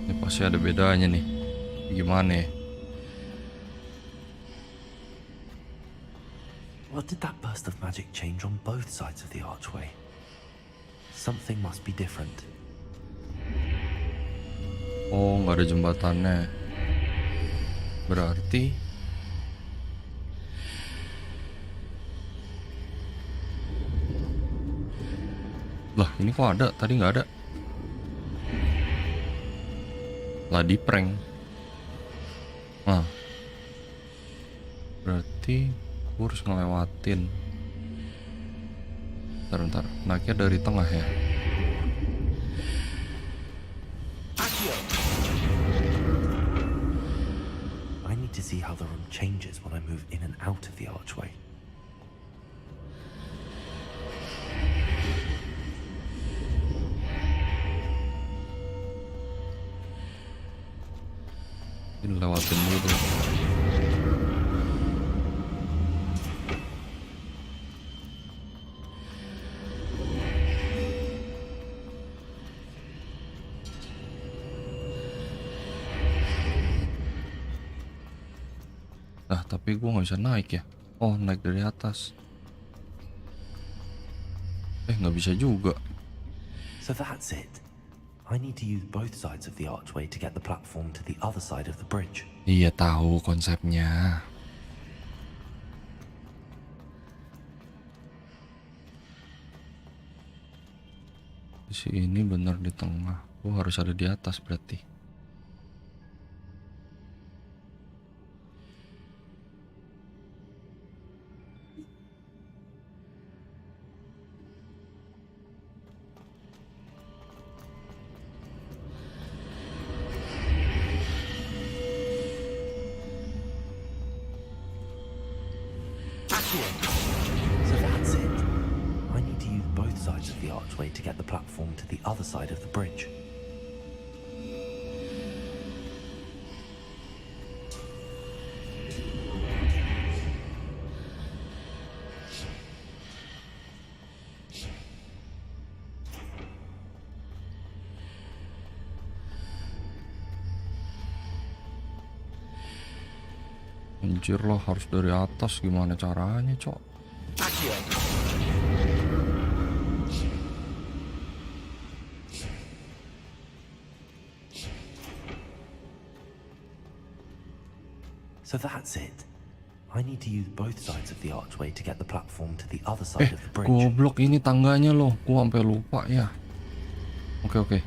Ini pasti ada bedanya nih. Gimana ya? What did that burst of magic change on both sides of the archway? Something must be different. Oh, nggak ada jembatannya. Berarti lah, ini kok ada? Tadi nggak ada. Lah, di prank. Nah, berarti gue harus ngelewatin. Bentar, naiknya dari tengah ya. I need to see how the room changes when I move in and out of the archway. Ini lewatin dulu. Nah, tapi gue nggak bisa naik ya. Oh, naik dari atas. Nggak bisa juga. So that's it. I need to use both sides of the archway to get the platform to the other side of the bridge. Iya, tahu konsepnya. Di sini bener di tengah. Gue harus ada di atas berarti. So that's it. I need to use both sides of the archway to get the platform to the other side of the bridge. Anjir loh, harus dari atas. Gimana caranya, cok? So that's it. I need to use both sides of the archway to get the platform to the other side of the bridge. Goblok, ini tangganya loh. Gua sampai lupa ya. Oke.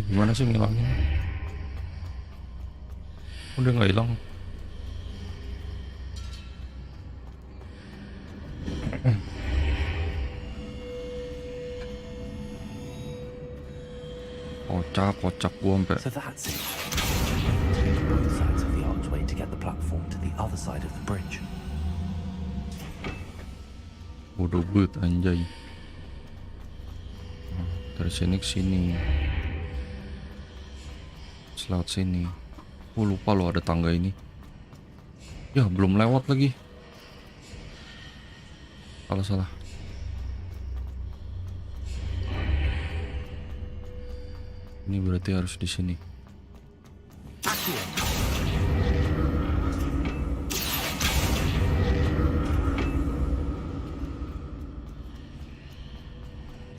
Gimana sih ngilangin? Udah nggak hilang. Kocak gua sampai. So that's it. Both sides of the archway to get the platform side of the bridge. Bodoh banget anjay. Dari sini ke sini. Lewat sini. Lupa loh ada tangga ini. Ya belum lewat lagi. Salah. Ini berarti harus di sini.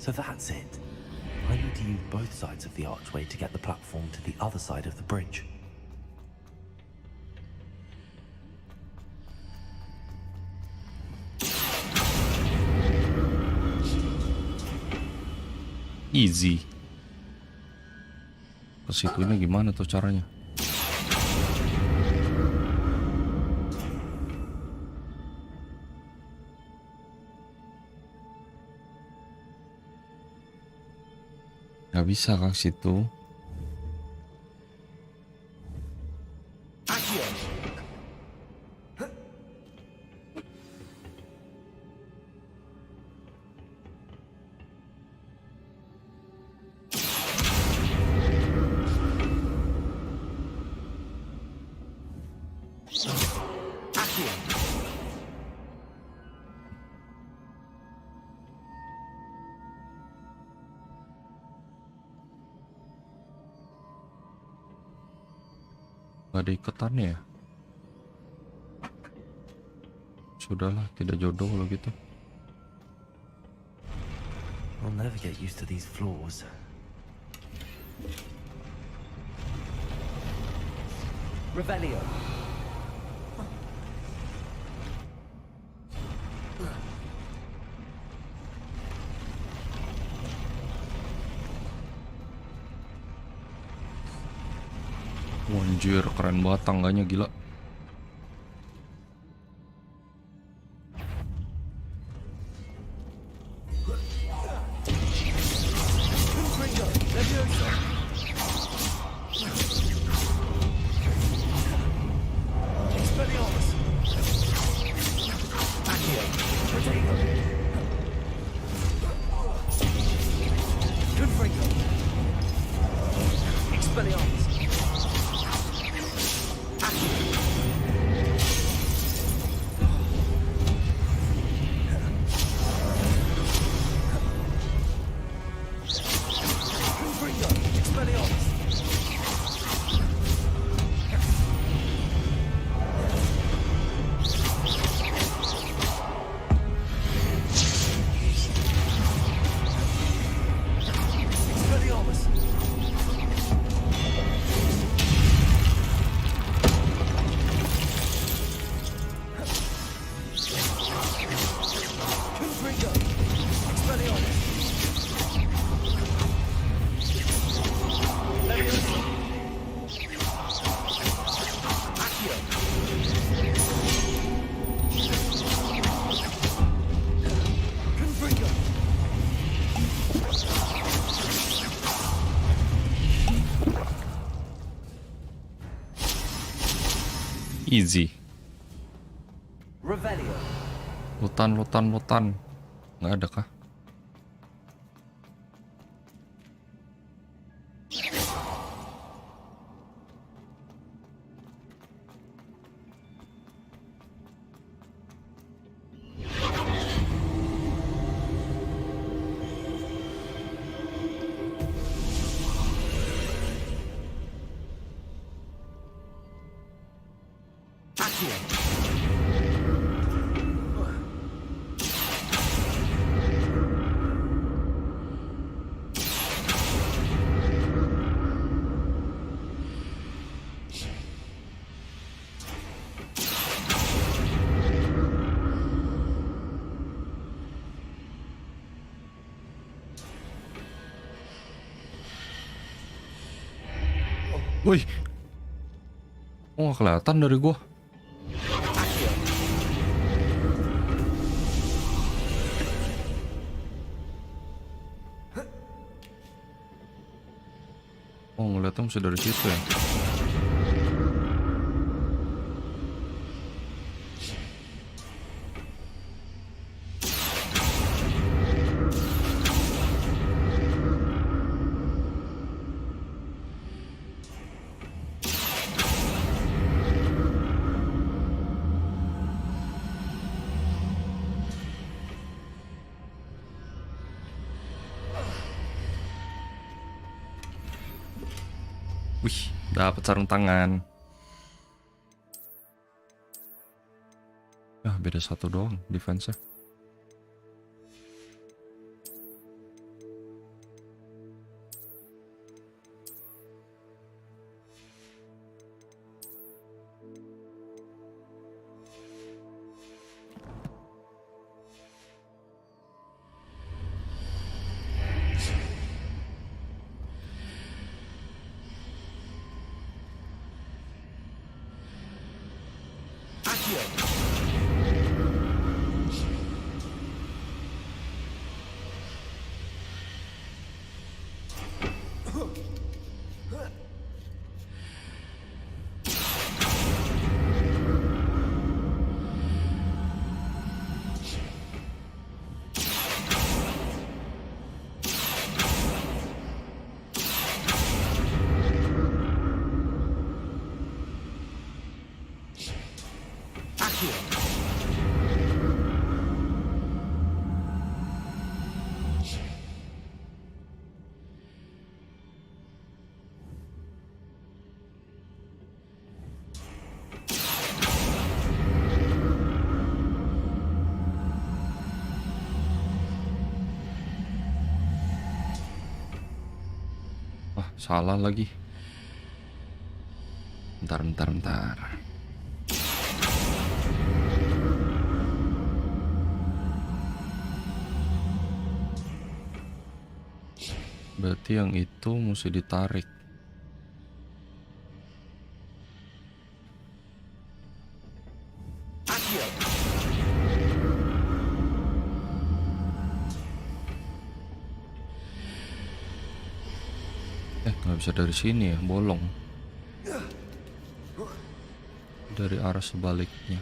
So that's it. I need to use both sides of the archway to get the platform to the other side of the bridge. Easy. Ke situnya gimana tuh caranya? Gak bisa kah situ? Gak ada ikatannya ya? Sudahlah, tidak jodoh kalau gitu. I'll never get used to these floors. Revelio. Anjir, keren banget tangganya, gila. Easy. Revelio. Lutan. Nggak ada kah? Wih, oh nggak kelihatan dari gua. Oh ngeliatnya masih dari situ ya. Wih, dapat sarung tangan. Beda 1 doang defense-nya. Salah lagi. Bentar. Berarti yang itu mesti ditarik. Nggak bisa dari sini ya, bolong. Dari arah sebaliknya.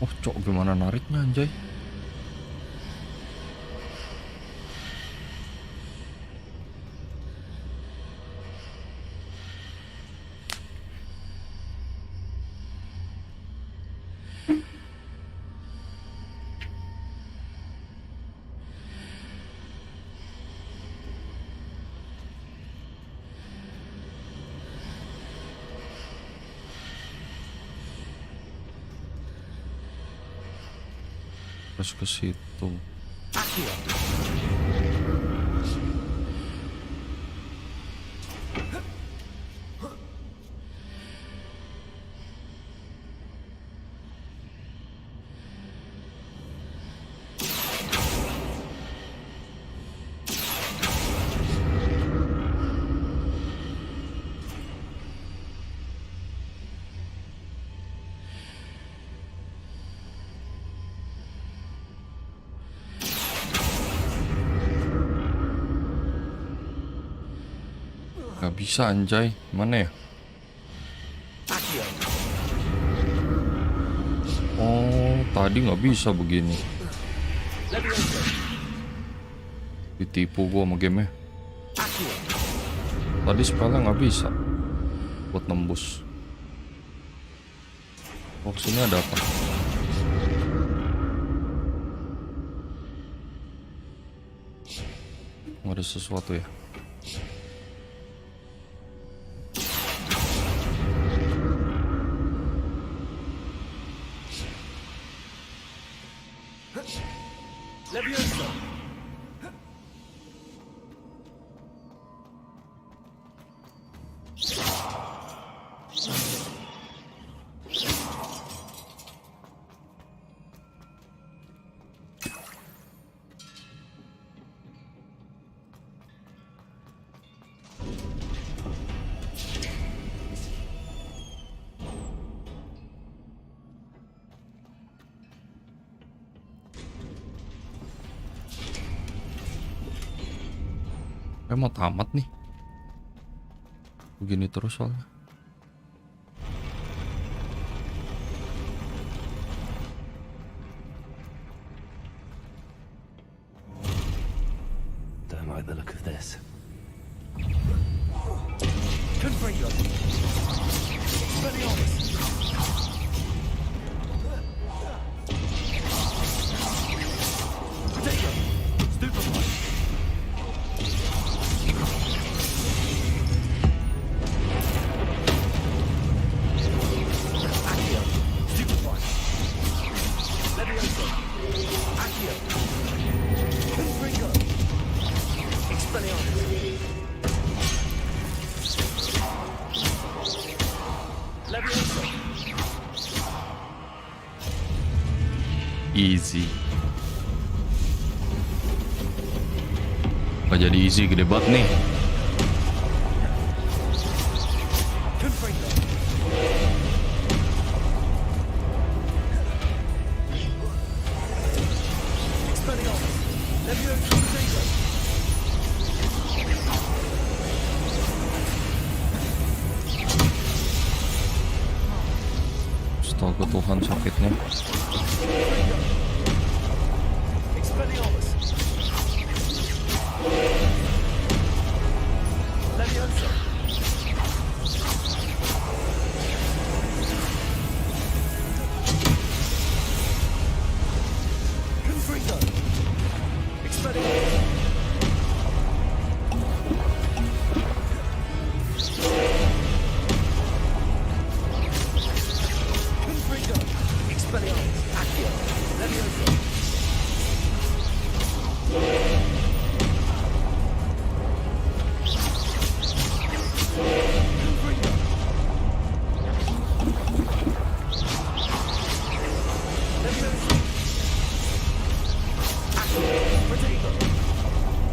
Oh, cok, gimana nariknya anjay? Terus ke situ. Gak bisa anjay, mana ya? Oh, tadi nggak bisa begini. Ditipu gua sama game-nya. Tadi spellnya nggak bisa buat nembus. Oh, sini ada apa? Ada sesuatu ya? Kayak mau tamat nih. Begini terus soalnya. Don't like the look of this. Confringo. Expelliarmus. Potato. Stupefy. Accio. Stupefy. Levioso. Accio. Confringo. Expelliarmus. Levioso. Easy. Oh, jadi easy, gede banget nih. Confringo. Expelliarmus. Levioso. Potato. Astaga Tuhan sakitnya. Expelliarmus. Levioso. Confringo. Expelliarmus. Confringo. Expelliarmus. Accio. Levioso. Confringo. Levioso. Accio. Potato.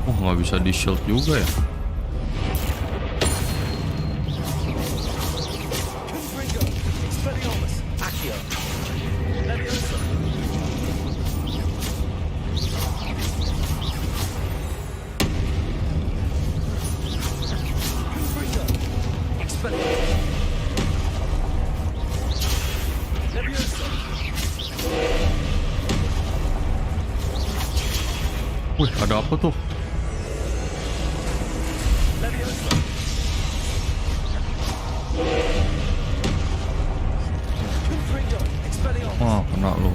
Oh, nggak bisa di shield juga ya. Confringo. Expelliarmus. Accio. Levioso. Confringo. Expelliarmus. Levioso. Wih, ada apa tuh? Levioso. Confringo. Expelliarmus. Wah, kena lu.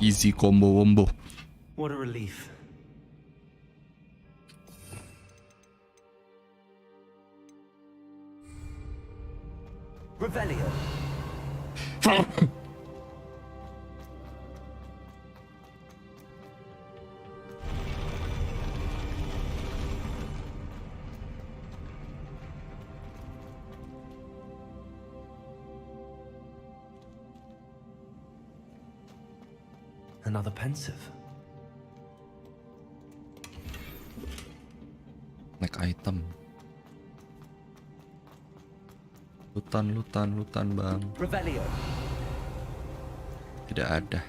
Easy combo. What a relief. Revelio. Another pensive. Naik item. Lutan bang. Revelio. Tidak ada.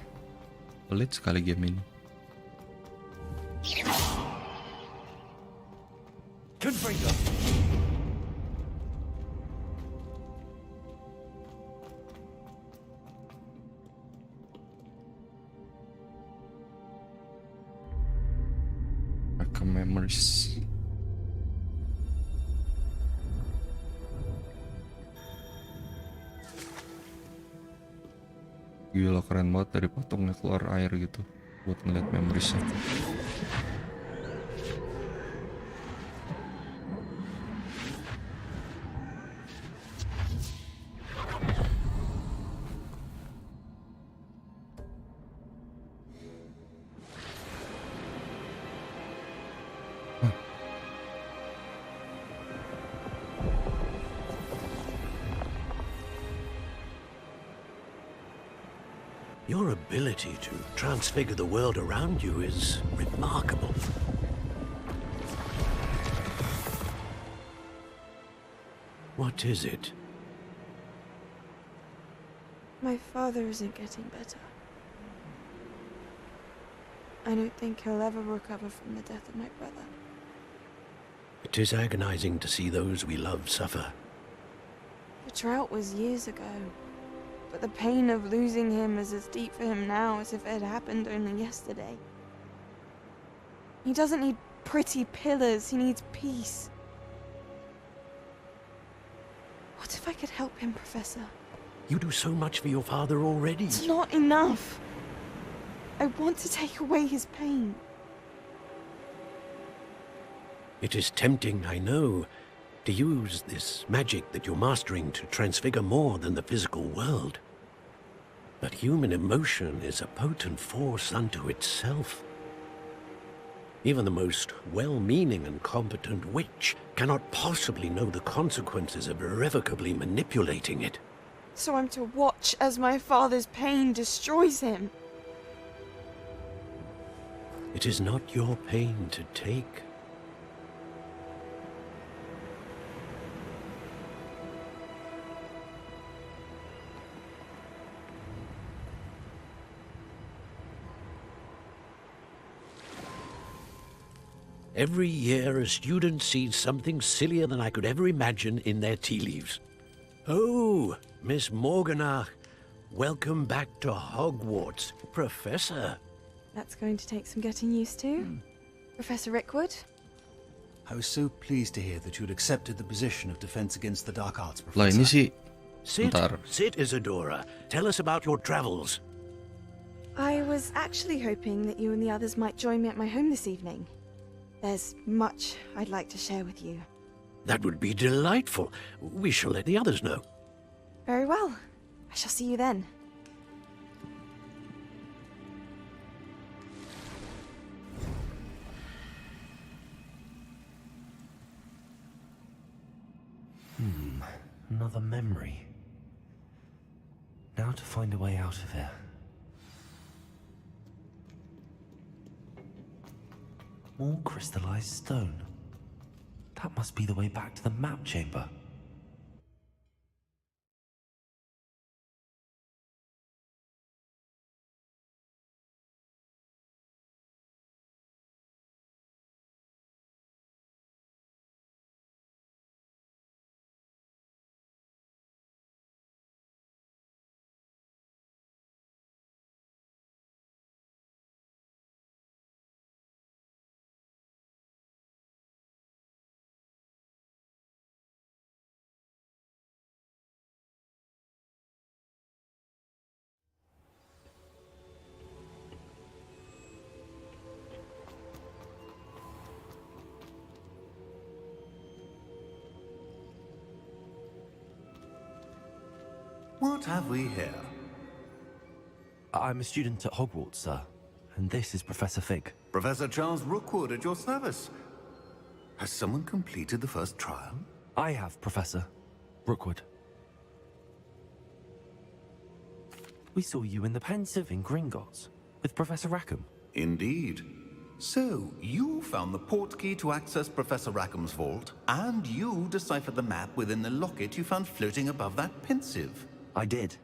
Pelit sekali game ini. Confringo. Rekam memories. Gila, keren banget dari patungnya keluar air gitu buat ngeliat memoriesnya. Your ability to transfigure the world around you is remarkable. What is it? My father isn't getting better. I don't think he'll ever recover from the death of my brother. It is agonizing to see those we love suffer. The drought was years ago, but the pain of losing him is as deep for him now as if it had happened only yesterday. He doesn't need pretty pillars, he needs peace. What if I could help him, Professor? You do so much for your father already. It's not enough. I want to take away his pain. It is tempting, I know, to use this magic that you're mastering to transfigure more than the physical world. But human emotion is a potent force unto itself. Even the most well-meaning and competent witch cannot possibly know the consequences of irrevocably manipulating it. So I'm to watch as my father's pain destroys him. It is not your pain to take. Every year, a student sees something sillier than I could ever imagine in their tea leaves. Oh, Miss Morganach, welcome back to Hogwarts, Professor. That's going to take some getting used to. Professor Rickwood? I was so pleased to hear that you had accepted the position of Defense Against the Dark Arts, Lah Professor. ini sih. Sit, Isadora. Tell us about your travels. I was actually hoping that you and the others might join me at my home this evening. There's much I'd like to share with you. That would be delightful. We shall let the others know. Very well. I shall see you then. Another memory. Now to find a way out of here. More crystallized stone. That must be the way back to the map chamber. What have we here? I'm a student at Hogwarts, sir. And this is Professor Fig. Professor Charles Rookwood at your service. Has someone completed the first trial? I have, Professor Rookwood. We saw you in the Pensive in Gringotts with Professor Rackham. Indeed. So, you found the portkey to access Professor Rackham's vault, and you deciphered the map within the locket you found floating above that Pensive. I did.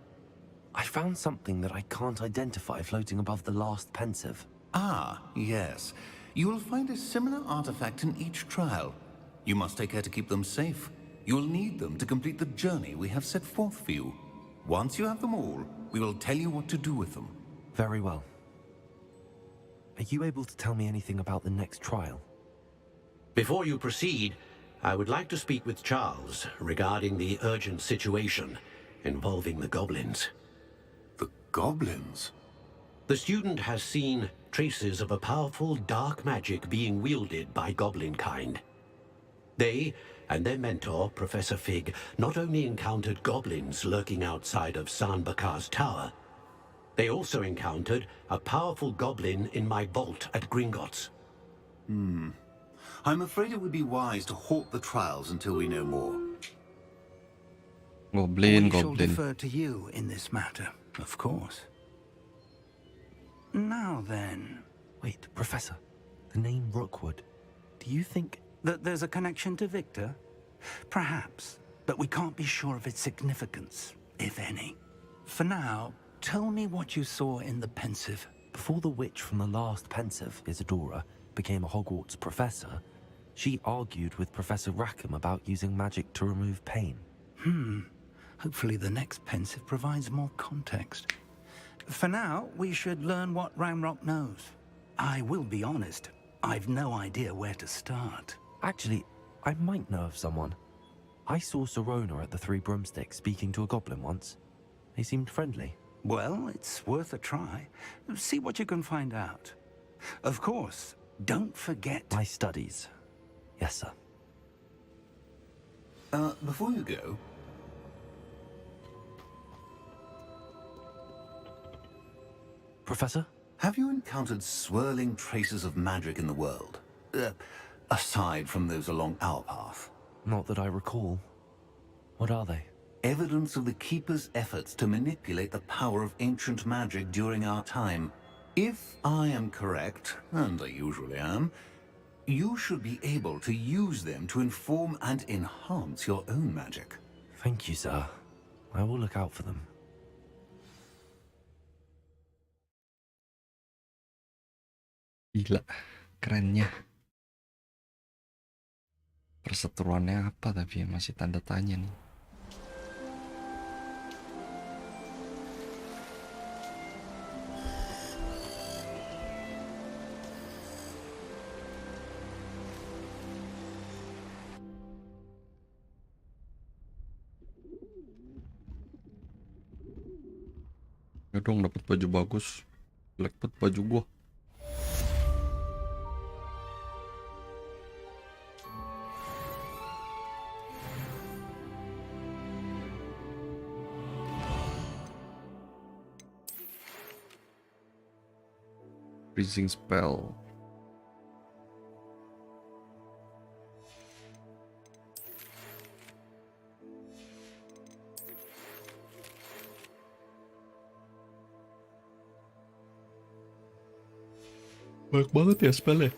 I found something that I can't identify floating above the last Pensive. Ah, yes. You will find a similar artifact in each trial. You must take care to keep them safe. You will need them to complete the journey we have set forth for you. Once you have them all, we will tell you what to do with them. Very well. Are you able to tell me anything about the next trial? Before you proceed, I would like to speak with Charles regarding the urgent situation involving the goblins. The goblins? The student has seen traces of a powerful dark magic being wielded by goblin kind. They and their mentor, Professor Fig, not only encountered goblins lurking outside of San Bakar's tower, they also encountered a powerful goblin in my vault at Gringotts. I'm afraid it would be wise to halt the trials until we know more. We shall defer to you in this matter, of course. Now then... Wait, Professor. The name Rookwood. Do you think... that there's a connection to Victor? Perhaps, but we can't be sure of its significance, if any. For now, tell me what you saw in the pensive. Before the witch from the last pensive, Isadora, became a Hogwarts professor, she argued with Professor Rackham about using magic to remove pain. Hopefully the next pensive provides more context. For now, we should learn what Ramrock knows. I will be honest, I've no idea where to start. Actually, I might know of someone. I saw Sirona at the Three Broomsticks speaking to a goblin once. They seemed friendly. Well, it's worth a try. See what you can find out. Of course, don't forget... My studies. Yes, sir. Before you go... Professor? Have you encountered swirling traces of magic in the world? Aside from those along our path? Not that I recall. What are they? Evidence of the Keeper's efforts to manipulate the power of ancient magic during our time. If I am correct, and I usually am, you should be able to use them to inform and enhance your own magic. Thank you, sir. I will look out for them. Gila, kerennya. Perseteruannya apa tapi masih tanda tanya nih. Ya dong, dapat baju bagus. Jelek banget baju gua. Freezing spell. Banyak banget ya spellnya.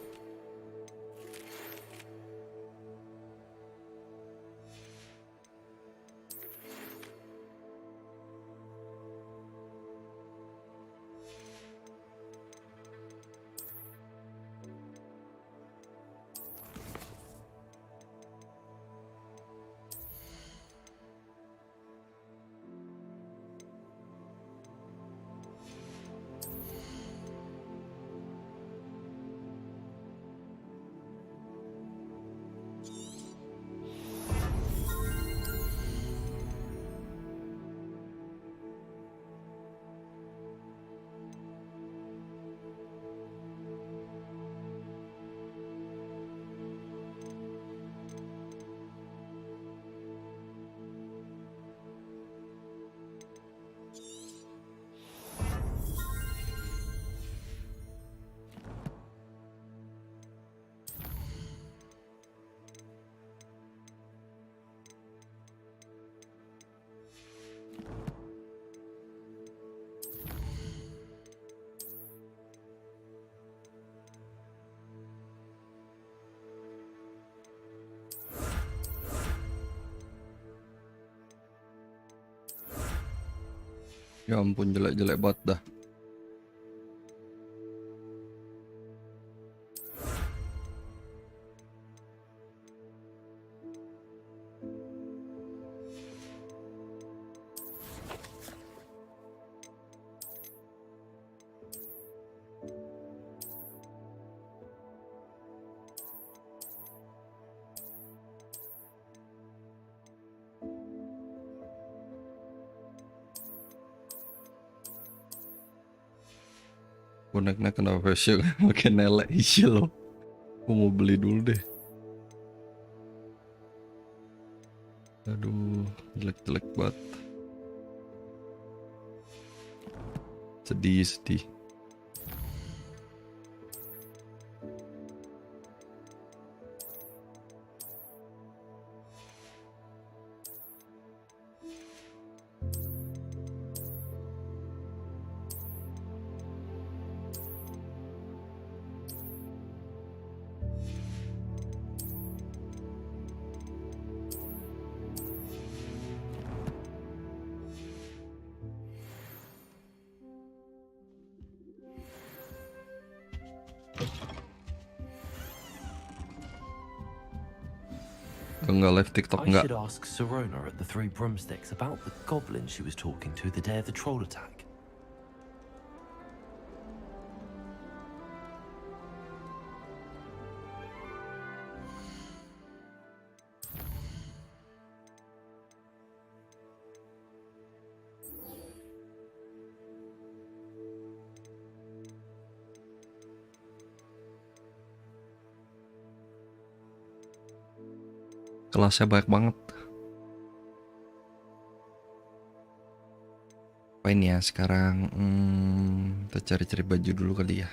Ya ampun, jelek-jelek banget dah. Boneknya kenapa sih makin nelek isi loh. Aku mau beli dulu deh. Aduh, jelek-jelek banget. Sedih. Enggak live TikTok I enggak. should ask Serona at the Three Broomsticks about the goblin she was talking to the day of the troll attack. Kelasnya banyak banget. Apa ini ya sekarang? Kita cari-cari baju dulu kali ya.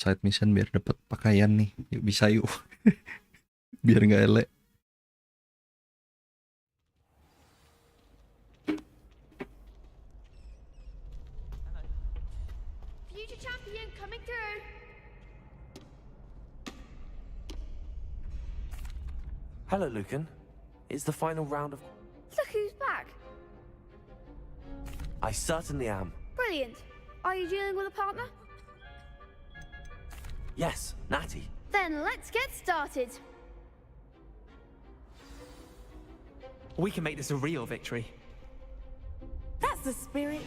Side mission biar dapat pakaian nih. Yuk bisa yuk. Biar nggak elek. Future champion coming through. Hello, Lucan. It's the final round of... Look who's back. I certainly am. Brilliant. Are you dealing with a partner? Yes, Natty. Then let's get started. We can make this a real victory. That's the spirit.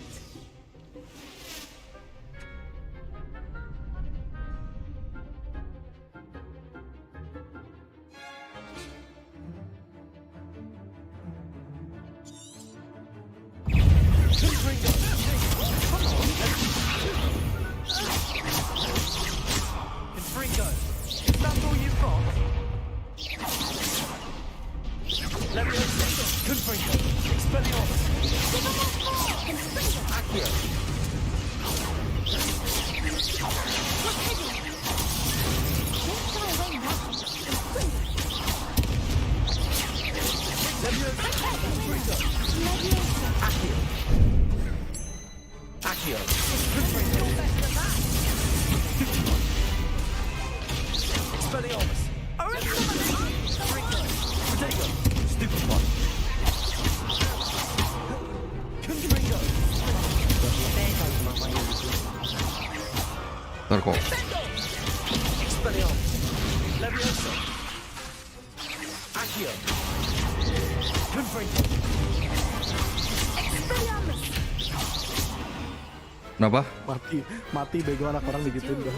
Confringo, is that all you've got? Let me Confringo, Expelliarmus. Accio. Accio. Expelliarmus. Protego. Stupid one. Confringo. Ntar kok. Expelliarmus. Leviosa. Accio. Confringo. Expelliarmus. Kenapa? Mati bego anak orang digituin dah.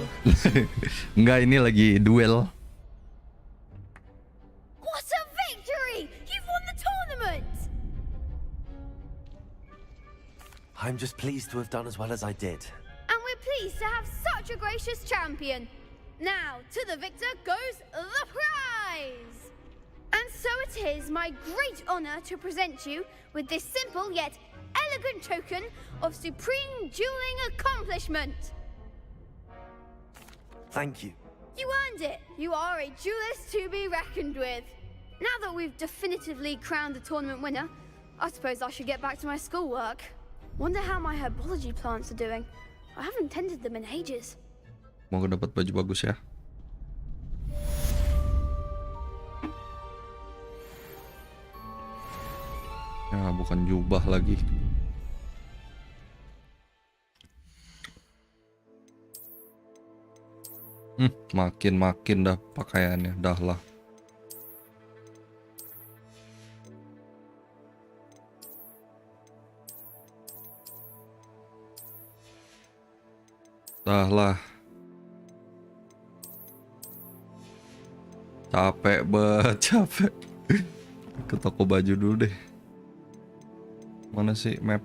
Enggak, ini lagi duel. What a victory! You've won the tournament! I'm just pleased to have done as well as I did. And we're pleased to have such a gracious champion. Now, to the victor goes the prize! And so it is my great honor to present you with this simple yet elegant token of supreme dueling accomplishment. Thank you. You earned it. You are a duelist to be reckoned with. Now that we've definitively crowned the tournament winner, I suppose I should get back to my schoolwork. Wonder how my herbology plants are doing. I haven't tended them in ages. Mau dapat baju bagus ya. Ya, bukan jubah lagi. Makin dah pakaiannya, dah lah. Dah lah. Capek banget, capek. Ke toko baju dulu deh. Mana sih map?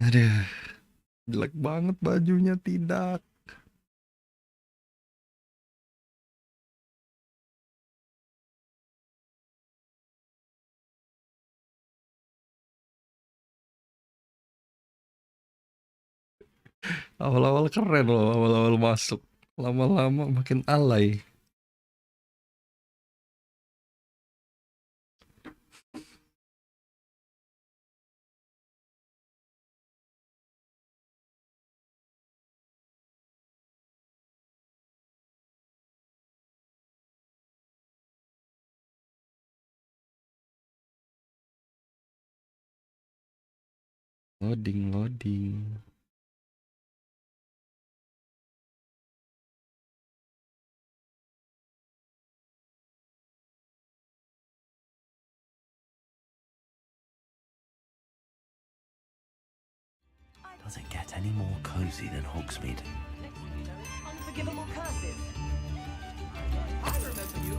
Aduh, jelek banget bajunya, tidak. Awal-awal keren loh, awal-awal masuk. Lama-lama makin alay. Loading. Does it get any more cozy than Hogsmeade? Unforgivable curses. I remember you.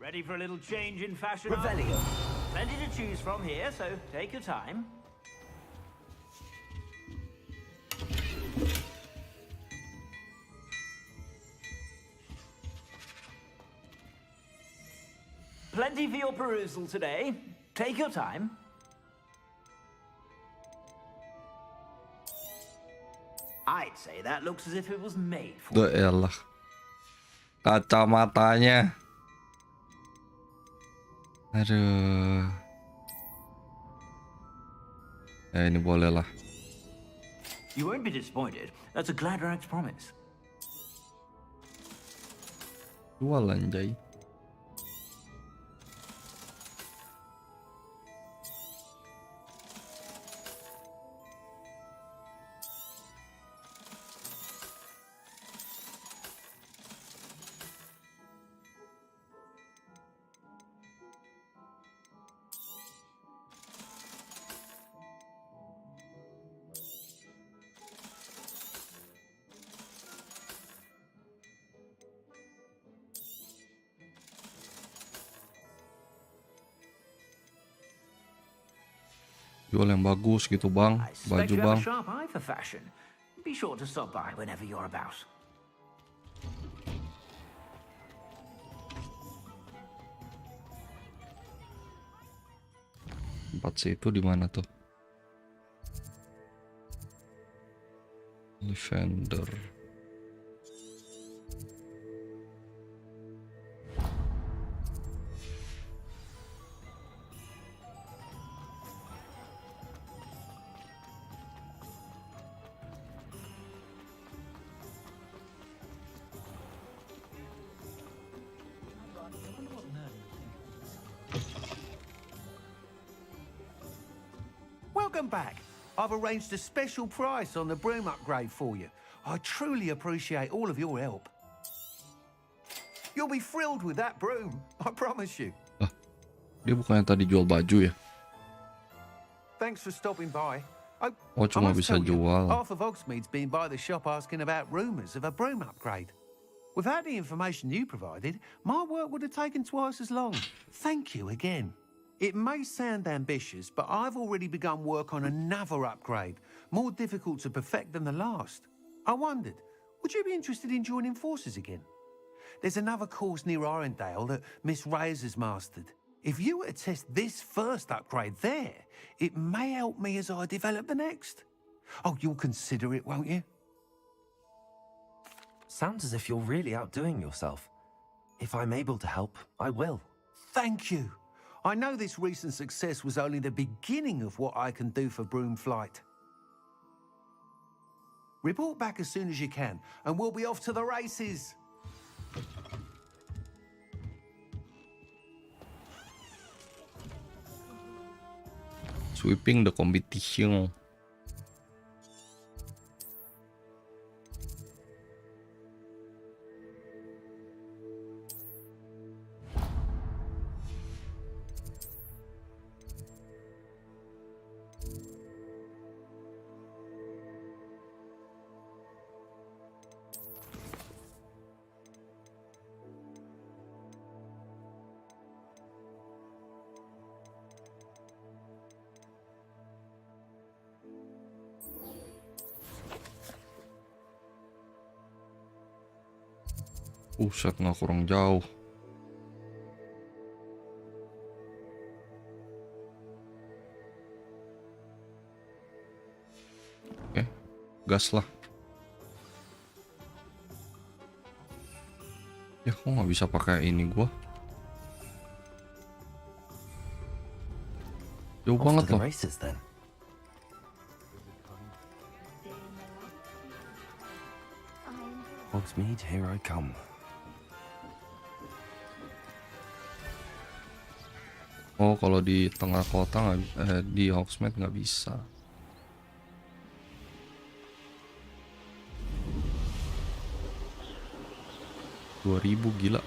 Ready for a little change in fashion? Revelio. Plenty to choose from here, so take your time. Plenty for your perusal today. Take your time. I'd say that looks as if it was made for Duh elah. Kacamatanya. Aduh. Ya ini boleh lah. You won't be disappointed. That's a glad rags promise. Jualan Jay. Jual yang bagus gitu bang, baju You have bang. a sharp eye for fashion. Be sure to stop by whenever you're about. Tempat situ di mana tuh? Lavender. Welcome back. I've arranged a special price on the broom upgrade for you. I truly appreciate all of your help. You'll be thrilled with that broom, I promise you. Dia bukannya tadi jual baju ya? Thanks for stopping by. Oh, cuma I must bisa tell you, jual. half of Hogsmeade's been by the shop asking about rumours of a broom upgrade. Without the information you provided, my work would have taken twice as long. Thank you again. It may sound ambitious, but I've already begun work on another upgrade, more difficult to perfect than the last. I wondered, would you be interested in joining forces again? There's another course near Arendale that Miss Reyes has mastered. If you were to test this first upgrade there, it may help me as I develop the next. Oh, you'll consider it, won't you? Sounds as if you're really outdoing yourself. If I'm able to help, I will. Thank you. I know this recent success was only the beginning of what I can do for Broomflight. Report back as soon as you can, and we'll be off to the races. Sweeping the competition. Set nggak kurang jauh. gas lah. Ya kok nggak bisa pakai ini gua? Jauh Off banget to the loh. races then. Hogsmeade, here I come. Oh, kalau di tengah kota di Hogsmeade nggak bisa. $2.000 gila.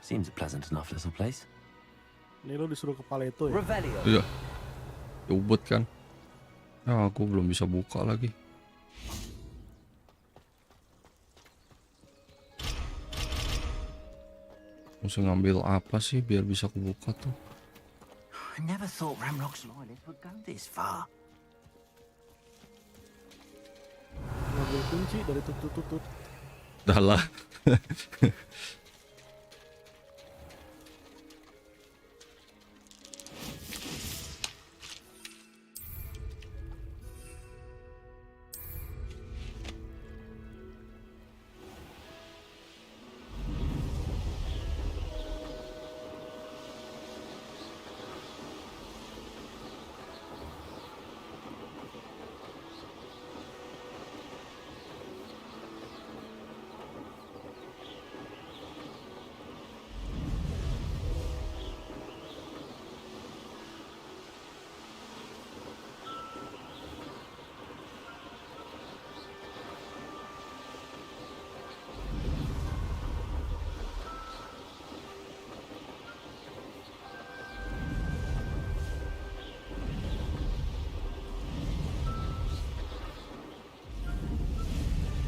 Seems a pleasant enough little place. Ini lo disuruh ke Paleto ya? Iya. Ubud kan. Nah, aku belum bisa buka lagi. Mesti ngambil apa sih biar bisa kebuka tuh? I never thought Ramrock's loyalists would go this far. Ngambil kunci dari tutut-tutut. Dah lah.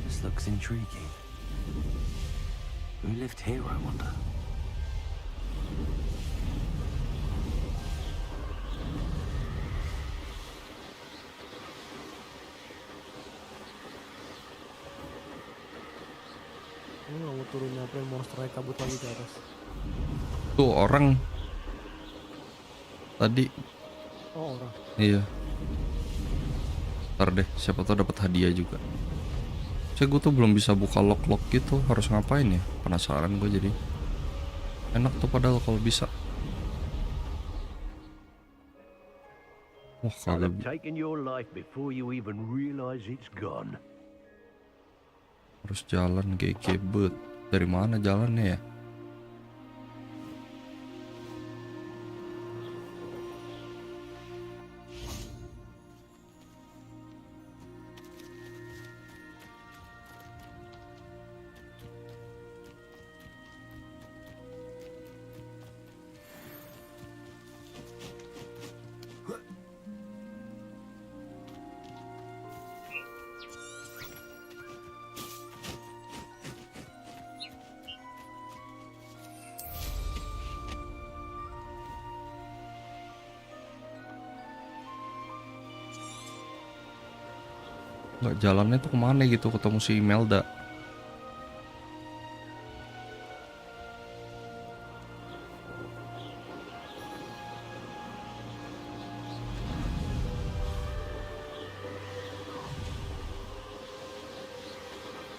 This looks intriguing. Who lived here, I wonder? Lu nggak mau turun nyamperin monsternya kabut lagi ke atas. Tuh orang tadi. Oh, orang. Iya. Ntar deh, siapa tahu dapat hadiah juga. Gue tuh belum bisa buka lock gitu, harus ngapain ya? Penasaran gue jadi. Enak tuh padahal kalau bisa. Wah, kagak. Taken your life before you even realize it's gone. Harus jalan GG bet. Dari mana jalannya ya? Nggak, jalannya tuh kemana gitu ketemu si Imelda.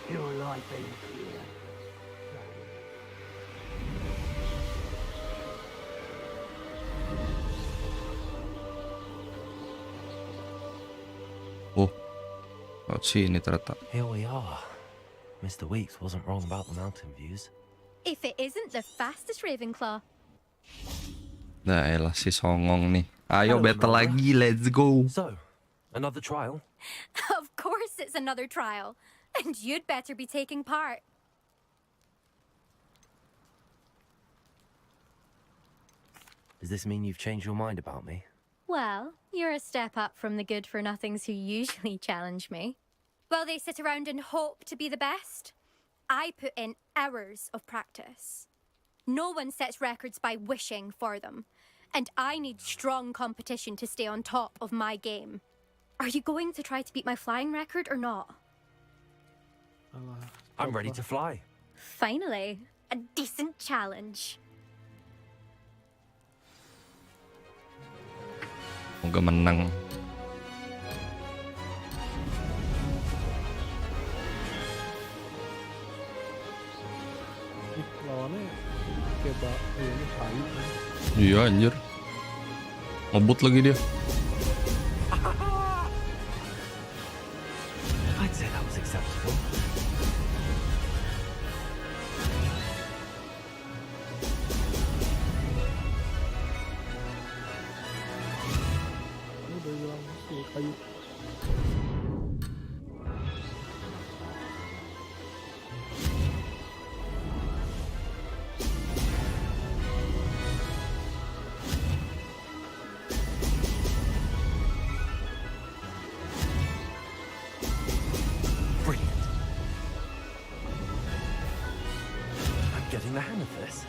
Your life ends here. Oh sini ternyata. Here we are. Mr. Weeks wasn't wrong about the mountain views. If it isn't the fastest Ravenclaw. Nah elah si songong nih. Ayo Hello, battle Imelda. lagi, let's go. So, another trial? Of course it's another trial. And you'd better be taking part. Does this mean you've changed your mind about me? Well, you're a step up from the good-for-nothings who usually challenge me. While they sit around and hope to be the best, I put in hours of practice. No one sets records by wishing for them, and I need strong competition to stay on top of my game. Are you going to try to beat my flying record or not? I'm ready to fly. Finally, a decent challenge. Semoga menang. Lawannya kayak ini kayu. Iya anjir. Ngebut lagi dia. I'd say that was acceptable. Ini udah hilang si kayu. Brilliant. I'm getting the hang of this.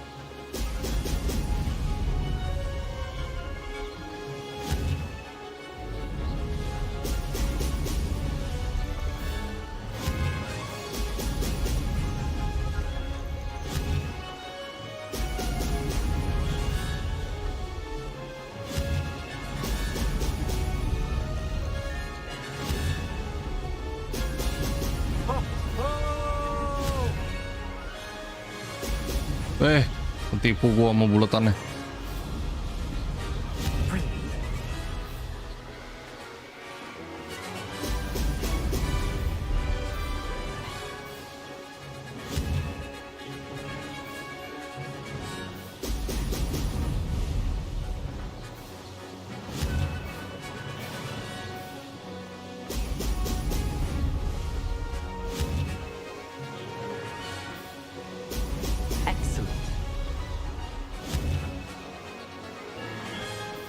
Ketipu gua sama buletannya.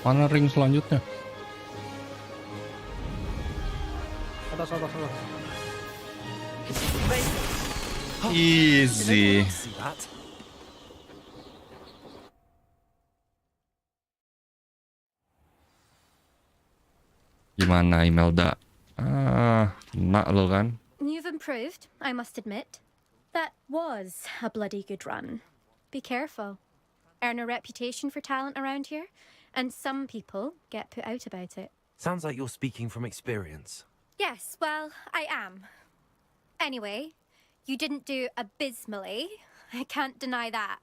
Mana ring selanjutnya? Atas. Easy. See that? Gimana Imelda? Kena lo kan? You've improved, I must admit. That was a bloody good run. Be careful. Earn a reputation for talent around here, and some people get put out about it. Sounds like you're speaking from experience. Yes, well, I am. Anyway, you didn't do abysmally. I can't deny that.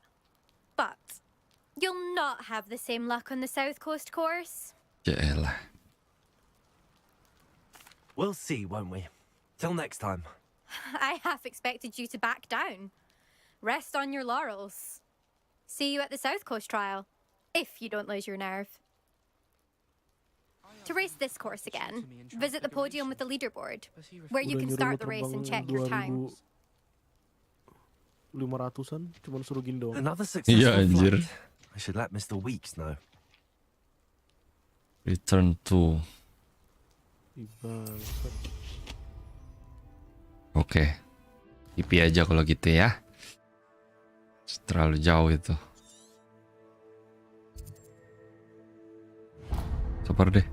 But you'll not have the same luck on the South Coast course. Yaelah. We'll see, won't we? Till next time. I half expected you to back down. Rest on your laurels. See you at the South Coast trial, if you don't lose your nerve. To race this course again, visit the podium with the leaderboard, where you can start the race and check your times. 500-an, cuma suruh gini doang. Another successful anjir. flight. I should let Mr. Weeks know. Return to. Oke. IP aja kalau gitu ya. Terlalu jauh itu. Sabar deh.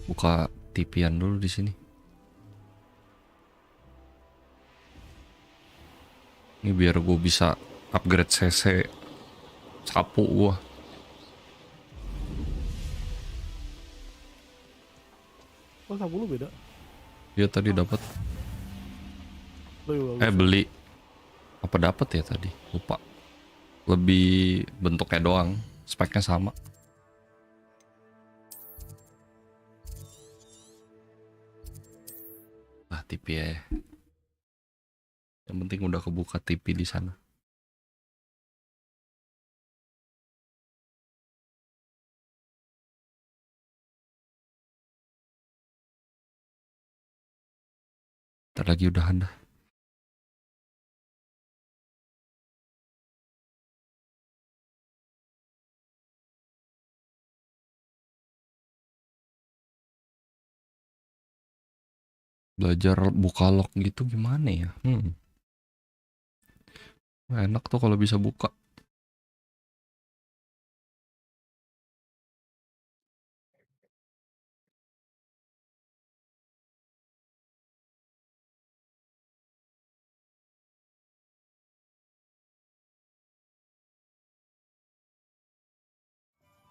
Buka TV-an dulu di sini. Ini biar gue bisa upgrade CC sapu gue. Oh, sapu lu beda. Iya tadi dapat. Beli. Apa dapat ya tadi? Lupa. Lebih bentuknya doang, speknya sama. lah TV ya. Yang penting udah kebuka TV di sana. Ntar lagi udahan dah. Belajar buka lock gitu gimana ya? Enak tuh kalau bisa buka.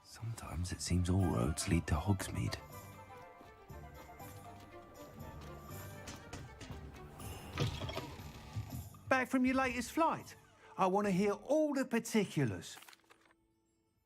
Sometimes it seems all roads lead to Hogsmeade. Back from your latest flight? I want to hear all the particulars.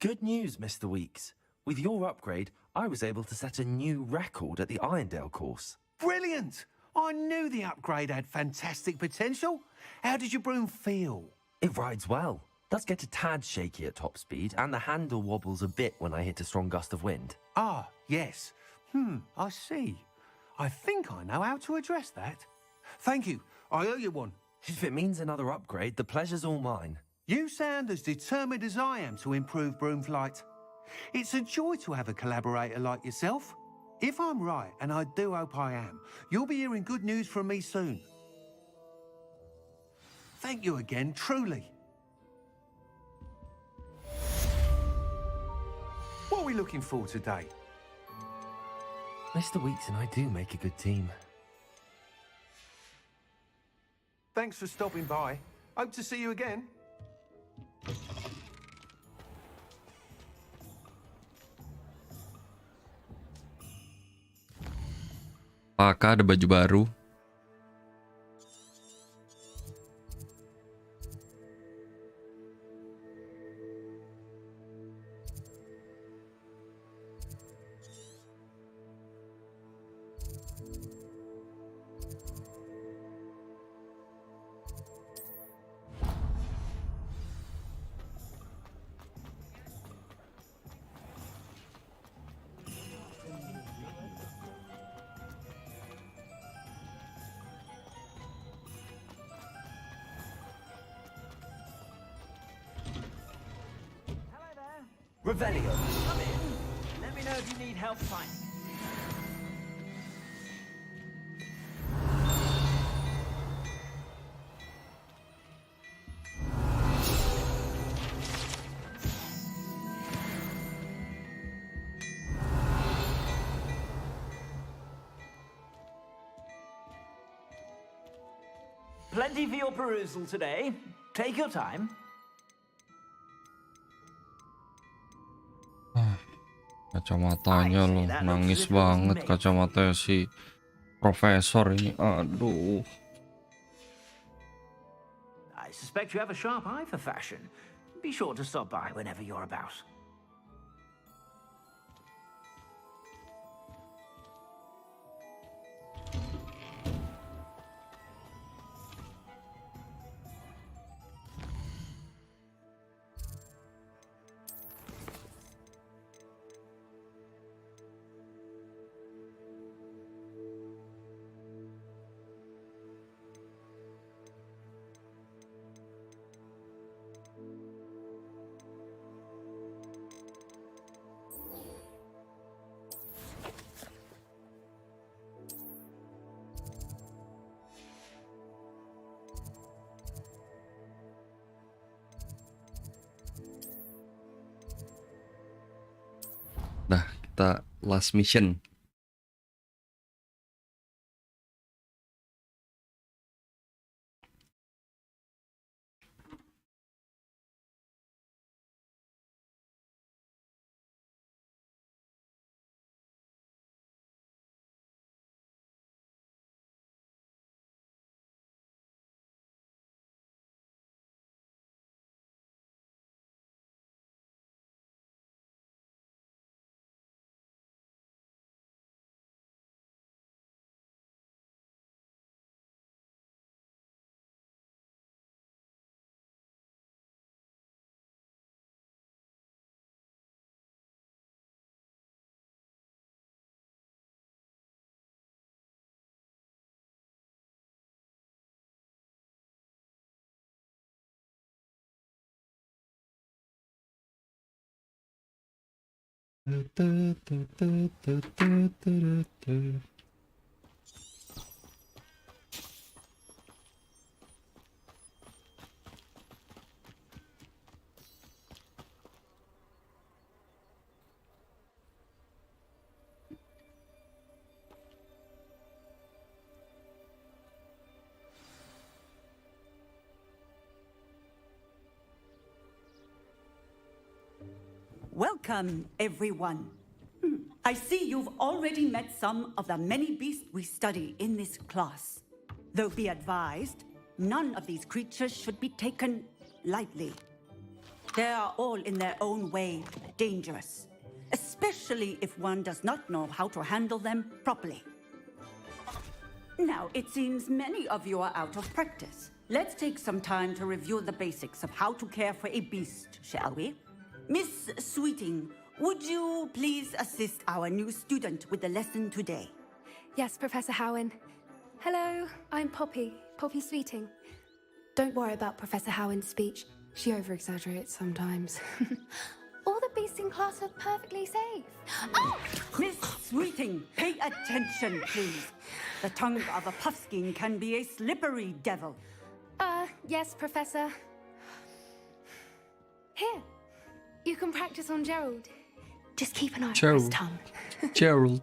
Good news, Mr. Weeks. With your upgrade, I was able to set a new record at the Irondale course. Brilliant! I knew the upgrade had fantastic potential. How did your broom feel? It rides well. Does get a tad shaky at top speed, and the handle wobbles a bit when I hit a strong gust of wind. Ah, yes. I see. I think I know how to address that. Thank you. I owe you one. If it means another upgrade, the pleasure's all mine. You sound as determined as I am to improve broom flight. It's a joy to have a collaborator like yourself. If I'm right, and I do hope I am, you'll be hearing good news from me soon. Thank you again, truly. What are we looking for today? Mr. Weeks and I do make a good team. Thanks for stopping by. Hope to see you again. Apakah ada baju baru? Revelio. Come in. Let me know if you need help finding. Plenty for your perusal today. Take your time. Kacamatanya loh, nangis banget kacamatanya si profesor ini. Aduh. I suspect you have a sharp eye for fashion. Be sure to stop by whenever you're about. Nah, kita last mission. Welcome, everyone. I see you've already met some of the many beasts we study in this class. Though be advised, none of these creatures should be taken lightly. They are all in their own way dangerous, especially if one does not know how to handle them properly. Now, it seems many of you are out of practice. Let's take some time to review the basics of how to care for a beast, shall we? Miss Sweeting, would you please assist our new student with the lesson today? Yes, Professor Howen. Hello, I'm Poppy Sweeting. Don't worry about Professor Howen's speech. She over-exaggerates sometimes. All the beasts in class are perfectly safe. Oh! Miss Sweeting, pay attention, please. The tongue of a puffskein can be a slippery devil. Yes, Professor. Here, you can practice on Gerald. Just keep an eye on his tongue. Gerald.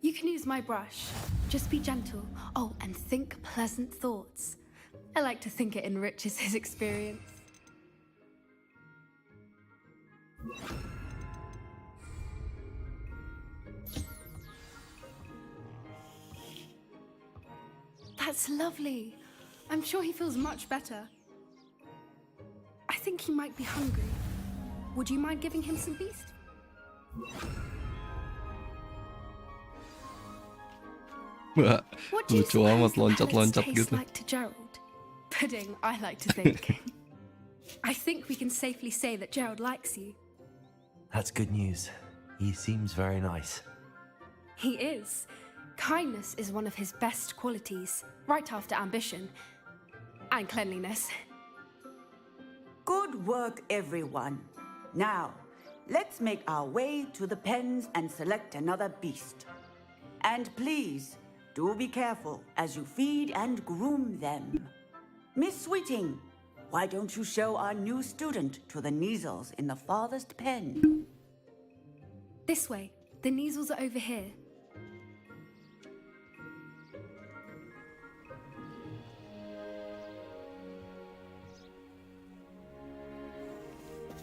You can use my brush. Just be gentle. Oh, and think pleasant thoughts. I like to think it enriches his experience. That's lovely. I'm sure he feels much better. I think he might be hungry. Would you mind giving him some beast? What do you Lucu amat suppose the loncat-loncat pellets taste gitu. like to Gerald? Pudding, I like to think. I think we can safely say that Gerald likes you. That's good news. He seems very nice. He is. Kindness is one of his best qualities, right after ambition and cleanliness. Good work, everyone. Now, let's make our way to the pens and select another beast. And please, do be careful as you feed and groom them. Miss Sweeting, why don't you show our new student to the Neasels in the farthest pen? This way. The Neasels are over here.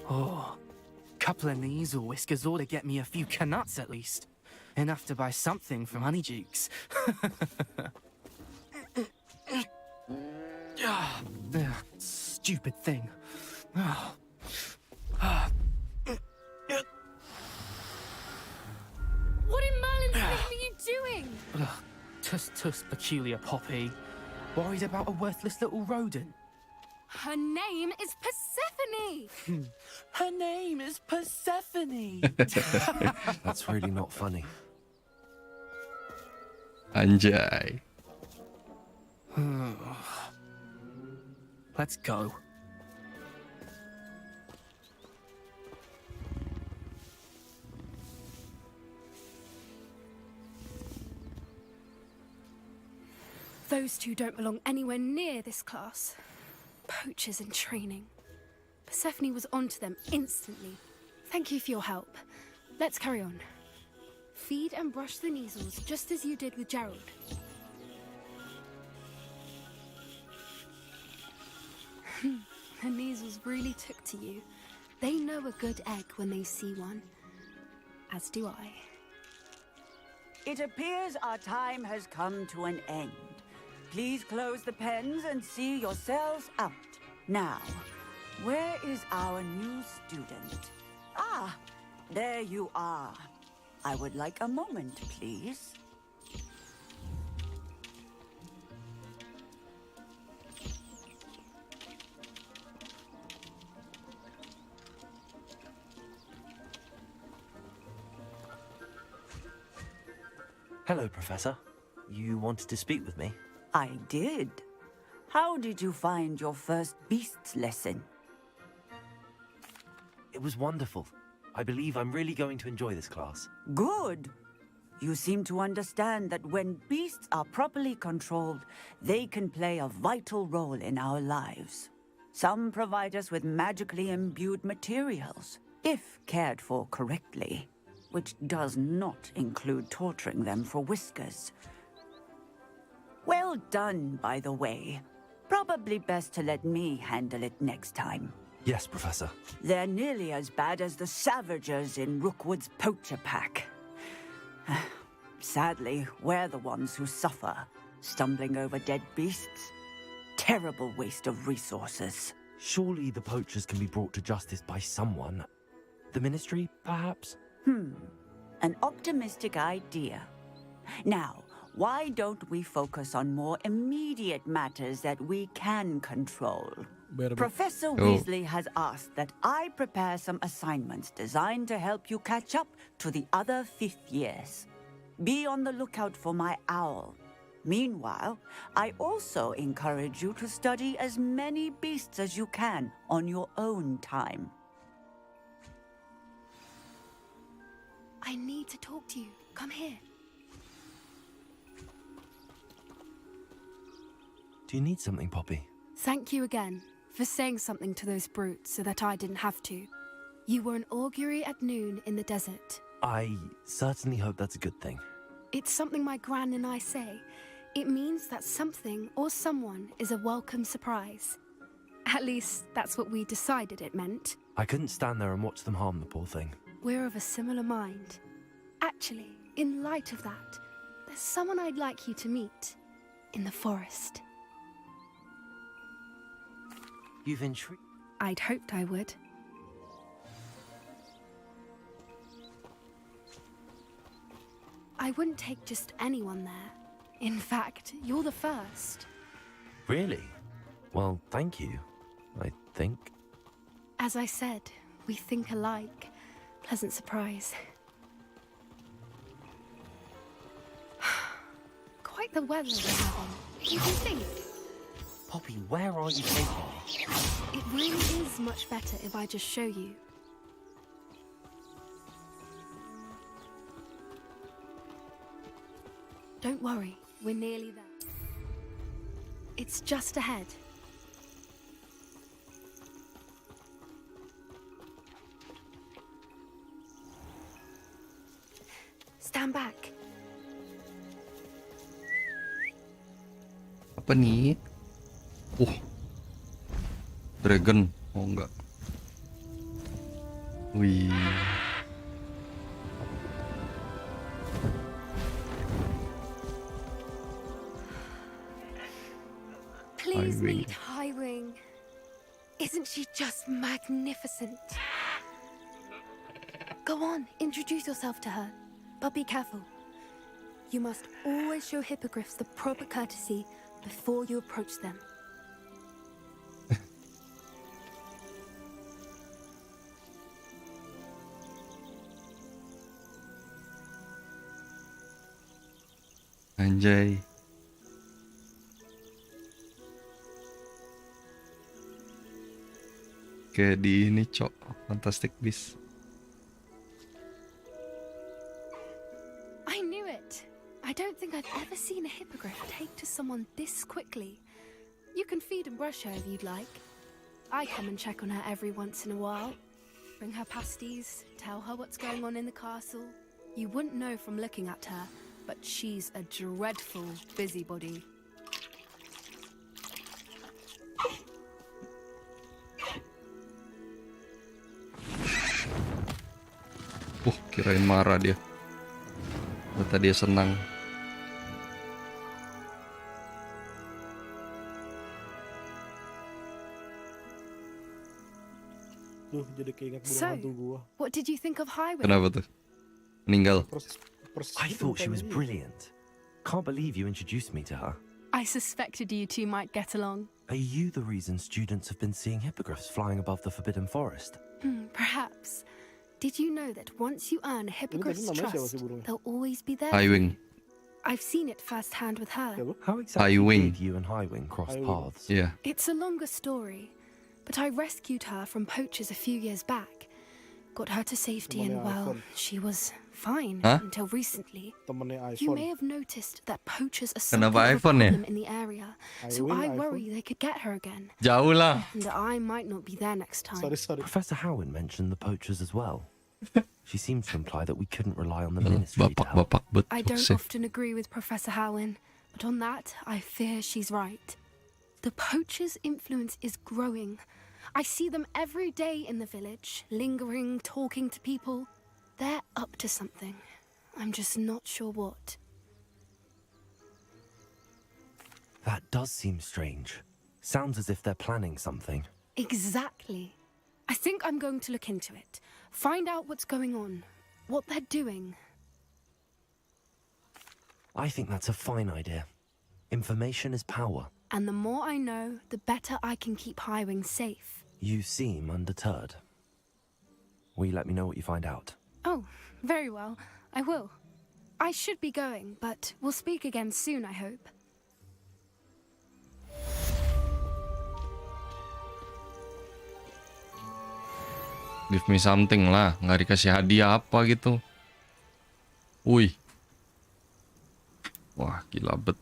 Oh, couple of knees or whiskers ought to get me a few canuts at least. Enough to buy something from Honeydukes. Stupid thing. What in Merlin's name are you doing? Tuss, peculiar Poppy. Worried about a worthless little rodent. Her name is Persephone! Her name is Persephone! That's really not funny. Anjay. Let's go. Those two don't belong anywhere near this class. Poachers in training. Persephone was onto them instantly. Thank you for your help. Let's carry on. Feed and brush the Neasels just as you did with Gerald. The Neasels really took to you. They know a good egg when they see one. As do I. It appears our time has come to an end. Please close the pens and see yourselves out. Now, where is our new student? Ah, there you are. I would like a moment, please. Hello, Professor. You wanted to speak with me? I did. How did you find your first beasts lesson? It was wonderful. I believe I'm really going to enjoy this class. Good. You seem to understand that when beasts are properly controlled, they can play a vital role in our lives. Some provide us with magically imbued materials, if cared for correctly, which does not include torturing them for whiskers. Well done, by the way. Probably best to let me handle it next time. Yes, Professor. They're nearly as bad as the Savagers in Rookwood's poacher pack. Sadly, we're the ones who suffer, stumbling over dead beasts. Terrible waste of resources. Surely the poachers can be brought to justice by someone. The Ministry, perhaps? An optimistic idea. Now, why don't we focus on more immediate matters that we can control? Professor Weasley has asked that I prepare some assignments designed to help you catch up to the other 5th years. Be on the lookout for my owl. Meanwhile, I also encourage you to study as many beasts as you can on your own time. I need to talk to you. Come here. Do you need something, Poppy? Thank you again for saying something to those brutes so that I didn't have to. You were an augury at noon in the desert. I certainly hope that's a good thing. It's something my gran and I say. It means that something or someone is a welcome surprise. At least, that's what we decided it meant. I couldn't stand there and watch them harm the poor thing. We're of a similar mind. Actually, in light of that, there's someone I'd like you to meet. In the forest. You've intrigued. I'd hoped I would. I wouldn't take just anyone there. In fact, you're the first. Really? Well, thank you, I think. As I said, we think alike. Pleasant surprise. Quite the weather we're having. What do you think? Poppy, where are you taking me? It really is much better if I just show you. Don't worry, we're nearly there. It's just ahead. Stand back. Apa nih? Dragon. Oh enggak. Wih. Please meet Highwing. Isn't she just magnificent? Go on, introduce yourself to her. But be careful. You must always show hippogriffs the proper courtesy before you approach them. Anjay. Kayak di ini, Cok. Fantastic Beasts. I knew it. I don't think I've ever seen a hippogriff take to someone this quickly. You can feed and brush her if you'd like. I come and check on her every once in a while. Bring her pasties, tell her what's going on in the castle. You wouldn't know from looking at her, but she's a dreadful busybody. Kirain marah dia. Ternyata dia senang. Jadi keinget burung hantu gua. What did you think of Highway? Kenapa tuh? Meninggal. I thought she was brilliant. Can't believe you introduced me to her. I suspected you two might get along. Are you the reason students have been seeing hippogriffs flying above the Forbidden Forest? Perhaps. Did you know that once you earn a hippogriff's trust, they'll always be there? Highwing. I've seen it firsthand with her. How exactly did you and Highwing cross paths? Yeah. It's a longer story, but I rescued her from poachers a few years back, got her to safety, and well, she was fine Hah? until recently. Temennya You iPhone. may have noticed that poachers are Kenapa something of a iPhone ya? problem in the area, so I worry they could get her again. Jauh lah. And I might not be there next time. Professor Howin mentioned the poachers as well. She seems to imply that we couldn't rely on the ministry to help. Bapak betul I don't sih. often agree with Professor Howin, but on that, I fear she's right. The poachers' influence is growing. I see them every day in the village, lingering, talking to people. They're up to something. I'm just not sure what. That does seem strange. Sounds as if they're planning something. Exactly. I think I'm going to look into it. Find out what's going on, what they're doing. I think that's a fine idea. Information is power. And the more I know, the better I can keep Highwing safe. You seem undeterred. Will you let me know what you find out? Oh, very well. I will. I should be going, but we'll speak again soon, I hope. Give me something lah, nggak dikasih hadiah apa gitu. Wih. Wah, gila bet.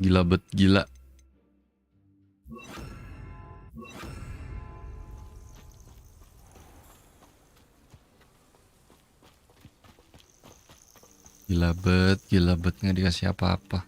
Gila bet, gila. Gila bet nggak dikasih apa-apa.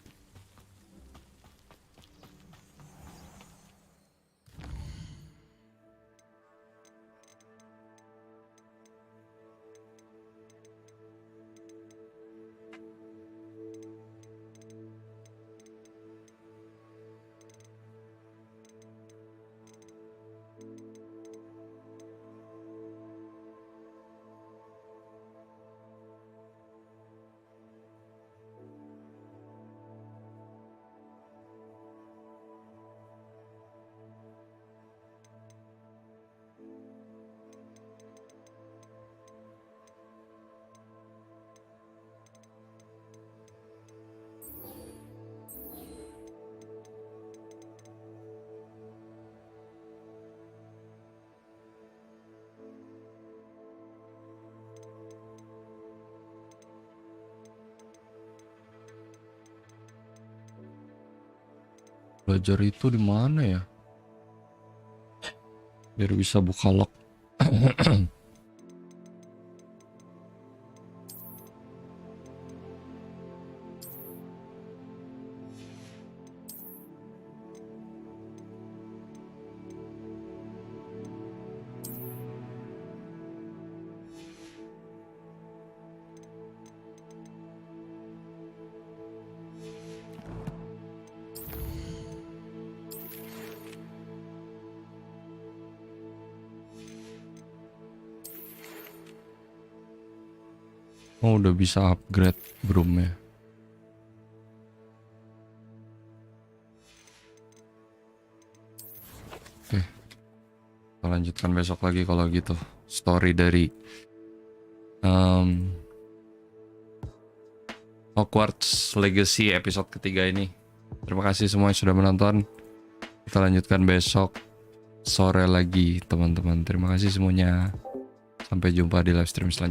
Belajar itu di mana ya? Biar bisa buka lock. Oh, udah bisa upgrade broomnya. Oke, kita lanjutkan besok lagi kalau gitu. Story dari Hogwarts Legacy episode ketiga ini. Terima kasih semua yang sudah menonton. Kita lanjutkan besok sore lagi teman-teman. Terima kasih semuanya. Sampai jumpa di live stream selanjutnya.